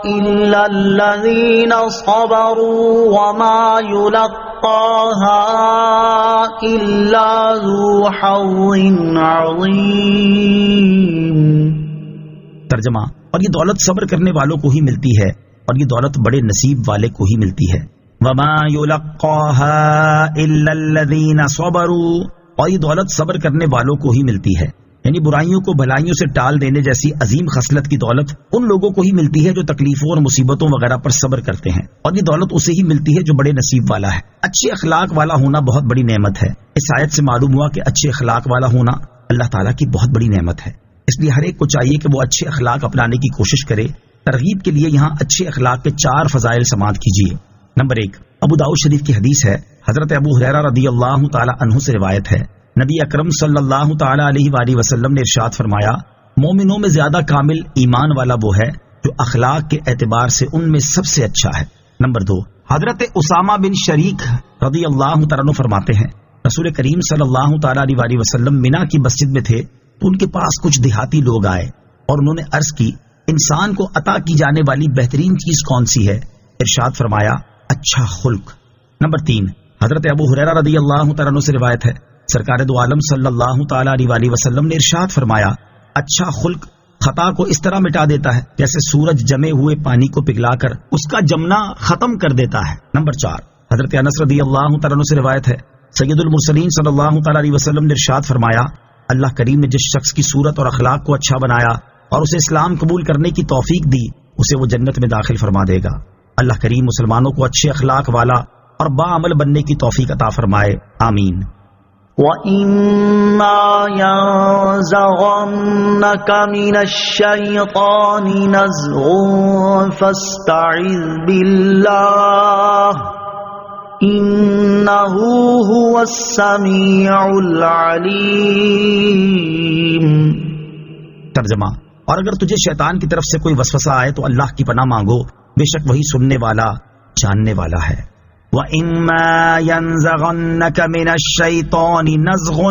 إِلَّا الَّذِينَ صَبَرُوا وَمَا يُلَقَّاهَا إِلَّا ذُو حَظٍّ عَظِيمٍ۔ ترجمہ، اور یہ دولت صبر کرنے والوں کو ہی ملتی ہے، اور یہ دولت بڑے نصیب والے کو ہی ملتی ہے۔ وَمَا يُلَقَّاهَا إِلَّا الَّذِينَ صَبَرُوا، اور یہ دولت صبر کرنے والوں کو ہی ملتی ہے، یعنی برائیوں کو بھلائیوں سے ٹال دینے جیسی عظیم خصلت کی دولت ان لوگوں کو ہی ملتی ہے جو تکلیفوں اور مصیبتوں وغیرہ پر صبر کرتے ہیں، اور یہ دولت اسے ہی ملتی ہے جو بڑے نصیب والا ہے۔ اچھے اخلاق والا ہونا بہت بڑی نعمت ہے۔ اس آیت سے معلوم ہوا کہ اچھے اخلاق والا ہونا اللہ تعالیٰ کی بہت بڑی نعمت ہے، اس لیے ہر ایک کو چاہیے کہ وہ اچھے اخلاق اپنانے کی کوشش کرے۔ ترغیب کے لیے یہاں اچھے اخلاق کے 4 فضائل سماعت کیجیے۔ نمبر 1، ابو داؤد شریف کی حدیث ہے، حضرت ابو ہریرہ رضی اللہ تعالی عنہ سے روایت ہے نبی اکرم صلی اللہ تعالی علیہ وآلہ وسلم نے ارشاد فرمایا مومنوں میں زیادہ کامل ایمان والا وہ ہے جو اخلاق کے اعتبار سے ان میں سب سے اچھا ہے۔ نمبر 2، حضرت اسامہ بن شریک رضی اللہ تعالیٰ عنہ فرماتے ہیں رسول کریم صلی اللہ تعالی علیہ وآلہ وسلم منا کی مسجد میں تھے تو ان کے پاس کچھ دیہاتی لوگ آئے اور انہوں نے عرض کی انسان کو عطا کی جانے والی بہترین چیز کون سی ہے؟ ارشاد فرمایا اچھا خلق۔ نمبر 3، حضرت ابو ہریرہ رضی اللہ تعالیٰ عنہ سے روایت ہے، سرکار دو عالم صلی اللہ تعالیٰ علیہ وسلم نے ارشاد فرمایا اچھا خلق خطا کو اس طرح مٹا دیتا ہے جیسے سورج جمے ہوئے پانی کو پگھلا کر اس کا جمنا ختم کر دیتا ہے۔ نمبر 4، حضرت انس رضی اللہ تعالیٰ عنہ سے روایت ہے، سید المرسلین صلی اللہ تعالیٰ علیہ وسلم نے ارشاد فرمایا اللہ کریم نے جس شخص کی صورت اور اخلاق کو اچھا بنایا اور اسے اسلام قبول کرنے کی توفیق دی اسے وہ جنت میں داخل فرما دے گا۔ اللہ کریم مسلمانوں کو اچھے اخلاق والا اور باعمل بننے کی توفیق عطا فرمائے، آمین۔ وَإِمَّا يَنزَغَنَّكَ مِنَ الشَّيْطَانِ نَزْغٌ فَاسْتَعِذْ بِاللَّهِ إِنَّهُ هُوَ السَّمِيعُ الْعَلِيمُ۔ ترجمہ، اور اگر تجھے شیطان کی طرف سے کوئی وسوسہ آئے تو اللہ کی پناہ مانگو، بے شک وہی سننے والا جاننے والا ہے۔ وَإِمَّا يَنزَغَنَّكَ مِنَ الشَّيْطَانِ نَزْغٌ،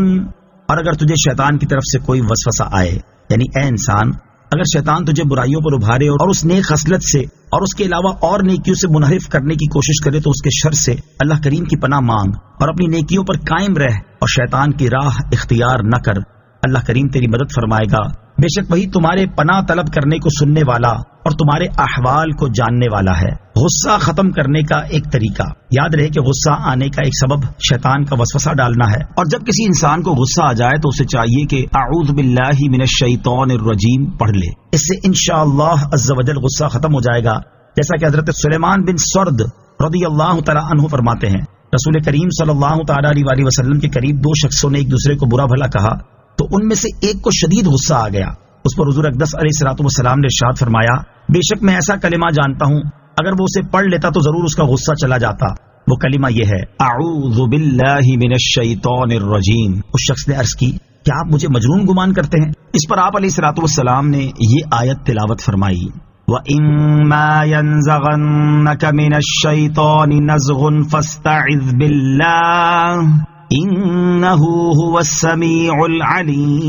اور اگر تجھے شیطان کی طرف سے کوئی وسوسہ آئے، یعنی اے انسان اگر شیطان تجھے برائیوں پر ابھارے اور اس نیک خصلت سے اور اس کے علاوہ اور نیکیوں سے منحرف کرنے کی کوشش کرے تو اس کے شر سے اللہ کریم کی پناہ مانگ اور اپنی نیکیوں پر قائم رہ اور شیطان کی راہ اختیار نہ کر، اللہ کریم تیری مدد فرمائے گا، بے شک وہی تمہارے پناہ طلب کرنے کو سننے والا اور تمہارے احوال کو جاننے والا ہے۔ غصہ ختم کرنے کا ایک طریقہ، یاد رہے کہ غصہ آنے کا ایک سبب شیطان کا وسوسہ ڈالنا ہے، اور جب کسی انسان کو غصہ آ جائے تو اسے چاہیے کہ اعوذ باللہ من الشیطان الرجیم پڑھ لے، اس سے انشاءاللہ عز و جل غصہ ختم ہو جائے گا، جیسا کہ حضرت سلیمان بن سرد رضی اللہ تعالی عنہ فرماتے ہیں رسول کریم صلی اللہ تعالی علیہ وسلم کے قریب دو شخصوں نے ایک دوسرے کو برا بھلا کہا تو ان میں سے ایک کو شدید غصہ آ گیا، اس پر حضور اقدس علیہ الصلوۃ والسلام نے ارشاد فرمایا بے شک میں ایسا کلمہ جانتا ہوں اگر وہ اسے پڑھ لیتا تو ضرور اس کا غصہ چلا جاتا، وہ کلمہ یہ ہے اعوذ باللہ من الشیطان الرجیم۔ اس شخص نے عرض کی کیا آپ مجھے مجنون گمان کرتے ہیں؟ اس پر آپ علیہ الصلوۃ والسلام نے یہ آیت تلاوت فرمائی وَإِمَّا يَنزَغَنَّكَ مِنَ الشَّيْطَانِ نَزْغٌ فَاسْتَعِذْ بِاللَّهِ إِنَّهُ هُوَ السَّمِيعُ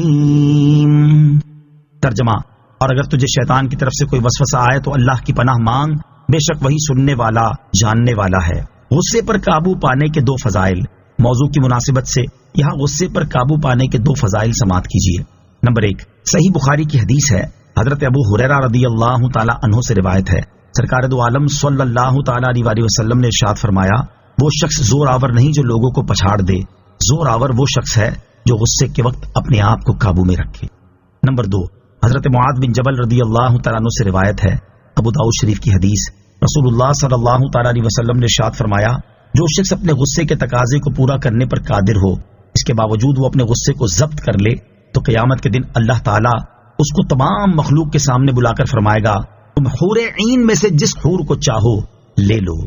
الْعَلِيمُ۔ ترجمہ، اور اگر تجھے شیطان کی طرف سے کوئی وسوسہ آئے تو اللہ کی پناہ مانگ، بے شک وہی سننے والا جاننے والا ہے۔ غصے پر قابو پانے کے دو فضائل، موضوع کی مناسبت سے یہاں غصے پر قابو پانے کے دو فضائل سماعت کیجیے۔ نمبر 1، صحیح بخاری کی حدیث ہے، حضرت ابو ہریرہ رضی اللہ تعالی عنہ سے روایت ہے، سرکار دو عالم صلی اللہ تعالی علیہ وسلم نے ارشاد فرمایا وہ شخص زور آور نہیں جو لوگوں کو پچھاڑ دے، زور آور وہ شخص ہے جو غصے کے وقت اپنے آپ کو قابو میں رکھے۔ نمبر 2، حضرت معاذ بن جبل رضی اللہ تعالیٰ عنہ سے روایت ہے، ابو داؤد شریف کی حدیث، رسول اللہ صلی اللہ تعالیٰ علیہ وسلم نے ارشاد فرمایا جو شخص اپنے غصے کے تقاضے کو پورا کرنے پر قادر ہو، اس کے باوجود وہ اپنے غصے کو ضبط کر لے تو قیامت کے دن اللہ تعالیٰ اس کو تمام مخلوق کے سامنے بلا کر فرمائے گا تم حور عین میں سے جس حور کو چاہو لے لو۔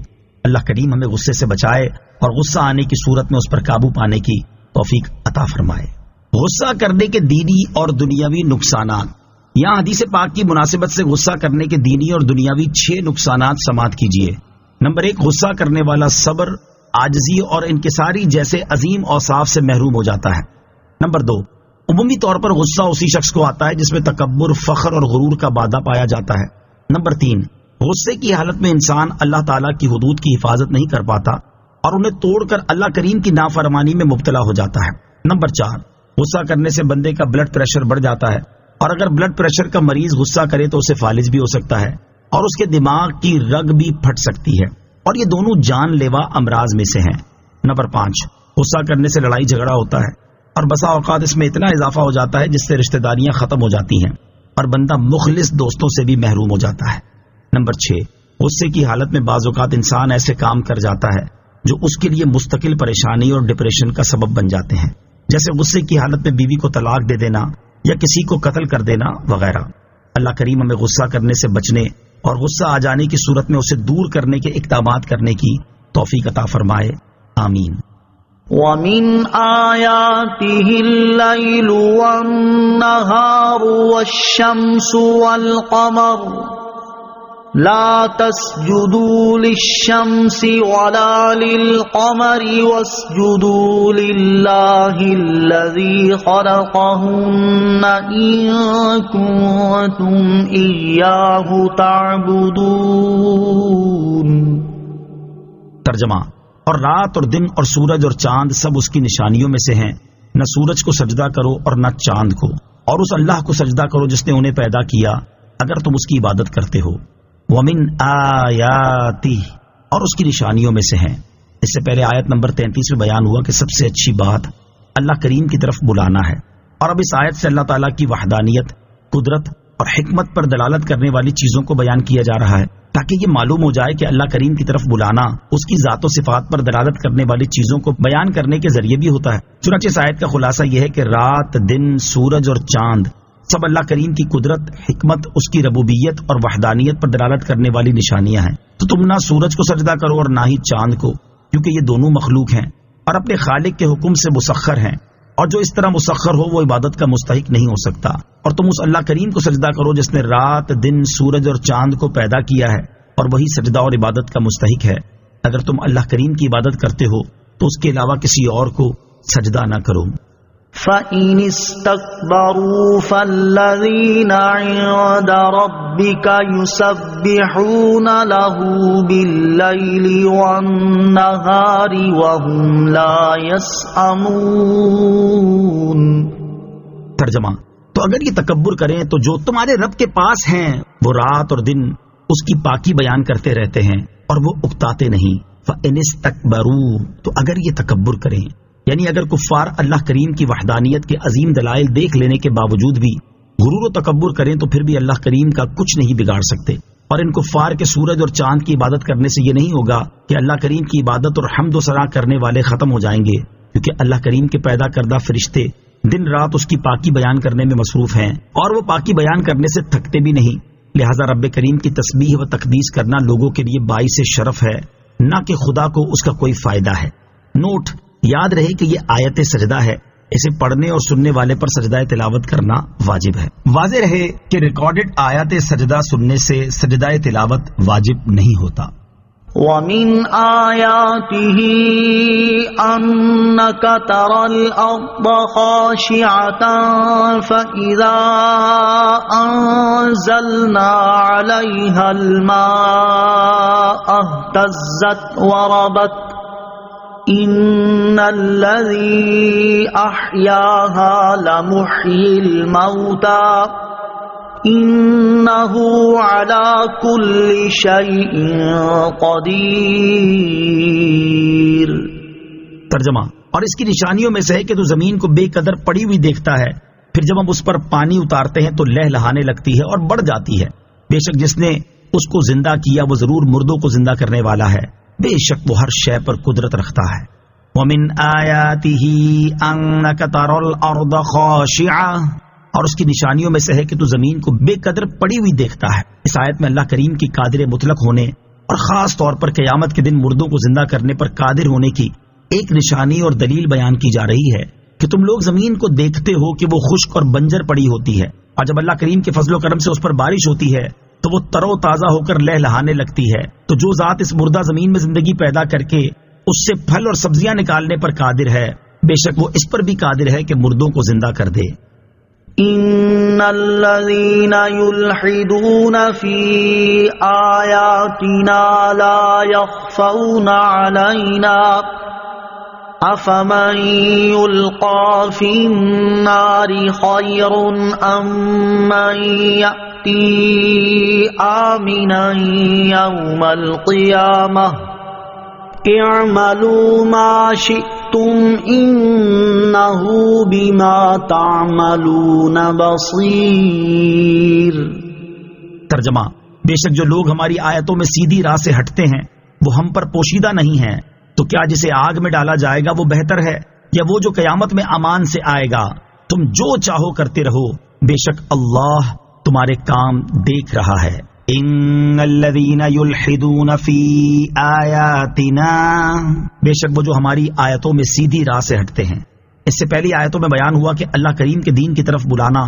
اللہ کریم ہمیں غصے سے بچائے اور غصہ آنے کی صورت میں اس پر قابو پانے کی توفیق عطا فرمائے۔ غصہ کرنے کے دینی اور دنیاوی نقصانات، یہاں حدیث پاک کی مناسبت سے غصہ کرنے کے دینی اور دنیاوی 6 نقصانات سماعت کیجیے۔ نمبر 1، غصہ کرنے والا صبر، عاجزی اور انکساری جیسے عظیم اوصاف سے محروم ہو جاتا ہے۔ نمبر 2، عمومی طور پر غصہ اسی شخص کو آتا ہے جس میں تکبر، فخر اور غرور کا بادہ پایا جاتا ہے۔ نمبر 3، غصے کی حالت میں انسان اللہ تعالیٰ کی حدود کی حفاظت نہیں کر پاتا اور انہیں توڑ کر اللہ کریم کی نافرمانی میں مبتلا ہو جاتا ہے۔ نمبر 4، غصہ کرنے سے بندے کا بلڈ پریشر بڑھ جاتا ہے اور اگر بلڈ پریشر کا مریض غصہ کرے تو اسے فالج بھی ہو سکتا ہے اور اس کے دماغ کی رگ بھی پھٹ سکتی ہے، اور یہ دونوں جان لیوا امراض میں سے ہیں۔ نمبر 5، غصہ کرنے سے لڑائی جھگڑا ہوتا ہے اور بسا اوقات اس میں اتنا اضافہ ہو جاتا ہے جس سے رشتہ داریاں ختم ہو جاتی ہیں اور بندہ مخلص دوستوں سے بھی محروم ہو جاتا ہے۔ نمبر 6، غصے کی حالت میں بعض اوقات انسان ایسے کام کر جاتا ہے جو اس کے لیے مستقل پریشانی اور ڈپریشن کا سبب بن جاتے ہیں، جیسے غصے کی حالت میں بیوی کو طلاق دے دینا یا کسی کو قتل کر دینا وغیرہ۔ اللہ کریم ہمیں غصہ کرنے سے بچنے اور غصہ آ جانے کی صورت میں اسے دور کرنے کے اقدامات کرنے کی توفیق عطا فرمائے، آمین۔ وَمِنْ آيَاتِهِ اللَّيْلُ وَالنَّهَارُ وَالشَّمْسُ وَالْقَمَرُ لا تسجدوا للشمس ولا للقمر واسجدوا لله الذي خلقهن إن كنتم إياه تعبدون. ترجمہ: اور رات اور دن اور سورج اور چاند سب اس کی نشانیوں میں سے ہیں. نہ سورج کو سجدہ کرو اور نہ چاند کو، اور اس اللہ کو سجدہ کرو جس نے انہیں پیدا کیا اگر تم اس کی عبادت کرتے ہو. وَمِنْ آیَاتِهِ، اور اس کی نشانیوں میں سے ہیں. اس سے پہلے آیت نمبر 33 میں بیان ہوا کہ سب سے اچھی بات اللہ کریم کی طرف بلانا ہے، اور اب اس آیت سے اللہ تعالیٰ کی وحدانیت، قدرت اور حکمت پر دلالت کرنے والی چیزوں کو بیان کیا جا رہا ہے، تاکہ یہ معلوم ہو جائے کہ اللہ کریم کی طرف بلانا اس کی ذات و صفات پر دلالت کرنے والی چیزوں کو بیان کرنے کے ذریعے بھی ہوتا ہے. چنانچہ اس آیت کا خلاصہ یہ ہے کہ رات، دن، سورج اور چاند سب اللہ کریم کی قدرت، حکمت، اس کی ربوبیت اور وحدانیت پر دلالت کرنے والی نشانیاں ہیں. تو تم نہ سورج کو سجدہ کرو اور نہ ہی چاند کو، کیونکہ یہ دونوں مخلوق ہیں اور اپنے خالق کے حکم سے مسخر ہیں، اور جو اس طرح مسخر ہو وہ عبادت کا مستحق نہیں ہو سکتا. اور تم اس اللہ کریم کو سجدہ کرو جس نے رات، دن، سورج اور چاند کو پیدا کیا ہے، اور وہی سجدہ اور عبادت کا مستحق ہے. اگر تم اللہ کریم کی عبادت کرتے ہو تو اس کے علاوہ کسی اور کو سجدہ نہ کرو. فَإِنِ اسْتَكْبَرُوا فَالَّذِينَ عِندَ رَبِّكَ يُسَبِّحُونَ لَهُ بِاللَّيْلِ وَالنَّهَارِ وَهُمْ لَا يَسْأَمُونَ. ترجمہ: تو اگر یہ تکبر کریں تو جو تمہارے رب کے پاس ہیں وہ رات اور دن اس کی پاکی بیان کرتے رہتے ہیں اور وہ اکتاتے نہیں. فَإِنِ اسْتَكْبَرُوا، تو اگر یہ تکبر کریں، یعنی اگر کفار اللہ کریم کی وحدانیت کے عظیم دلائل دیکھ لینے کے باوجود بھی غرور و تکبر کریں تو پھر بھی اللہ کریم کا کچھ نہیں بگاڑ سکتے. اور ان کفار کے سورج اور چاند کی عبادت کرنے سے یہ نہیں ہوگا کہ اللہ کریم کی عبادت اور حمد و ثنا کرنے والے ختم ہو جائیں گے، کیونکہ اللہ کریم کے پیدا کردہ فرشتے دن رات اس کی پاکی بیان کرنے میں مصروف ہیں، اور وہ پاکی بیان کرنے سے تھکتے بھی نہیں. لہذا رب کریم کی تسبیح و تقدیس کرنا لوگوں کے لیے باعث شرف ہے، نہ کہ خدا کو اس کا کوئی فائدہ ہے. نوٹ: یاد رہے کہ یہ آیت سجدہ ہے، اسے پڑھنے اور سننے والے پر سجدہ تلاوت کرنا واجب ہے. واضح رہے کہ ریکارڈڈ آیت سجدہ سننے سے سجدہ تلاوت واجب نہیں ہوتا. وَمِنْ آيَاتِهِ أَنَّكَ تَرَى الْأَرْضَ خَاشِعَةً فَإِذَا أَنزَلْنَا عَلَيْهَا الْمَاءَ اهْتَزَّتْ وَرَبَتْ إِنَّ الَّذِي أَحْيَاهَا لَمُحْيِي الْمَوْتَى إِنَّهُ عَلَى كُلِّ شَيْءٍ قَدِيرٌ. ترجمہ: اور اس کی نشانیوں میں سے ہے کہ تو زمین کو بے قدر پڑی ہوئی دیکھتا ہے، پھر جب ہم اس پر پانی اتارتے ہیں تو لہ لہانے لگتی ہے اور بڑھ جاتی ہے. بے شک جس نے اس کو زندہ کیا وہ ضرور مردوں کو زندہ کرنے والا ہے، بے شک وہ ہر شے پر قدرت رکھتا ہے. وَمِنْ آيَاتِهِ أَنَّكَ تَرَى الْأَرْضَ خَاشِعَةً، اور اس کی نشانیوں میں سے ہے کہ تو زمین کو بے قدر پڑی ہوئی دیکھتا ہے. اس آیت میں اللہ کریم کی قادر مطلق ہونے اور خاص طور پر قیامت کے دن مردوں کو زندہ کرنے پر قادر ہونے کی ایک نشانی اور دلیل بیان کی جا رہی ہے کہ تم لوگ زمین کو دیکھتے ہو کہ وہ خشک اور بنجر پڑی ہوتی ہے، اور جب اللہ کریم کے فضل و کرم سے اس پر بارش ہوتی ہے تو وہ تر و تازہ ہو کر لہ لہانے لگتی ہے. تو جو ذات اس مردہ زمین میں زندگی پیدا کر کے اس سے پھل اور سبزیاں نکالنے پر قادر ہے، بے شک وہ اس پر بھی قادر ہے کہ مردوں کو زندہ کر دے. ان الذين يلحدون في آياتنا لا يخفون علينا افمن يلقى في النار خير ام من يأتي آمنا يوم القيامة اعملوا ما شئتم انه بما تعملون بصیر. ترجمہ: بے شک جو لوگ ہماری آیتوں میں سیدھی راہ سے ہٹتے ہیں وہ ہم پر پوشیدہ نہیں ہیں، تو کیا جسے آگ میں ڈالا جائے گا وہ بہتر ہے یا وہ جو قیامت میں امان سے آئے گا؟ تم جو چاہو کرتے رہو، بے شک اللہ تمہارے کام دیکھ رہا ہے. ان الذین یلحدون فی آیاتنا، بے شک وہ جو ہماری آیتوں میں سیدھی راہ سے ہٹتے ہیں. اس سے پہلی آیتوں میں بیان ہوا کہ اللہ کریم کے دین کی طرف بلانا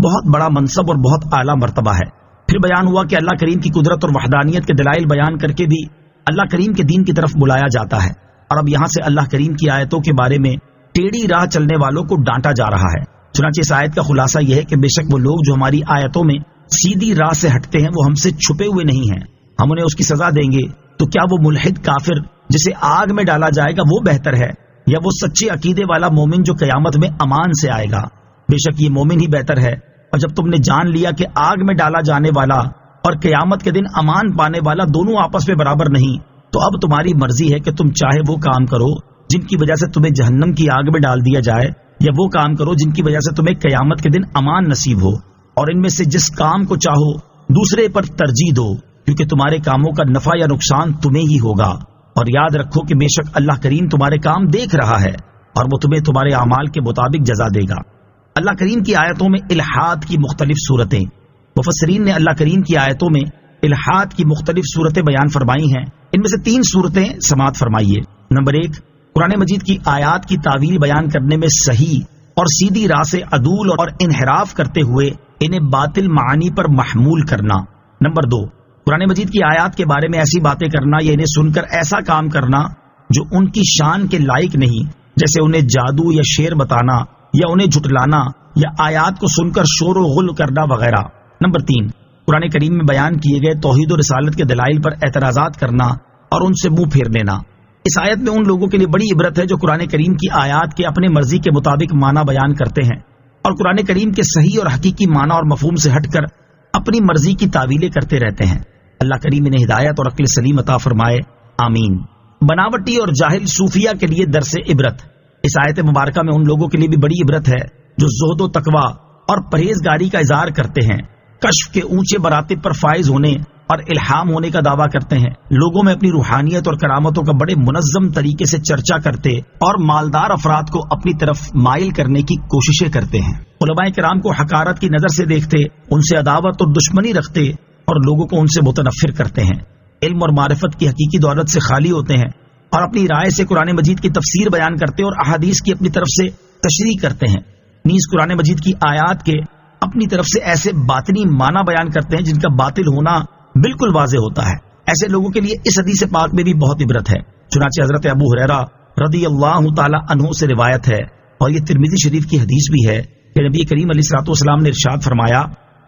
بہت بڑا منصب اور بہت اعلیٰ مرتبہ ہے، پھر بیان ہوا کہ اللہ کریم کی قدرت اور وحدانیت کے دلائل بیان کر کے بھی اللہ کریم کے دین کی طرف بلایا جاتا ہے، اور اب یہاں سے اللہ کریم کی آیتوں کے بارے میں ٹیڑھی راہ چلنے والوں کو ڈانٹا جا رہا ہے۔ چنانچہ اس آیت کا خلاصہ یہ ہے کہ بے شک وہ لوگ جو ہماری آیتوں میں سیدھی راہ سے ہٹتے ہیں وہ ہم سے چھپے ہوئے نہیں ہیں، ہم انہیں اس کی سزا دیں گے۔ تو کیا وہ ملحد کافر جسے آگ میں ڈالا جائے گا وہ بہتر ہے، یا وہ سچے عقیدے والا مومن جو قیامت میں امان سے آئے گا؟ بے شک یہ مومن ہی بہتر ہے۔ اور جب تم نے جان لیا کہ آگ میں ڈالا جانے والا اور قیامت کے دن امان پانے والا دونوں آپس میں برابر نہیں، تو اب تمہاری مرضی ہے کہ تم چاہے وہ کام کرو جن کی وجہ سے تمہیں جہنم کی آگ میں ڈال دیا جائے، یا وہ کام کرو جن کی وجہ سے تمہیں قیامت کے دن امان نصیب ہو، اور ان میں سے جس کام کو چاہو دوسرے پر ترجیح دو، کیونکہ تمہارے کاموں کا نفع یا نقصان تمہیں ہی ہوگا۔ اور یاد رکھو کہ بے شک اللہ کریم تمہارے کام دیکھ رہا ہے اور وہ تمہیں تمہارے اعمال کے مطابق جزا دے گا۔ اللہ کریم کی آیتوں میں الحاد کی مختلف صورتیں، مفسرین نے اللہ کریم کی آیتوں میں الحاد کی مختلف صورتیں بیان فرمائی ہیں۔ ان میں سے 3 صورتیں سماعت فرمائیے۔ نمبر 1، قرآن مجید کی آیات کی تعویل بیان کرنے میں صحیح اور سیدھی راہ سے عدول اور انحراف کرتے ہوئے انہیں باطل معانی پر محمول کرنا۔ نمبر 2، قرآن مجید کی آیات کے بارے میں ایسی باتیں کرنا یا انہیں سن کر ایسا کام کرنا جو ان کی شان کے لائق نہیں، جیسے انہیں جادو یا شعر بتانا یا انہیں جھٹلانا یا آیات کو سن کر شور و غل کرنا وغیرہ۔ نمبر 3، قرآن کریم میں بیان کیے گئے توحید و رسالت کے دلائل پر اعتراضات کرنا اور ان سے منہ پھیر لینا۔ اس آیت میں ان لوگوں کے لیے بڑی عبرت ہے جو قرآن کریم کی آیات کے اپنے مرضی کے مطابق معنی بیان کرتے ہیں اور قرآن کریم کے صحیح اور حقیقی معنی اور مفہوم سے ہٹ کر اپنی مرضی کی تعویلیں کرتے رہتے ہیں۔ اللہ کریم انہیں ہدایت اور عقل سلیم عطا فرمائے، آمین۔ بناوٹی اور جاہل صوفیہ کے لیے درس عبرت۔ اس آیت مبارکہ میں ان لوگوں کے لیے بھی بڑی عبرت ہے جو زہد و تقوی اور پرہیزگاری کا اظہار کرتے ہیں، کشف کے اونچے مراتب پر فائز ہونے اور الہام ہونے کا دعویٰ کرتے ہیں، لوگوں میں اپنی روحانیت اور کرامتوں کا بڑے منظم طریقے سے چرچا کرتے اور مالدار افراد کو اپنی طرف مائل کرنے کی کوششیں کرتے ہیں، علماء کرام کو حقارت کی نظر سے دیکھتے، ان سے عداوت اور دشمنی رکھتے اور لوگوں کو ان سے متنفر کرتے ہیں، علم اور معرفت کی حقیقی دولت سے خالی ہوتے ہیں اور اپنی رائے سے قرآن مجید کی تفسیر بیان کرتے اور احادیث کی اپنی طرف سے تشریح کرتے ہیں، نیز قرآن مجید کی آیات کے اپنی طرف سے ایسے باطنی معنی بیان کرتے ہیں جن کا باطل ہونا بالکل واضح ہوتا ہے۔ ایسے لوگوں کے لیے اس حدیث پاک میں بھی بہت عبرت ہے۔ چنانچہ حضرت ابو ہریرہ رضی اللہ تعالی عنہ سے روایت ہے اور یہ ترمذی شریف کی حدیث بھی ہے کہ نبی کریم علیہ الصلوۃ والسلام نے ارشاد فرمایا،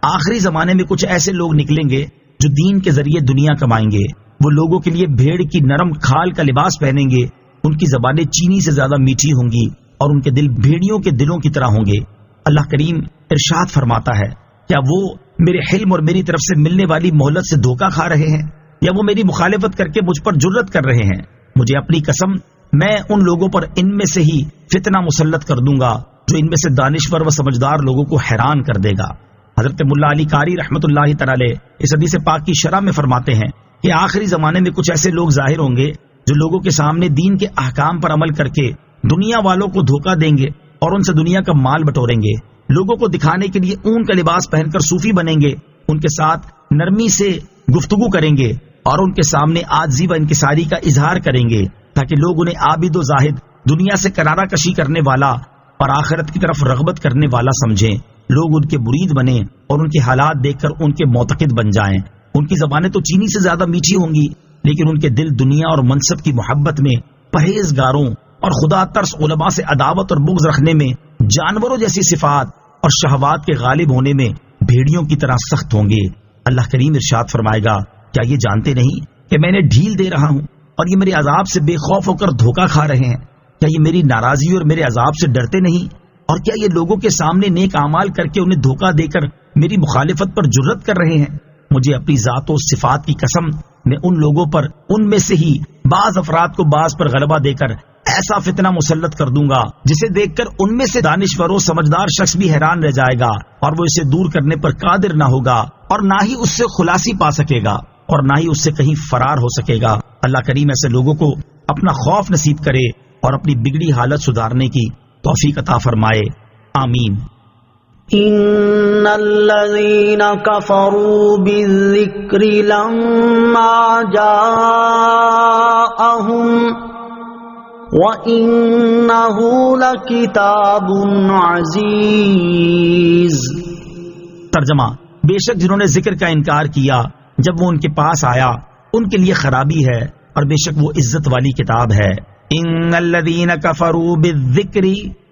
آخری زمانے میں کچھ ایسے لوگ نکلیں گے جو دین کے ذریعے دنیا کمائیں گے، وہ لوگوں کے لیے بھیڑ کی نرم کھال کا لباس پہنیں گے، ان کی زبانیں چینی سے زیادہ میٹھی ہوں گی اور ان کے دل بھیڑیوں کے دلوں کی طرح ہوں گے۔ اللہ کریم ارشاد فرماتا ہے، کیا وہ میرے حلم اور میری طرف سے ملنے والی مہلت سے دھوکہ کھا رہے ہیں یا وہ میری مخالفت کر کے مجھ پر جرت کر رہے ہیں؟ مجھے اپنی قسم میں ان لوگوں پر ان میں سے ہی فتنہ مسلط کر دوں گا جو ان میں سے دانشور و سمجھدار لوگوں کو حیران کر دے گا۔ حضرت ملا علی قاری رحمۃ اللہ تعالی اس حدیث پاک کی شرح میں فرماتے ہیں کہ آخری زمانے میں کچھ ایسے لوگ ظاہر ہوں گے جو لوگوں کے سامنے دین کے احکام پر عمل کر کے دنیا والوں کو دھوکہ دیں گے اور ان سے دنیا کا مال بٹوریں گے، لوگوں کو دکھانے کے لیے اون کا لباس پہن کر صوفی بنیں گے، ان کے ساتھ نرمی سے گفتگو کریں گے اور ان کے سامنے عاجزی و انکساری کا اظہار کریں گے تاکہ لوگ انہیں عابد و زاہد، دنیا سے کنارہ کشی کرنے والا اور آخرت کی طرف رغبت کرنے والا سمجھیں، لوگ ان کے مرید بنیں اور ان کے حالات دیکھ کر ان کے معتقد بن جائیں۔ ان کی زبانیں تو چینی سے زیادہ میٹھی ہوں گی لیکن ان کے دل دنیا اور منصب کی محبت میں پرہیزگاروں اور خدا ترس علماء سے عداوت اور بغض رکھنے میں، جانوروں جیسی صفات اور شہوات کے غالب ہونے میں بھیڑیوں کی طرح سخت ہوں گے۔ اللہ کریم ارشاد فرمائے گا، کیا یہ جانتے نہیں کہ میں نے ڈھیل دے رہا ہوں اور یہ میرے عذاب سے بے خوف ہو کر دھوکہ کھا رہے ہیں؟ کیا یہ میری ناراضی اور میرے عذاب سے ڈرتے نہیں؟ اور کیا یہ لوگوں کے سامنے نیک اعمال کر کے انہیں دھوکہ دے کر میری مخالفت پر جرت کر رہے ہیں؟ مجھے اپنی ذات و صفات کی قسم، میں ان لوگوں پر ان میں سے ہی بعض افراد کو بعض پر غلبہ دے کر ایسا فتنہ مسلط کر دوں گا جسے دیکھ کر ان میں سے دانشور و سمجھدار شخص بھی حیران رہ جائے گا اور وہ اسے دور کرنے پر قادر نہ ہوگا اور نہ ہی اس سے خلاصی پا سکے گا اور نہ ہی اس سے کہیں فرار ہو سکے گا۔ اللہ کریم ایسے لوگوں کو اپنا خوف نصیب کرے اور اپنی بگڑی حالت سدھارنے کی توفیق عطا فرمائے، آمین۔ ان الذين كفروا بالذكر لما جاءهم وانه لكتاب عزيز۔ ترجمہ، بے شک جنہوں نے ذکر کا انکار کیا جب وہ ان کے پاس آیا ان کے لیے خرابی ہے، اور بے شک وہ عزت والی کتاب ہے۔ ان الذین کفروا بالذکر،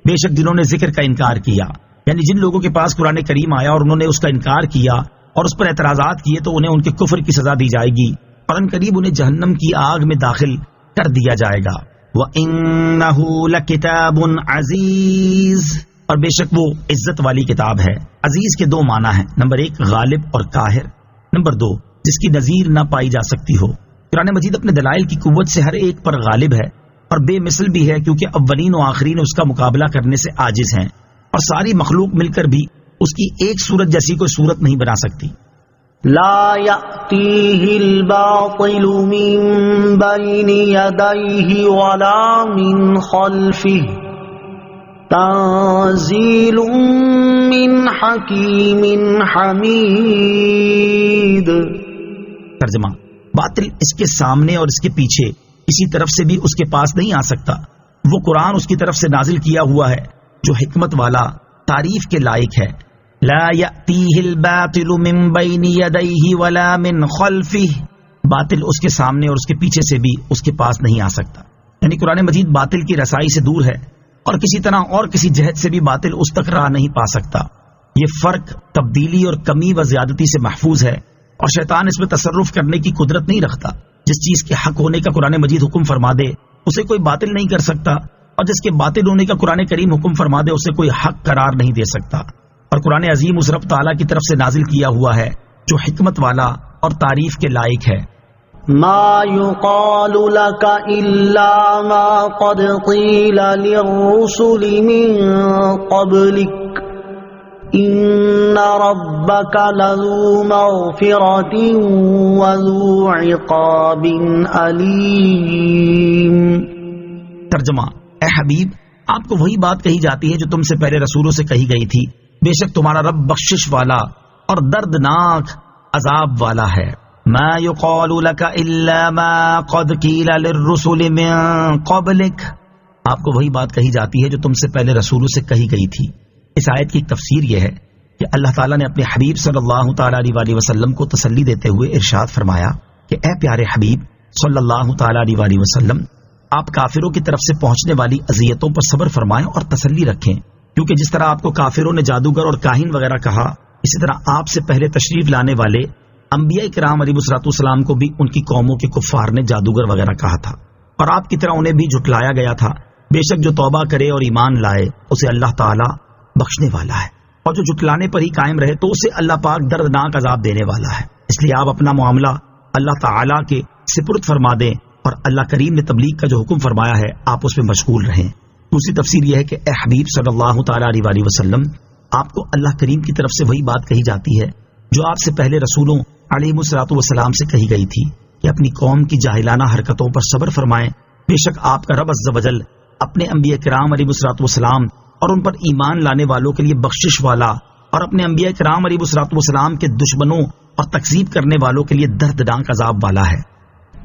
بے شک جنہوں نے ذکر کا انکار کیا، یعنی جن لوگوں کے پاس قرآن کریم آیا اور انہوں نے اس کا انکار کیا اور اس پر اعتراضات کیے تو انہیں ان کے کفر کی سزا دی جائے گی، اور ان قریب انہیں جہنم کی آگ میں داخل کر دیا جائے گا۔ وَإِنَّهُ لَكِتَابٌ عَزِيزٌ، اور بے شک وہ عزت والی کتاب ہے۔ عزیز کے دو معنی ہیں، نمبر 1 غالب اور قاہر، نمبر 2 جس کی نظیر نہ پائی جا سکتی ہو۔ قرآن مجید اپنے دلائل کی قوت سے ہر ایک پر غالب ہے اور بے مثل بھی ہے، کیونکہ اولین و آخرین اس کا مقابلہ کرنے سے عاجز ہیں، اور ساری مخلوق مل کر بھی اس کی ایک صورت جیسی کوئی صورت نہیں بنا سکتی۔ لا يأتيه الباطل من بين يديه ولا من خلفه تنزيل من حكيم حميد۔ ترجمہ، باطل اس کے سامنے اور اس کے پیچھے کسی طرف سے بھی اس کے پاس نہیں آ سکتا۔ وہ قرآن اس کی طرف سے نازل کیا ہوا ہے جو حکمت والا، تعریف کے لائق ہے۔ لا یأتیہ الباطل من بین یدیہ ولا من خلفہ، باطل اس کے سامنے اور اس کے پیچھے سے بھی اس کے پاس نہیں آ سکتا، یعنی قرآن مجید باطل کی رسائی سے دور ہے اور کسی طرح اور کسی جہت سے بھی باطل اس تک راہ نہیں پا سکتا۔ یہ فرق تبدیلی اور کمی و زیادتی سے محفوظ ہے، اور شیطان اس میں تصرف کرنے کی قدرت نہیں رکھتا۔ جس چیز کے حق ہونے کا قرآن مجید حکم فرما دے اسے کوئی باطل نہیں کر سکتا، اور جس کے باطل ہونے کا قرآن کریم حکم فرما دے اسے کوئی حق قرار نہیں دے سکتا۔ اور قرآن عظیم اس رب تعالیٰ کی طرف سے نازل کیا ہوا ہے جو حکمت والا اور تعریف کے لائق ہے۔ ما يقال لك إلا ما قد قيل للرسل من قبلك إن ربك لذو مغفرة وذو عقاب أليم۔ ترجمہ، اے حبیب، آپ کو وہی بات کہی جاتی ہے جو تم سے پہلے رسولوں سے کہی گئی تھی، بے شک تمہارا رب بخشش والا اور دردناک عذاب والا ہے۔ ما يقال لك الا ما قد قيل للرسل من قبلك، آپ کو وہی بات کہی جاتی ہے جو تم سے پہلے رسولوں سے کہی گئی تھی۔ اس آیت کی تفسیر یہ ہے کہ اللہ تعالیٰ نے اپنے حبیب صلی اللہ تعالیٰ علیہ وسلم کو تسلی دیتے ہوئے ارشاد فرمایا کہ اے پیارے حبیب صلی اللہ تعالیٰ علیہ وسلم، آپ کافروں کی طرف سے پہنچنے والی اذیتوں پر صبر فرمائیں اور تسلی رکھیں، کیونکہ جس طرح آپ کو کافروں نے جادوگر اور کاہن وغیرہ کہا، اسی طرح آپ سے پہلے تشریف لانے والے انبیاء کرام علیہ الصلوۃ والسلام کو بھی ان کی قوموں کے کفار نے جادوگر وغیرہ کہا تھا، اور آپ کی طرح انہیں بھی جھٹلایا گیا تھا۔ بے شک جو توبہ کرے اور ایمان لائے اسے اللہ تعالیٰ بخشنے والا ہے، اور جو جھٹلانے پر ہی قائم رہے تو اسے اللہ پاک دردناک عذاب دینے والا ہے۔ اس لیے آپ اپنا معاملہ اللہ تعالیٰ کے سپرد فرما دیں، اور اللہ کریم نے تبلیغ کا جو حکم فرمایا ہے آپ اس میں مشغول رہیں۔ دوسری تفسیر یہ ہے کہ اے حبیب صلی اللہ تعالیٰ علیہ وسلم، آپ کو اللہ کریم کی طرف سے وہی بات کہی جاتی ہے جو آپ سے پہلے رسولوں علیہ الصلوۃ والسلام سے کہی گئی تھی کہ اپنی قوم کی جاہلانہ حرکتوں پر صبر فرمائیں۔ بے شک آپ کا رب عز و جل اپنے انبیاء کرام علیہ الصلوۃ والسلام اور ان پر ایمان لانے والوں کے لیے بخشش والا، اور اپنے انبیاء کرام علیہ الصلوۃ والسلام کے دشمنوں اور تکذیب کرنے والوں کے لیے دردناک عذاب والا ہے۔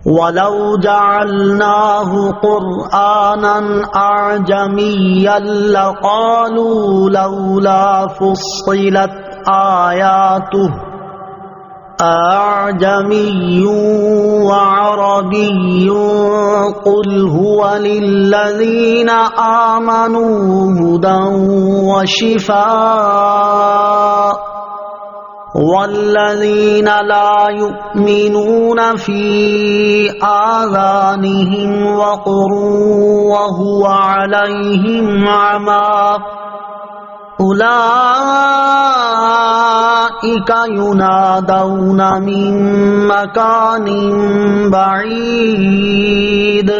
وَلَوْ جَعَلْنَاهُ قُرْآنًا أَعْجَمِيًّا لَقَالُوا لَوْلَا فُصِّلَتْ آيَاتُهُ أَعْجَمِيٌّ وَعَرَبِيٌّ قُلْ هُوَ لِلَّذِينَ آمَنُوا هُدًى وَشِفَاءٌ وَالَّذِينَ لَا يُؤْمِنُونَ فِي آذَانِهِمْ وَقْرٌ وَهُوَ عَلَيْهِمْ عَمًى أُولَئِكَ يُنَادَوْنَ مِن مَّكَانٍ بَعِيدٍ۔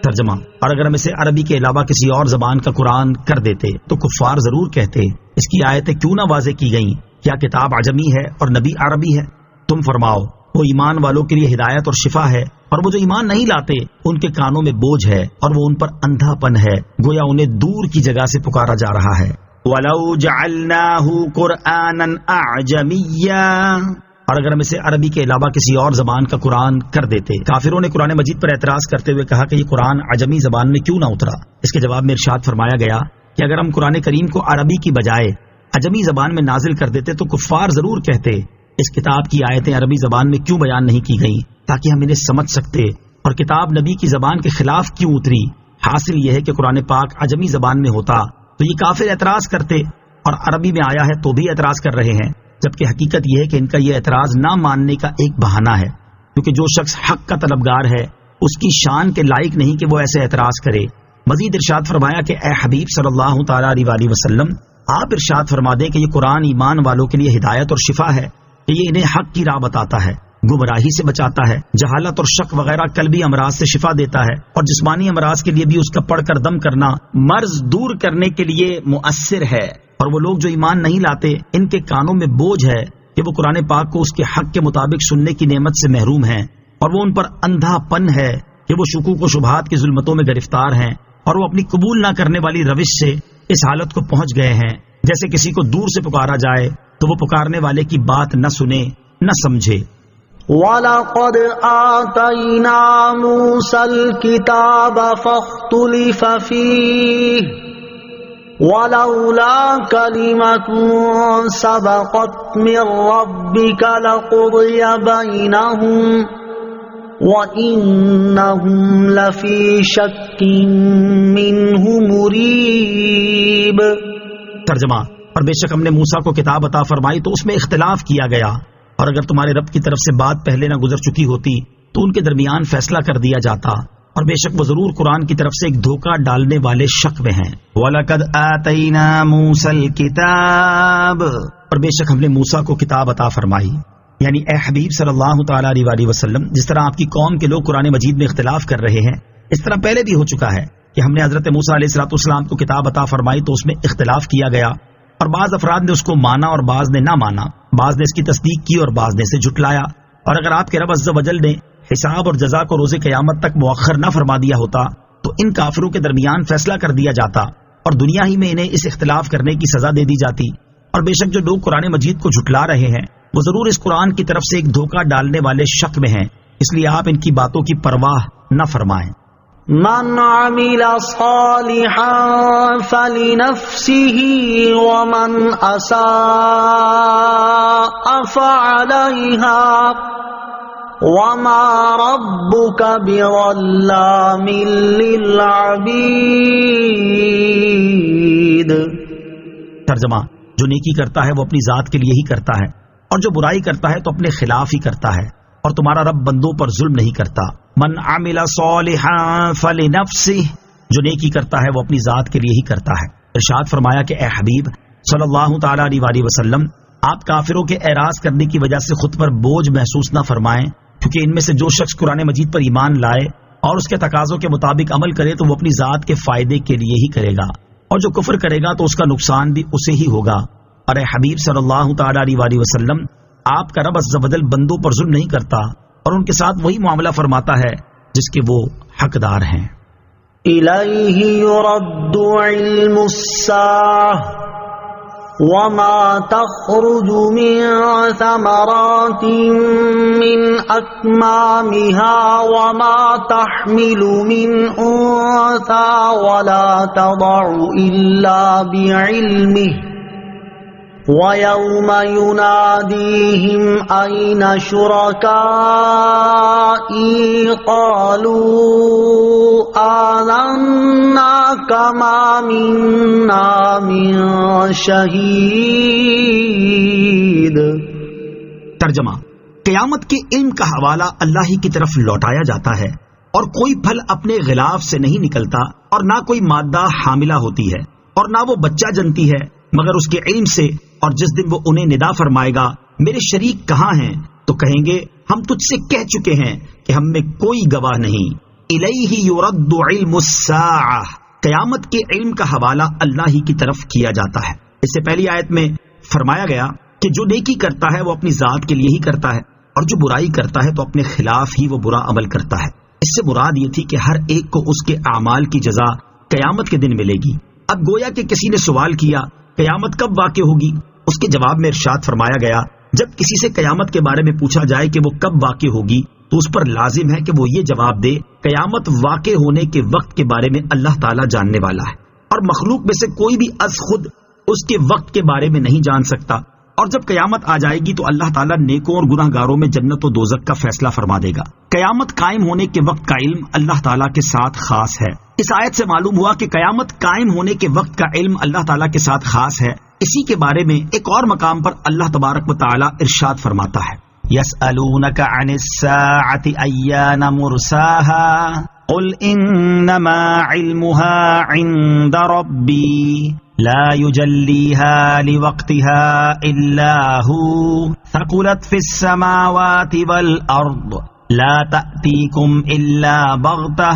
ترجمہ، اور اگر ہم اسے عربی کے علاوہ کسی اور زبان کا قرآن کر دیتے تو کفار ضرور کہتے اس کی آیتیں کیوں نہ واضح کی گئیں، کیا کتاب عجمی ہے اور نبی عربی ہے؟ تم فرماؤ وہ ایمان والوں کے لیے ہدایت اور شفا ہے، اور وہ جو ایمان نہیں لاتے ان کے کانوں میں بوجھ ہے اور وہ ان پر اندھا پن ہے، گویا انہیں دور کی جگہ سے پکارا جا رہا ہے۔ وَلَوْ جَعَلْنَاهُ قُرْآنًا أَعْجَمِيًّا، اور اگر ہم اسے عربی کے علاوہ کسی اور زبان کا قرآن کر دیتے۔ کافروں نے قرآن مجید پر اعتراض کرتے ہوئے کہا کہ یہ قرآن عجمی زبان میں کیوں نہ اترا؟ اس کے جواب میں ارشاد فرمایا گیا کہ اگر ہم قرآن کریم کو عربی کی بجائے عجمی زبان میں نازل کر دیتے تو کفار ضرور کہتے اس کتاب کی آیتیں عربی زبان میں کیوں بیان نہیں کی گئیں تاکہ ہم انہیں سمجھ سکتے، اور کتاب نبی کی زبان کے خلاف کیوں اتری۔ حاصل یہ ہے کہ قرآن پاک عجمی زبان میں ہوتا تو یہ کافر اعتراض کرتے، اور عربی میں آیا ہے تو بھی اعتراض کر رہے ہیں، جبکہ حقیقت یہ ہے کہ ان کا یہ اعتراض نہ ماننے کا ایک بہانہ ہے، کیونکہ جو شخص حق کا طلبگار ہے اس کی شان کے لائق نہیں کہ وہ ایسے اعتراض کرے۔ مزید ارشاد فرمایا کہ اے حبیب صلی اللہ تعالی علیہ وآلہ وسلم، آپ ارشاد فرما دیں کہ یہ قرآن ایمان والوں کے لیے ہدایت اور شفا ہے، کہ یہ انہیں حق کی راہ بتاتا ہے، گمراہی سے بچاتا ہے، جہالت اور شک وغیرہ قلبی امراض سے شفا دیتا ہے، اور جسمانی امراض کے لیے بھی اس کا پڑھ کر دم کرنا مرض دور کرنے کے لیے مؤثر ہے۔ اور وہ لوگ جو ایمان نہیں لاتے ان کے کانوں میں بوجھ ہے کہ وہ قرآن پاک کو اس کے حق کے مطابق سننے کی نعمت سے محروم ہیں، اور وہ ان پر اندھا پن ہے کہ وہ شکوک و شبہات کی ظلمتوں میں گرفتار ہیں، اور وہ اپنی قبول نہ کرنے والی روش سے اس حالت کو پہنچ گئے ہیں جیسے کسی کو دور سے پکارا جائے تو وہ پکارنے والے کی بات نہ سنے نہ سمجھے۔ وَلَقَدْ آتَيْنَا مُوسَى الْكِتَابَ فَاخْتُلِفَ فِيهِ وَلَوْلَا كَلِمَةٌ سَبَقَتْ مِنْ رَبِّكَ لَقُضِيَ بَيْنَهُمْ وَإِنَّهُمْ لَفِي شَكٍّ مِّنْهُ مُرِيبٍ۔ ترجمہ، اور بے شک ہم نے موسیٰ کو کتاب عطا فرمائی تو اس میں اختلاف کیا گیا، اور اگر تمہارے رب کی طرف سے بات پہلے نہ گزر چکی ہوتی تو ان کے درمیان فیصلہ کر دیا جاتا، اور بے شک وہ ضرور قرآن کی طرف سے ایک دھوکہ ڈالنے والے شک میں ہیں۔ وَلَقَدْ آتَيْنَا مُوسَى الْكِتَابَ، اور بے شک ہم نے موسیٰ کو کتاب عطا فرمائی، یعنی اے حبیب صلی اللہ تعالی علیہ وآلہ وسلم، جس طرح آپ کی قوم کے لوگ قرآن مجید میں اختلاف کر رہے ہیں اس طرح پہلے بھی ہو چکا ہے کہ ہم نے حضرت موسیٰ علیہ السلام کو کتاب عطا فرمائی تو اس میں اختلاف کیا گیا، اور بعض افراد نے اس کو مانا اور بعض نے نہ مانا، بعض نے اس کی تصدیق کی اور بعض نے اسے جھٹلایا۔ اور اگر آپ کے رب عز و جل نے حساب اور جزا کو روز قیامت تک مؤخر نہ فرما دیا ہوتا تو ان کافروں کے درمیان فیصلہ کر دیا جاتا اور دنیا ہی میں انہیں اس اختلاف کرنے کی سزا دے دی جاتی۔ اور بے شک جو لوگ قرآن مجید کو جھٹلا رہے ہیں وہ ضرور اس قرآن کی طرف سے ایک دھوکہ ڈالنے والے شک میں ہیں، اس لیے آپ ان کی باتوں کی پرواہ نہ فرمائیں۔ من عمل صالحا فلنفسه ومن اساء فعليها وما ربك بظلام للعبید۔ ترجمہ، جو نیکی کرتا ہے وہ اپنی ذات کے لیے ہی کرتا ہے، اور جو برائی کرتا ہے تو اپنے خلاف ہی کرتا ہے، اور تمہارا رب بندوں پر ظلم نہیں کرتا۔ من عمل صالحا فلنفسه، جو نیکی کرتا ہے وہ اپنی ذات کے لیے ہی کرتا ہے۔ ارشاد فرمایا کہ اے حبیب صلی اللہ تعالی علیہ وآلہ وسلم، آپ کافروں کے اعراض کرنے کی وجہ سے خود پر بوجھ محسوس نہ فرمائیں، کیونکہ ان میں سے جو شخص قرآن مجید پر ایمان لائے اور اس کے تقاضوں کے مطابق عمل کرے تو وہ اپنی ذات کے فائدے کے لیے ہی کرے گا، اور جو کفر کرے گا تو اس کا نقصان بھی اسے ہی ہوگا۔ اور اے حبیب صلی اللہ تعالی علیہ وآلہ وسلم، آپ کا رب عز و جل بندوں پر ظلم نہیں کرتا اور ان کے ساتھ وہی معاملہ فرماتا ہے جس کے وہ حقدار ہیں۔ الیہ یرد علم الساعة وما تخرج من ثمرات من اکمامها وما تحمل من انثى ولا تضع الا بعلمه وَيَوْمَ يُنَادِيهِمْ أَيْنَ شُرَكَائِي قَالُوا آذَنَّا كَمَا مِنَّا مِن شَهِيدٍ۔ ترجمہ، قیامت کے علم کا حوالہ اللہ ہی کی طرف لوٹایا جاتا ہے، اور کوئی پھل اپنے غلاف سے نہیں نکلتا، اور نہ کوئی مادہ حاملہ ہوتی ہے، اور نہ وہ بچہ جنتی ہے مگر اس کے علم سے، اور جس دن وہ انہیں ندا فرمائے گا میرے شریک کہاں ہیں تو کہیں گے ہم تجھ سے کہہ چکے ہیں کہ ہم میں کوئی گواہ نہیں۔ الیہ یرد علم الساعہ، قیامت کے علم کا حوالہ اللہ ہی کی طرف کیا جاتا ہے۔ اس سے پہلی آیت میں فرمایا گیا کہ جو نیکی کرتا ہے وہ اپنی ذات کے لیے ہی کرتا ہے، اور جو برائی کرتا ہے تو اپنے خلاف ہی وہ برا عمل کرتا ہے۔ اس سے مراد یہ تھی کہ ہر ایک کو اس کے اعمال کی جزا قیامت کے دن ملے گی۔ اب گویا کہ کسی نے سوال کیا قیامت کب واقع ہوگی؟ اس کے جواب میں ارشاد فرمایا گیا جب کسی سے قیامت کے بارے میں پوچھا جائے کہ وہ کب واقع ہوگی تو اس پر لازم ہے کہ وہ یہ جواب دے قیامت واقع ہونے کے وقت کے بارے میں اللہ تعالیٰ جاننے والا ہے، اور مخلوق میں سے کوئی بھی از خود اس کے وقت کے بارے میں نہیں جان سکتا، اور جب قیامت آ جائے گی تو اللہ تعالیٰ نیکوں اور گناہ گاروں میں جنت و دوزخ کا فیصلہ فرما دے گا۔ قیامت قائم ہونے کے وقت کا علم اللہ تعالیٰ کے ساتھ خاص ہے۔ اس آیت سے معلوم ہوا کہ قیامت قائم ہونے کے وقت کا علم اللہ تعالیٰ کے ساتھ خاص ہے۔ اسی کے بارے میں ایک اور مقام پر اللہ تبارک و تعالیٰ ارشاد فرماتا ہے، يسألونك عن الساعة أيان مرساها قل إنما علمها عند ربي لا يجليها لوقتها إلا هو ثقلت في السماوات والأرض لا تأتيكم إلا بغتة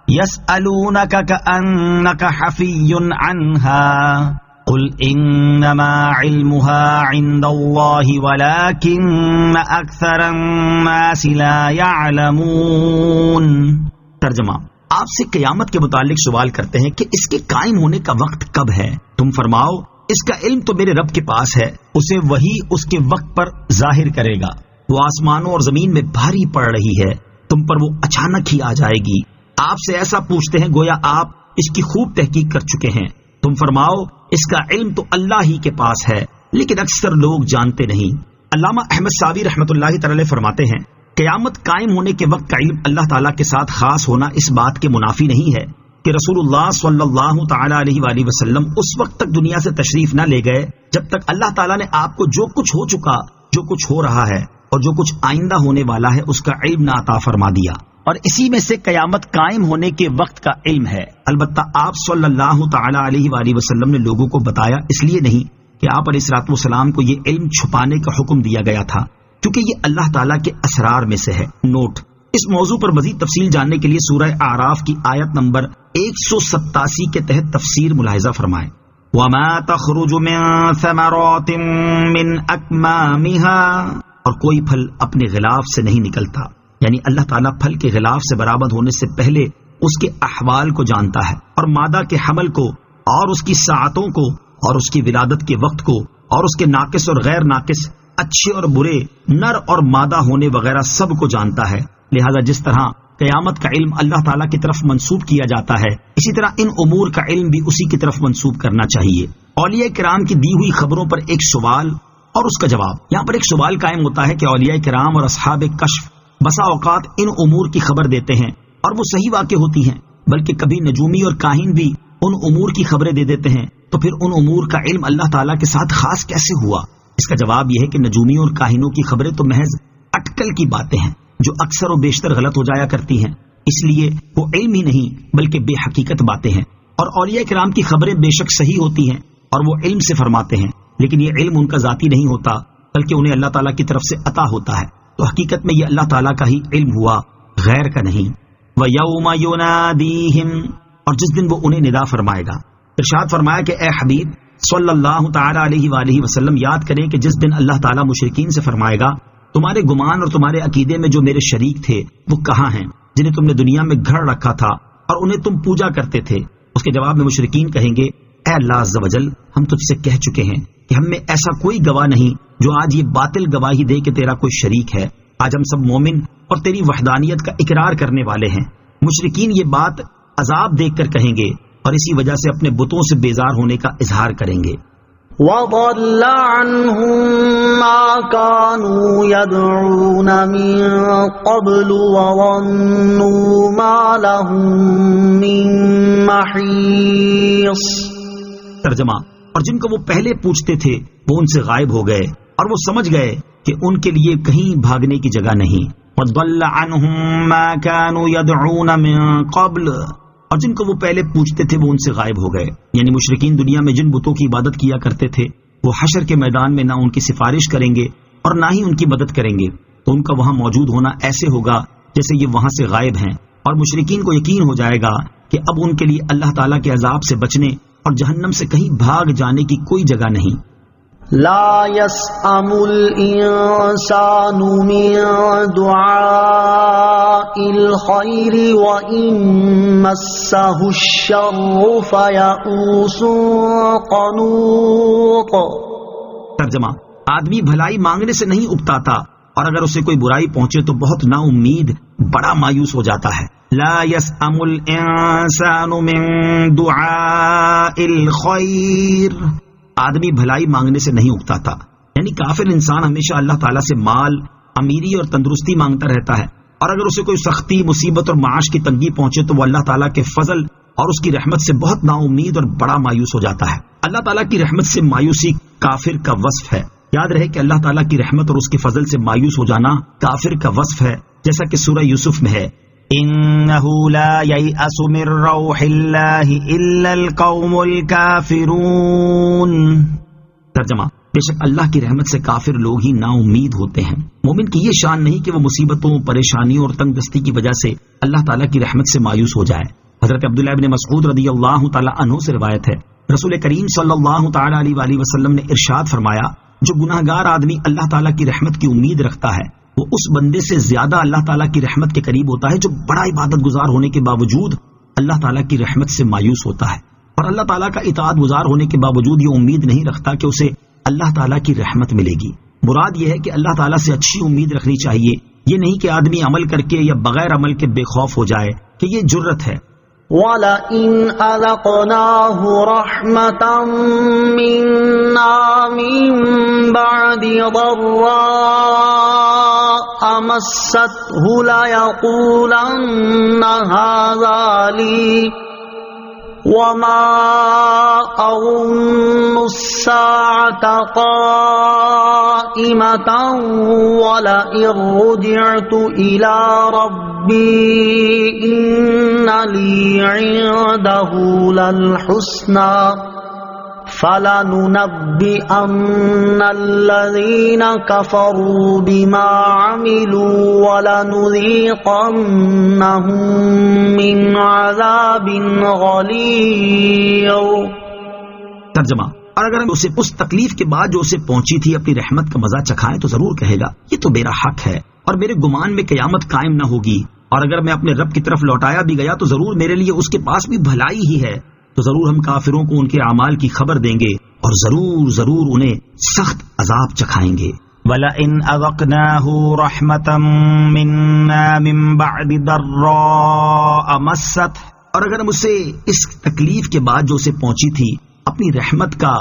يسألونك كأنك حفي عنها قل انما علمها عند الله ولكن اکثر الناس لا يعلمون۔ ترجمہ، آپ سے قیامت کے متعلق سوال کرتے ہیں کہ اس کے قائم ہونے کا وقت کب ہے؟ تم فرماؤ اس کا علم تو میرے رب کے پاس ہے، اسے وہی اس کے وقت پر ظاہر کرے گا۔ وہ آسمانوں اور زمین میں بھاری پڑ رہی ہے، تم پر وہ اچانک ہی آ جائے گی۔ آپ سے ایسا پوچھتے ہیں گویا آپ اس کی خوب تحقیق کر چکے ہیں۔ تم فرماؤ اس کا علم تو اللہ ہی کے پاس ہے، لیکن اکثر لوگ جانتے نہیں۔ علامہ احمد صابی رحمۃ اللہ تعالی فرماتے ہیں، قیامت قائم ہونے کے وقت کا علم اللہ تعالیٰ کے ساتھ خاص ہونا اس بات کے منافی نہیں ہے کہ رسول اللہ صلی اللہ تعالی علیہ وآلہ وسلم اس وقت تک دنیا سے تشریف نہ لے گئے جب تک اللہ تعالیٰ نے آپ کو جو کچھ ہو چکا، جو کچھ ہو رہا ہے اور جو کچھ آئندہ ہونے والا ہے اس کا علم نہ عطا فرما دیا، اور اسی میں سے قیامت قائم ہونے کے وقت کا علم ہے۔ البتہ آپ صلی اللہ تعالی علیہ وآلہ وسلم نے لوگوں کو بتایا اس لیے نہیں کہ آپ علیہ الصلوۃ والسلام کو یہ علم چھپانے کا حکم دیا گیا تھا، کیونکہ یہ اللہ تعالیٰ کے اسرار میں سے ہے۔ نوٹ: اس موضوع پر مزید تفصیل جاننے کے لیے سورہ اعراف کی آیت نمبر 187 کے تحت تفسیر ملاحظہ فرمائیں۔ وَمَا تَخْرُجُ مِن ثَمَرَاتٍ مِّنْ أَكْمَامِهَا، اور کوئی پھل اپنے غلاف سے نہیں نکلتا، یعنی اللہ تعالیٰ پھل کے غلاف سے برآمد ہونے سے پہلے اس کے احوال کو جانتا ہے، اور مادہ کے حمل کو اور اس کی ساعتوں کو اور اس کی ولادت کے وقت کو اور اس کے ناقص اور غیر ناقص، اچھے اور برے، نر اور مادہ ہونے وغیرہ سب کو جانتا ہے۔ لہذا جس طرح قیامت کا علم اللہ تعالیٰ کی طرف منسوب کیا جاتا ہے، اسی طرح ان امور کا علم بھی اسی کی طرف منسوب کرنا چاہیے۔ اولیاء کرام کی دی ہوئی خبروں پر ایک سوال اور اس کا جواب۔ یہاں پر ایک سوال قائم ہوتا ہے کہ اولیاء کرام اور اصحاب کشف بسا اوقات ان امور کی خبر دیتے ہیں اور وہ صحیح واقع ہوتی ہیں، بلکہ کبھی نجومی اور کاہن بھی ان امور کی خبریں دے دیتے ہیں، تو پھر ان امور کا علم اللہ تعالیٰ کے ساتھ خاص کیسے ہوا؟ اس کا جواب یہ ہے کہ نجومی اور کاہنوں کی خبریں تو محض اٹکل کی باتیں ہیں جو اکثر و بیشتر غلط ہو جایا کرتی ہیں، اس لیے وہ علم ہی نہیں بلکہ بے حقیقت باتیں ہیں۔ اور اولیاء کرام کی خبریں بے شک صحیح ہوتی ہیں اور وہ علم سے فرماتے ہیں، لیکن یہ علم ان کا ذاتی نہیں ہوتا بلکہ انہیں اللہ تعالیٰ کی طرف سے عطا ہوتا ہے، تو حقیقت میں یہ اللہ تعالیٰ کا ہی علم ہوا، غیر کا نہیں۔ وَيَوْمَ يُنَادِيهِمْ، اور جس دن وہ انہیں ندا فرمائے گا۔ ارشاد فرمایا کہ اے حبیب صلی اللہ تعالی علیہ وآلہ وسلم یاد کریں کہ جس دن اللہ تعالیٰ مشرکین سے فرمائے گا تمہارے گمان اور تمہارے عقیدے میں جو میرے شریک تھے وہ کہاں ہیں جنہیں تم نے دنیا میں گھڑ رکھا تھا اور انہیں تم پوجا کرتے تھے؟ اس کے جواب میں مشرکین کہیں گے، اے اللہ عز و جل، ہم تجھ سے کہہ چکے ہیں کہ ہم میں ایسا کوئی گواہ نہیں جو آج یہ باطل گواہی دے کہ تیرا کوئی شریک ہے۔ آج ہم سب مومن اور تیری وحدانیت کا اقرار کرنے والے ہیں۔ مشرکین یہ بات عذاب دیکھ کر کہیں گے اور اسی وجہ سے اپنے بتوں سے بیزار ہونے کا اظہار کریں گے۔ وَضَلَّ عَنْهُمْ مَا كَانُوا يَدْعُونَ مِن قَبْلُ وَظَنُّوا مَا لَهُم مِّن مَّحِيصٍ۔ ترجمہ، اور جن کو وہ پہلے پوچھتے تھے وہ ان سے غائب ہو گئے اور وہ سمجھ گئے کہ ان کے لیے کہیں بھاگنے کی جگہ نہیں۔ وَضَلَّ عَنْهُمْ مَا كَانُوا يَدْعُونَ مِن قَبْلُ، اور جن کو وہ پہلے پوچھتے تھے وہ ان سے غائب ہو گئے، یعنی مشرکین دنیا میں جن بتوں کی عبادت کیا کرتے تھے وہ حشر کے میدان میں نہ ان کی سفارش کریں گے اور نہ ہی ان کی مدد کریں گے، تو ان کا وہاں موجود ہونا ایسے ہوگا جیسے یہ وہاں سے غائب ہیں، اور مشرکین کو یقین ہو جائے گا کہ اب ان کے لیے اللہ تعالیٰ کے عذاب سے بچنے اور جہنم سے کہیں بھاگ جانے کی کوئی جگہ نہیں۔ لا يسأم الإنسان من دعاء الخير وإن مسه الشر فيئوس قنوط۔ ترجمہ، آدمی بھلائی مانگنے سے نہیں اکتاتا اور اگر اسے کوئی برائی پہنچے تو بہت نا امید، بڑا مایوس ہو جاتا ہے۔ لا يسأم الإنسان من دعاء الخير، آدمی بھلائی مانگنے سے نہیں اکتا تھا. یعنی کافر انسان ہمیشہ اللہ تعالیٰ سے مال، امیری اور تندرستی مانگتا رہتا ہے، اور اگر اسے کوئی سختی، مصیبت اور معاش کی تنگی پہنچے تو وہ اللہ تعالیٰ کے فضل اور اس کی رحمت سے بہت نا امید اور بڑا مایوس ہو جاتا ہے. اللہ تعالیٰ کی رحمت سے مایوسی کافر کا وصف ہے. یاد رہے کہ اللہ تعالیٰ کی رحمت اور اس کے فضل سے مایوس ہو جانا کافر کا وصف ہے، جیسا کہ سورہ یوسف میں ہے، إِنَّهُ لَا يَيْأَسُ مِن رَّوْحِ اللَّهِ إِلَّا الْقَوْمُ الْكَافِرُونَ. ترجمہ: بے شک اللہ کی رحمت سے کافر لوگ ہی نا امید ہوتے ہیں. مومن کی یہ شان نہیں کہ وہ مصیبتوں، پریشانیوں اور تنگ دستی کی وجہ سے اللہ تعالیٰ کی رحمت سے مایوس ہو جائے. حضرت عبداللہ ابن مسعود رضی اللہ تعالیٰ عنہ سے روایت ہے، رسول کریم صلی اللہ تعالیٰ علیہ وآلہ وسلم نے ارشاد فرمایا، جو گناہ گار آدمی اللہ تعالیٰ کی رحمت کی امید رکھتا ہے وہ اس بندے سے زیادہ اللہ تعالیٰ کی رحمت کے قریب ہوتا ہے جو بڑا عبادت گزار ہونے کے باوجود اللہ تعالیٰ کی رحمت سے مایوس ہوتا ہے، اور اللہ تعالیٰ کا اطاعت گزار ہونے کے باوجود یہ امید نہیں رکھتا کہ اسے اللہ تعالیٰ کی رحمت ملے گی. مراد یہ ہے کہ اللہ تعالیٰ سے اچھی امید رکھنی چاہیے، یہ نہیں کہ آدمی عمل کر کے یا بغیر عمل کے بے خوف ہو جائے کہ یہ جرت ہے. وَلَئِنْ أَذَقْنَاهُ رَحْمَةً مِنَّا مِن بَعْدِ ضَرَّاءَ مَسَّتْهُ لَيَقُولَنَّ هَذَا لِي وَمَا أَظُنُّ السَّاعَةَ قَائِمَةً وَلَئِن رُّجِعْتُ إِلَى رَبِّي إِنَّ لِي عِندَهُ لَلْحُسْنَى فَلَنُنَبِّئَنَّ الَّذِينَ كَفَرُوا بِمَا عَمِلُوا وَلَنُذِيقَنَّهُم مِّنْ عَذَابٍ غَلِيظٍ. ترجمہ: اور اگر ہم اسے اس تکلیف کے بعد جو اسے پہنچی تھی اپنی رحمت کا مزہ چکھائیں تو ضرور کہے گا یہ تو میرا حق ہے اور میرے گمان میں قیامت قائم نہ ہوگی، اور اگر میں اپنے رب کی طرف لوٹایا بھی گیا تو ضرور میرے لیے اس کے پاس بھی بھلائی ہی ہے. تو ضرور ہم کافروں کو ان کے اعمال کی خبر دیں گے اور ضرور ضرور انہیں سخت عذاب چکھائیں گے. وَلَئِنْ أَذَقْنَاهُ رَحْمَةً مِنَّا مِن بَعْدِ ضَرَّاءَ مَسَّتْهُ. اور اگر ہم اسے اس تکلیف کے بعد جو اسے پہنچی تھی اپنی رحمت کا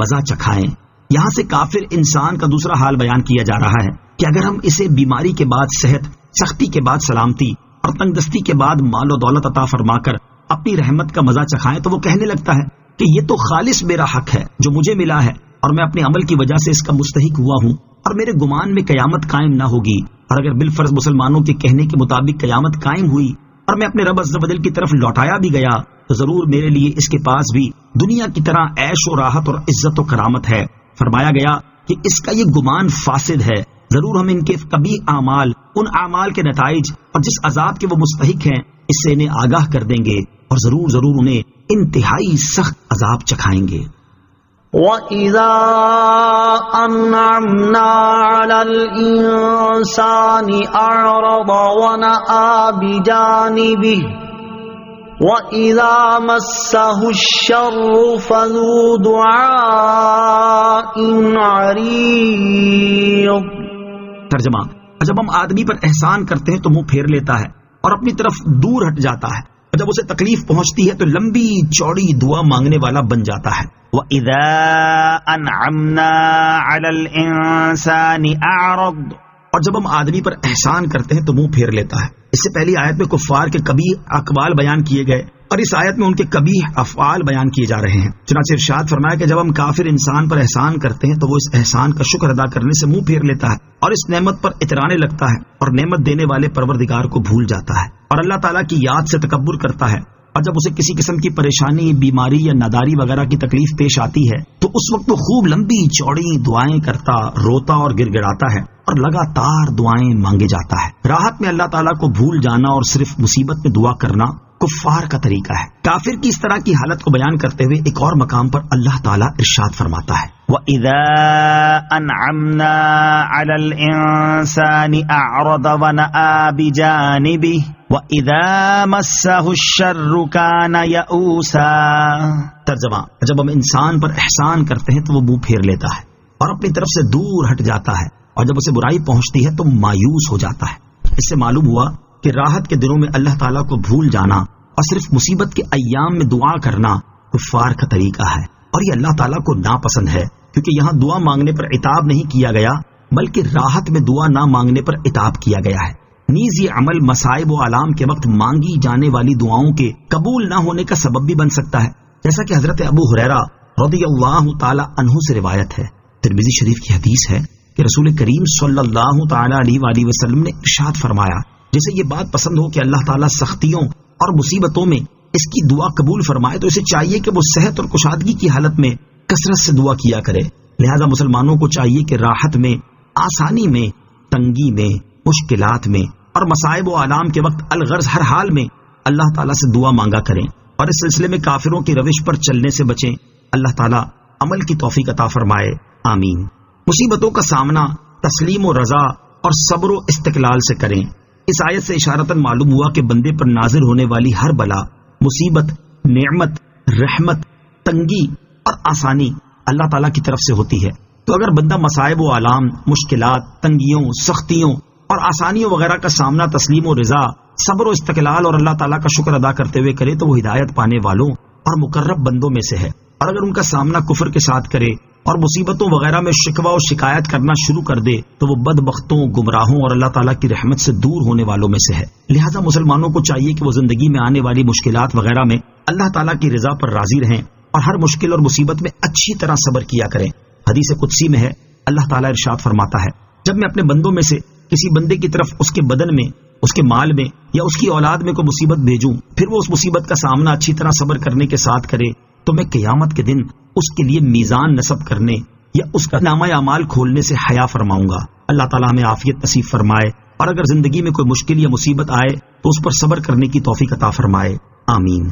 مزہ چکھائیں. یہاں سے کافر انسان کا دوسرا حال بیان کیا جا رہا ہے کہ اگر ہم اسے بیماری کے بعد صحت، سختی کے بعد سلامتی اور تنگ دستی کے بعد مال و دولت عطا فرما کر اپنی رحمت کا مزہ چکھائیں تو وہ کہنے لگتا ہے کہ یہ تو خالص میرا حق ہے جو مجھے ملا ہے اور میں اپنے عمل کی وجہ سے اس کا مستحق ہوا ہوں اور میرے گمان میں قیامت قائم نہ ہوگی. اور اگر بالفرض مسلمانوں کے کہنے کے مطابق قیامت قائم ہوئی اور میں اپنے رب عز و جل کی طرف لوٹایا بھی گیا تو ضرور میرے لیے اس کے پاس بھی دنیا کی طرح عیش و راحت اور عزت و کرامت ہے. فرمایا گیا کہ اس کا یہ گمان فاسد ہے، ضرور ہم ان کے قبیح اعمال، ان اعمال کے نتائج اور جس عذاب کے وہ مستحق ہیں اس سے انہیں آگاہ کر دیں گے اور ضرور ضرور انہیں انتہائی سخت عذاب چکھائیں گے. وَإِذَا أَنْعَمْنَا عَلَى الْإِنسَانِ أَعْرَضَ وَنَأَىٰ بِجَانِبِهِ وَإِذَا مَسَّهُ الشَّرُّ فَذُو دُعَاءٍ عَرِيضٍ. ترجمہ: جب ہم آدمی پر احسان کرتے ہیں تو منہ پھیر لیتا ہے اور اپنی طرف دور ہٹ جاتا ہے، اور جب اسے تکلیف پہنچتی ہے تو لمبی چوڑی دعا مانگنے والا بن جاتا ہے. وَإِذَا أَنْعَمْنَا عَلَى الْإِنسَانِ أَعْرَضَ. اور جب ہم آدمی پر احسان کرتے ہیں تو منہ پھیر لیتا ہے. اس سے پہلی آیت میں کفار کے قبیح اقوال بیان کیے گئے اور اس آیت میں ان کے قبیح افعال بیان کیے جا رہے ہیں. چنانچہ ارشاد فرمایا کہ جب ہم کافر انسان پر احسان کرتے ہیں تو وہ اس احسان کا شکر ادا کرنے سے منہ پھیر لیتا ہے اور اس نعمت پر اترانے لگتا ہے اور نعمت دینے والے پروردگار کو بھول جاتا ہے اور اللہ تعالیٰ کی یاد سے تکبر کرتا ہے. اور جب اسے کسی قسم کی پریشانی، بیماری یا ناداری وغیرہ کی تکلیف پیش آتی ہے تو اس وقت وہ خوب لمبی چوڑی دعائیں کرتا، روتا اور گر گڑاتا ہے اور لگاتار دعائیں مانگے جاتا ہے. راحت میں اللہ تعالیٰ کو بھول جانا اور صرف مصیبت میں دعا کرنا کفار کا طریقہ ہے. کافر کی اس طرح کی حالت کو بیان کرتے ہوئے ایک اور مقام پر اللہ تعالیٰ ارشاد فرماتا ہے، وَإِذَا أَنْعَمْنَا عَلَى الْإِنسَانِ أَعْرَضَ وَنَأَىٰ بِجَانِبِهِ وَإِذَا مَسَّهُ الشَّرُّ كَانَ يَئُوسًا. ترجمہ: جب ہم انسان پر احسان کرتے ہیں تو وہ منہ پھیر لیتا ہے اور اپنی طرف سے دور ہٹ جاتا ہے، اور جب اسے برائی پہنچتی ہے تو مایوس ہو جاتا ہے. اس سے معلوم ہوا کہ راحت کے دنوں میں اللہ تعالیٰ کو بھول جانا اور صرف مصیبت کے ایام میں دعا کرنا کفار کا طریقہ ہے. اور یہ اللہ تعالیٰ کو ناپسند ہے، کیونکہ یہاں دعا مانگنے پر عتاب نہیں کیا گیا بلکہ راحت میں دعا نہ مانگنے پر عتاب کیا گیا ہے۔ نیز یہ عمل مصائب و آلام کے وقت مانگی جانے والی دعاؤں کے قبول نہ ہونے کا سبب بھی بن سکتا ہے، جیسا کہ حضرت ابو ہریرہ رضی اللہ تعالی عنہ سے روایت ہے۔ ترمذی شریف کی حدیث ہے کہ رسول کریم صلی اللہ تعالی علیہ وآلہ وسلم نے ارشاد فرمایا، جسے یہ بات پسند ہو کہ اللہ تعالیٰ سختیوں اور مصیبتوں میں اس کی دعا قبول فرمائے تو اسے چاہیے کہ وہ صحت اور کشادگی کی حالت میں کثرت سے دعا کیا کرے۔ لہذا مسلمانوں کو چاہیے کہ راحت میں، آسانی میں، تنگی میں، مشکلات میں اور مصائب و آلام کے وقت الغرض ہر حال میں اللہ تعالیٰ سے دعا مانگا کریں، اور اس سلسلے میں کافروں کی روش پر چلنے سے بچیں۔ اللہ تعالیٰ عمل کی توفیق عطا فرمائے، آمین۔ مصیبتوں کا سامنا تسلیم و رضا اور صبر و استقلال سے کریں۔ اس آیت سے اشارتاً معلوم ہوا کہ بندے پر نازل ہونے والی ہر بلا، مصیبت، نعمت، رحمت، تنگی اور آسانی اللہ تعالیٰ کی طرف سے ہوتی ہے۔ تو اگر بندہ مصائب و آلام، مشکلات، تنگیوں، سختیوں اور آسانیوں وغیرہ کا سامنا تسلیم و رضا، صبر و استقلال اور اللہ تعالیٰ کا شکر ادا کرتے ہوئے کرے تو وہ ہدایت پانے والوں اور مقرب بندوں میں سے ہے، اور اگر ان کا سامنا کفر کے ساتھ کرے اور مصیبتوں وغیرہ میں شکوہ و شکایت کرنا شروع کر دے تو وہ بدبختوں، گمراہوں اور اللہ تعالیٰ کی رحمت سے دور ہونے والوں میں سے ہے۔ لہٰذا مسلمانوں کو چاہیے کہ وہ زندگی میں آنے والی مشکلات وغیرہ میں اللہ تعالیٰ کی رضا پر راضی رہیں اور ہر مشکل اور مصیبت میں اچھی طرح صبر کیا کریں۔ حدیث قدسی میں ہے، اللہ تعالیٰ ارشاد فرماتا ہے، جب میں اپنے بندوں میں سے کسی بندے کی طرف اس کے بدن میں، اس کے مال میں یا اس کی اولاد میں کوئی مصیبت بھیجوں، پھر وہ اس مصیبت کا سامنا اچھی طرح صبر کرنے کے ساتھ کرے تو میں قیامت کے دن اس کے لیے میزان نصب کرنے یا اس کا نامہ اعمال کھولنے سے حیا فرماؤں گا۔ اللہ تعالیٰ ہمیں عافیت نصیب فرمائے، اور اگر زندگی میں کوئی مشکل یا مصیبت آئے تو اس پر صبر کرنے کی توفیق عطا فرمائے، آمین۔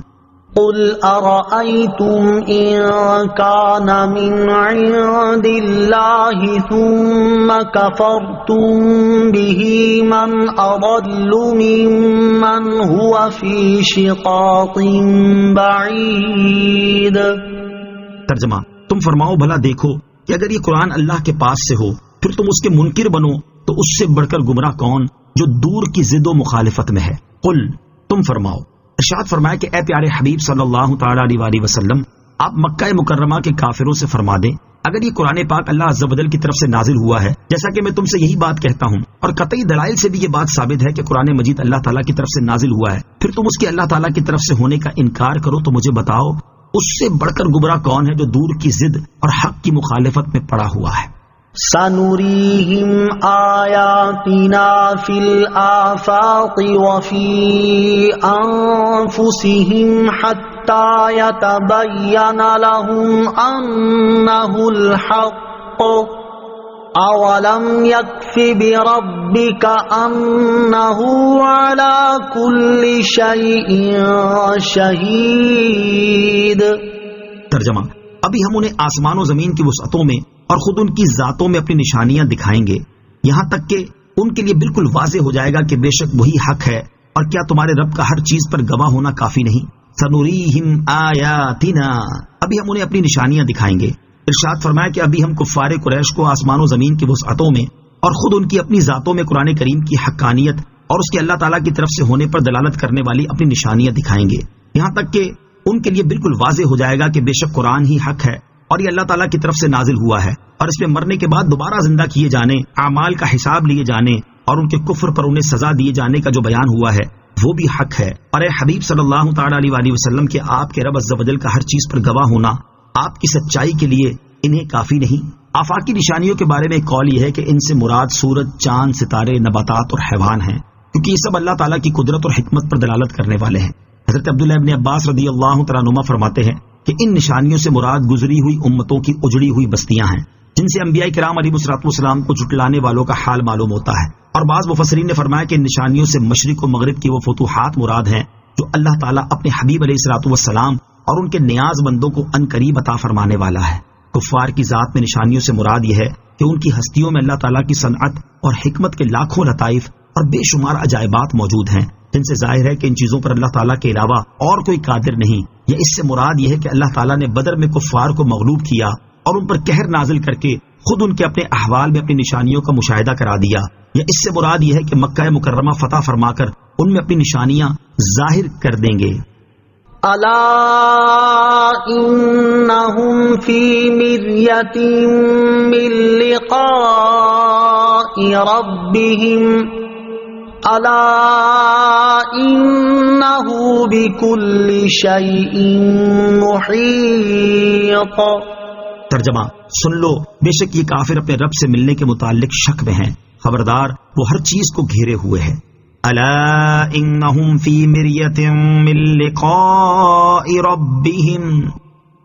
قل أرأيتم إن كان من عند الله ثم كفرتم به من أضل ممن هو في شقاق بعيد۔ ترجمہ، تم فرماؤ بھلا دیکھو کہ اگر یہ قرآن اللہ کے پاس سے ہو پھر تم اس کے منکر بنو تو اس سے بڑھ کر گمراہ کون جو دور کی ضد و مخالفت میں ہے۔ قل، تم فرماؤ۔ ارشاد فرمایا کہ اے پیارے حبیب صلی اللہ تعالی علیہ وآلہ وسلم، آپ مکہ مکرمہ کے کافروں سے فرما دیں، اگر یہ قرآن پاک اللہ عز و جل کی طرف سے نازل ہوا ہے، جیسا کہ میں تم سے یہی بات کہتا ہوں، اور قطعی دلائل سے بھی یہ بات ثابت ہے کہ قرآن مجید اللہ تعالیٰ کی طرف سے نازل ہوا ہے، پھر تم اس کے اللہ تعالیٰ کی طرف سے ہونے کا انکار کرو تو مجھے بتاؤ اس سے بڑھ کر گمراہ کون ہے جو دور کی ضد اور حق کی مخالفت میں پڑا ہوا ہے۔ سنريهم آياتنا في الآفاق وفي أنفسهم حتى يتبين لهم أنه الحق أولم يكف بربك أنه على كل شيء شهيد۔ ترجمہ، ابھی ہم انہیں آسمان و زمین کی وسعتوں میں اور خود ان کی ذاتوں میں اپنی نشانیاں دکھائیں گے، یہاں تک کہ ان کے لیے بالکل واضح ہو جائے گا کہ بے شک وہی حق ہے، اور کیا تمہارے رب کا ہر چیز پر گواہ ہونا کافی نہیں؟ سنریہم آیاتنا، ابھی ہم انہیں اپنی نشانیاں دکھائیں گے۔ ارشاد فرمایا کہ ابھی ہم کفار قریش کو آسمان و زمین کی وسعتوں میں اور خود ان کی اپنی ذاتوں میں قرآن کریم کی حقانیت اور اس کے اللہ تعالیٰ کی طرف سے ہونے پر دلالت کرنے والی اپنی نشانیاں دکھائیں گے، یہاں تک کہ ان کے لیے بالکل واضح ہو جائے گا کہ بے شک قرآن ہی حق ہے اور یہ اللہ تعالیٰ کی طرف سے نازل ہوا ہے، اور اس میں مرنے کے بعد دوبارہ زندہ کیے جانے، اعمال کا حساب لیے جانے اور ان کے کفر پر انہیں سزا دیے جانے کا جو بیان ہوا ہے وہ بھی حق ہے۔ اور اے حبیب صلی اللہ تعالی علیہ وآلہ وسلم کے آپ کے رب عز و جل کا ہر چیز پر گواہ ہونا آپ کی سچائی کے لیے انہیں کافی نہیں۔ آفاقی نشانیوں کے بارے میں ایک قول یہ ہے کہ ان سے مراد سورج، چاند، ستارے، نباتات اور حیوان ہیں، کیونکہ یہ سب اللہ تعالیٰ کی قدرت اور حکمت پر دلالت کرنے والے ہیں۔ حضرت عبداللہ ابن عباس رضی اللہ تعالیٰ عنہما فرماتے ہیں کہ ان نشانیوں سے مراد گزری ہوئی امتوں کی اجڑی ہوئی بستیاں ہیں، جن سے انبیاء کرام علیہ الصلوۃ والسلام کو جھٹلانے والوں کا حال معلوم ہوتا ہے۔ اور بعض مفسرین نے فرمایا کہ ان نشانیوں سے مشرق و مغرب کی وہ فتوحات مراد ہیں جو اللہ تعالیٰ اپنے حبیب علیہ الصلوۃ والسلام اور ان کے نیاز بندوں کو ان قریب عطا فرمانے والا ہے۔ کفار کی ذات میں نشانیوں سے مراد یہ ہے کہ ان کی ہستیوں میں اللہ تعالیٰ کی صنعت اور حکمت کے لاکھوں لطائف اور بے شمار عجائبات موجود ہیں، جن سے ظاہر ہے کہ ان چیزوں پر اللہ تعالیٰ کے علاوہ اور کوئی قادر نہیں۔ یا اس سے مراد یہ ہے کہ اللہ تعالیٰ نے بدر میں کفار کو مغلوب کیا اور ان پر قہر نازل کر کے خود ان کے اپنے احوال میں اپنی نشانیوں کا مشاہدہ کرا دیا۔ یا اس سے مراد یہ ہے کہ مکہ مکرمہ فتح فرما کر ان میں اپنی نشانیاں ظاہر کر دیں گے۔ الا انہم فی مریۃ من لقاء ربہم الا انہ بکل شیء محیط۔ ترجمہ: سن لو، بے شک یہ کافر اپنے رب سے ملنے کے متعلق شک میں ہیں، خبردار وہ ہر چیز کو گھیرے ہوئے ہیں۔ الا انہم فی مریۃ من لقاء ربہم،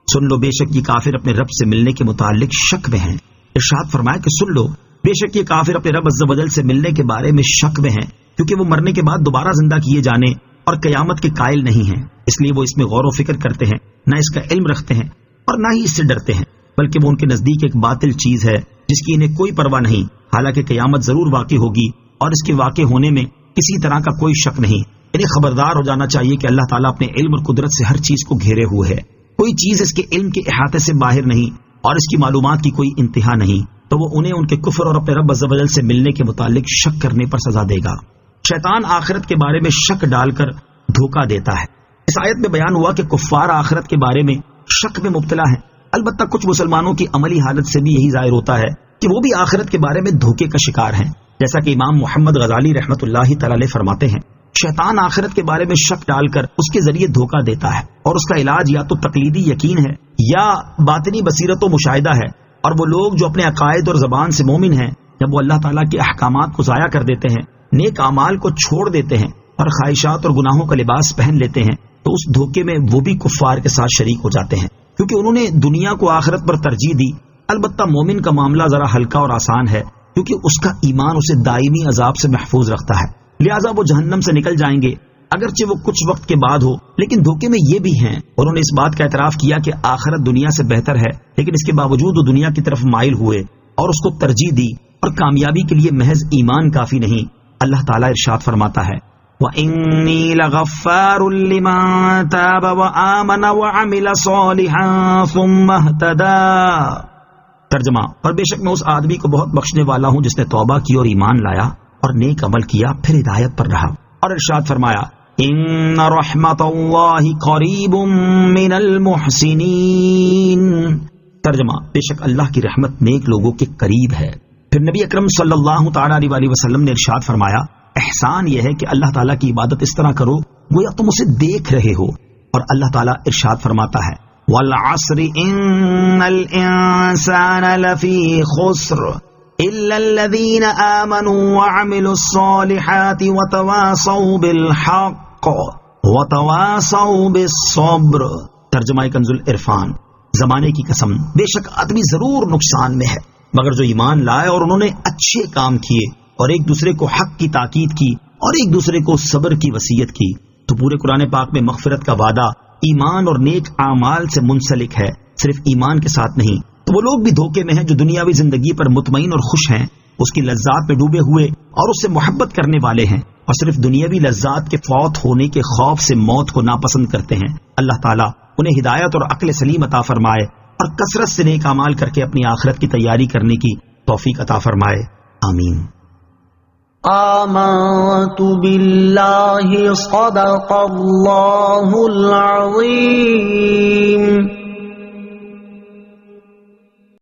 سن لو بے شک یہ کافر اپنے رب سے ملنے کے متعلق شک میں ہیں۔ ارشاد فرمایا کہ سن لو بے شک یہ کافر اپنے رب عز و جل سے ملنے کے بارے میں شک میں ہیں، کیونکہ وہ مرنے کے بعد دوبارہ زندہ کیے جانے اور قیامت کے قائل نہیں ہیں، اس لیے وہ اس میں غور و فکر کرتے ہیں، نہ اس کا علم رکھتے ہیں اور نہ ہی اس سے ڈرتے ہیں، بلکہ وہ ان کے نزدیک ایک باطل چیز ہے جس کی انہیں کوئی پرواہ نہیں، حالانکہ قیامت ضرور واقع ہوگی اور اس کے واقع ہونے میں کسی طرح کا کوئی شک نہیں۔ انہیں خبردار ہو جانا چاہیے کہ اللہ تعالیٰ اپنے علم اور قدرت سے ہر چیز کو گھیرے ہوئے ہے، کوئی چیز اس کے علم کے احاطے سے باہر نہیں اور اس کی معلومات کی کوئی انتہا نہیں، تو وہ انہیں ان کے کفر اور اپنے رب عز و جل سے ملنے کے متعلق شک کرنے پر سزا دے گا۔ شیطان آخرت کے بارے میں شک ڈال کر دھوکہ دیتا ہے۔ اس آیت میں بیان ہوا کہ کفار آخرت کے بارے میں شک میں مبتلا ہیں، البتہ کچھ مسلمانوں کی عملی حالت سے بھی یہی ظاہر ہوتا ہے کہ وہ بھی آخرت کے بارے میں دھوکے کا شکار ہیں، جیسا کہ امام محمد غزالی رحمۃ اللہ تعالی علیہ فرماتے ہیں، شیطان آخرت کے بارے میں شک ڈال کر اس کے ذریعے دھوکہ دیتا ہے، اور اس کا علاج یا تو تقلیدی یقین ہے یا باطنی بصیرت و مشاہدہ ہے، اور وہ لوگ جو اپنے عقائد اور زبان سے مومن ہیں، جب وہ اللہ تعالیٰ کے احکامات کو ضائع کر دیتے ہیں، نیک اعمال کو چھوڑ دیتے ہیں اور خواہشات اور گناہوں کا لباس پہن لیتے ہیں، تو اس دھوکے میں وہ بھی کفار کے ساتھ شریک ہو جاتے ہیں، کیونکہ انہوں نے دنیا کو آخرت پر ترجیح دی۔ البتہ مومن کا معاملہ ذرا ہلکا اور آسان ہے، کیونکہ اس کا ایمان اسے دائمی عذاب سے محفوظ رکھتا ہے، لہٰذا وہ جہنم سے نکل جائیں گے، اگرچہ وہ کچھ وقت کے بعد ہو، لیکن دھوکے میں یہ بھی ہیں۔ انہوں نے اس بات کا اعتراف کیا کہ آخرت دنیا سے بہتر ہے، لیکن اس کے باوجود وہ دنیا کی طرف مائل ہوئے اور اس کو ترجیح دی، اور کامیابی کے لیے محض ایمان کافی نہیں۔ اللہ تعالیٰ ارشاد فرماتا ہے، وَإِنِّي لَغَفَّارٌ لِّمَن تَابَ وَآمَنَ وَعَمِلَ صَالِحًا ثُمَّ اهْتَدَىٰ۔ ترجمہ: اور بے شک میں اس آدمی کو بہت بخشنے والا ہوں جس نے توبہ کی اور ایمان لایا اور نیک عمل کیا پھر ہدایت پر رہا۔ اور ارشاد فرمایا، ان رحمت اللہ قریب من المحسنین۔ ترجمہ: بے شک اللہ کی رحمت نیک لوگوں کے قریب ہے۔ پھر نبی اکرم صلی اللہ تعالی علیہ وسلم نے ارشاد فرمایا، احسان یہ ہے کہ اللہ تعالیٰ کی عبادت اس طرح کرو گویا تم اسے دیکھ رہے ہو، اور اللہ تعالیٰ ارشاد فرماتا ہے، والعصر ان الانسان لفی خسر الا الذین آمنوا وعملوا الصالحات وتواصوا بالحق وتواصوا بالصبر۔ ترجمہ کنز العرفان۔ زمانے کی قسم، بے شک آدمی ضرور نقصان میں ہے مگر جو ایمان لائے اور انہوں نے اچھے کام کیے اور ایک دوسرے کو حق کی تاکید کی اور ایک دوسرے کو صبر کی وصیت کی۔ تو پورے قرآن پاک میں مغفرت کا وعدہ ایمان اور نیک اعمال سے منسلک ہے، صرف ایمان کے ساتھ نہیں۔ تو وہ لوگ بھی دھوکے میں ہیں جو دنیاوی زندگی پر مطمئن اور خوش ہیں، اس کی لذات میں ڈوبے ہوئے اور اس سے محبت کرنے والے ہیں، اور صرف دنیاوی لذات کے فوت ہونے کے خوف سے موت کو ناپسند کرتے ہیں۔ اللہ تعالیٰ انہیں ہدایت اور عقل سلیم عطا فرمائے اور کثرت سے نیک اعمال کر کے اپنی آخرت کی تیاری کرنے کی توفیق عطا فرمائے، آمین۔ آمنت باللہ صدق اللہ العظیم۔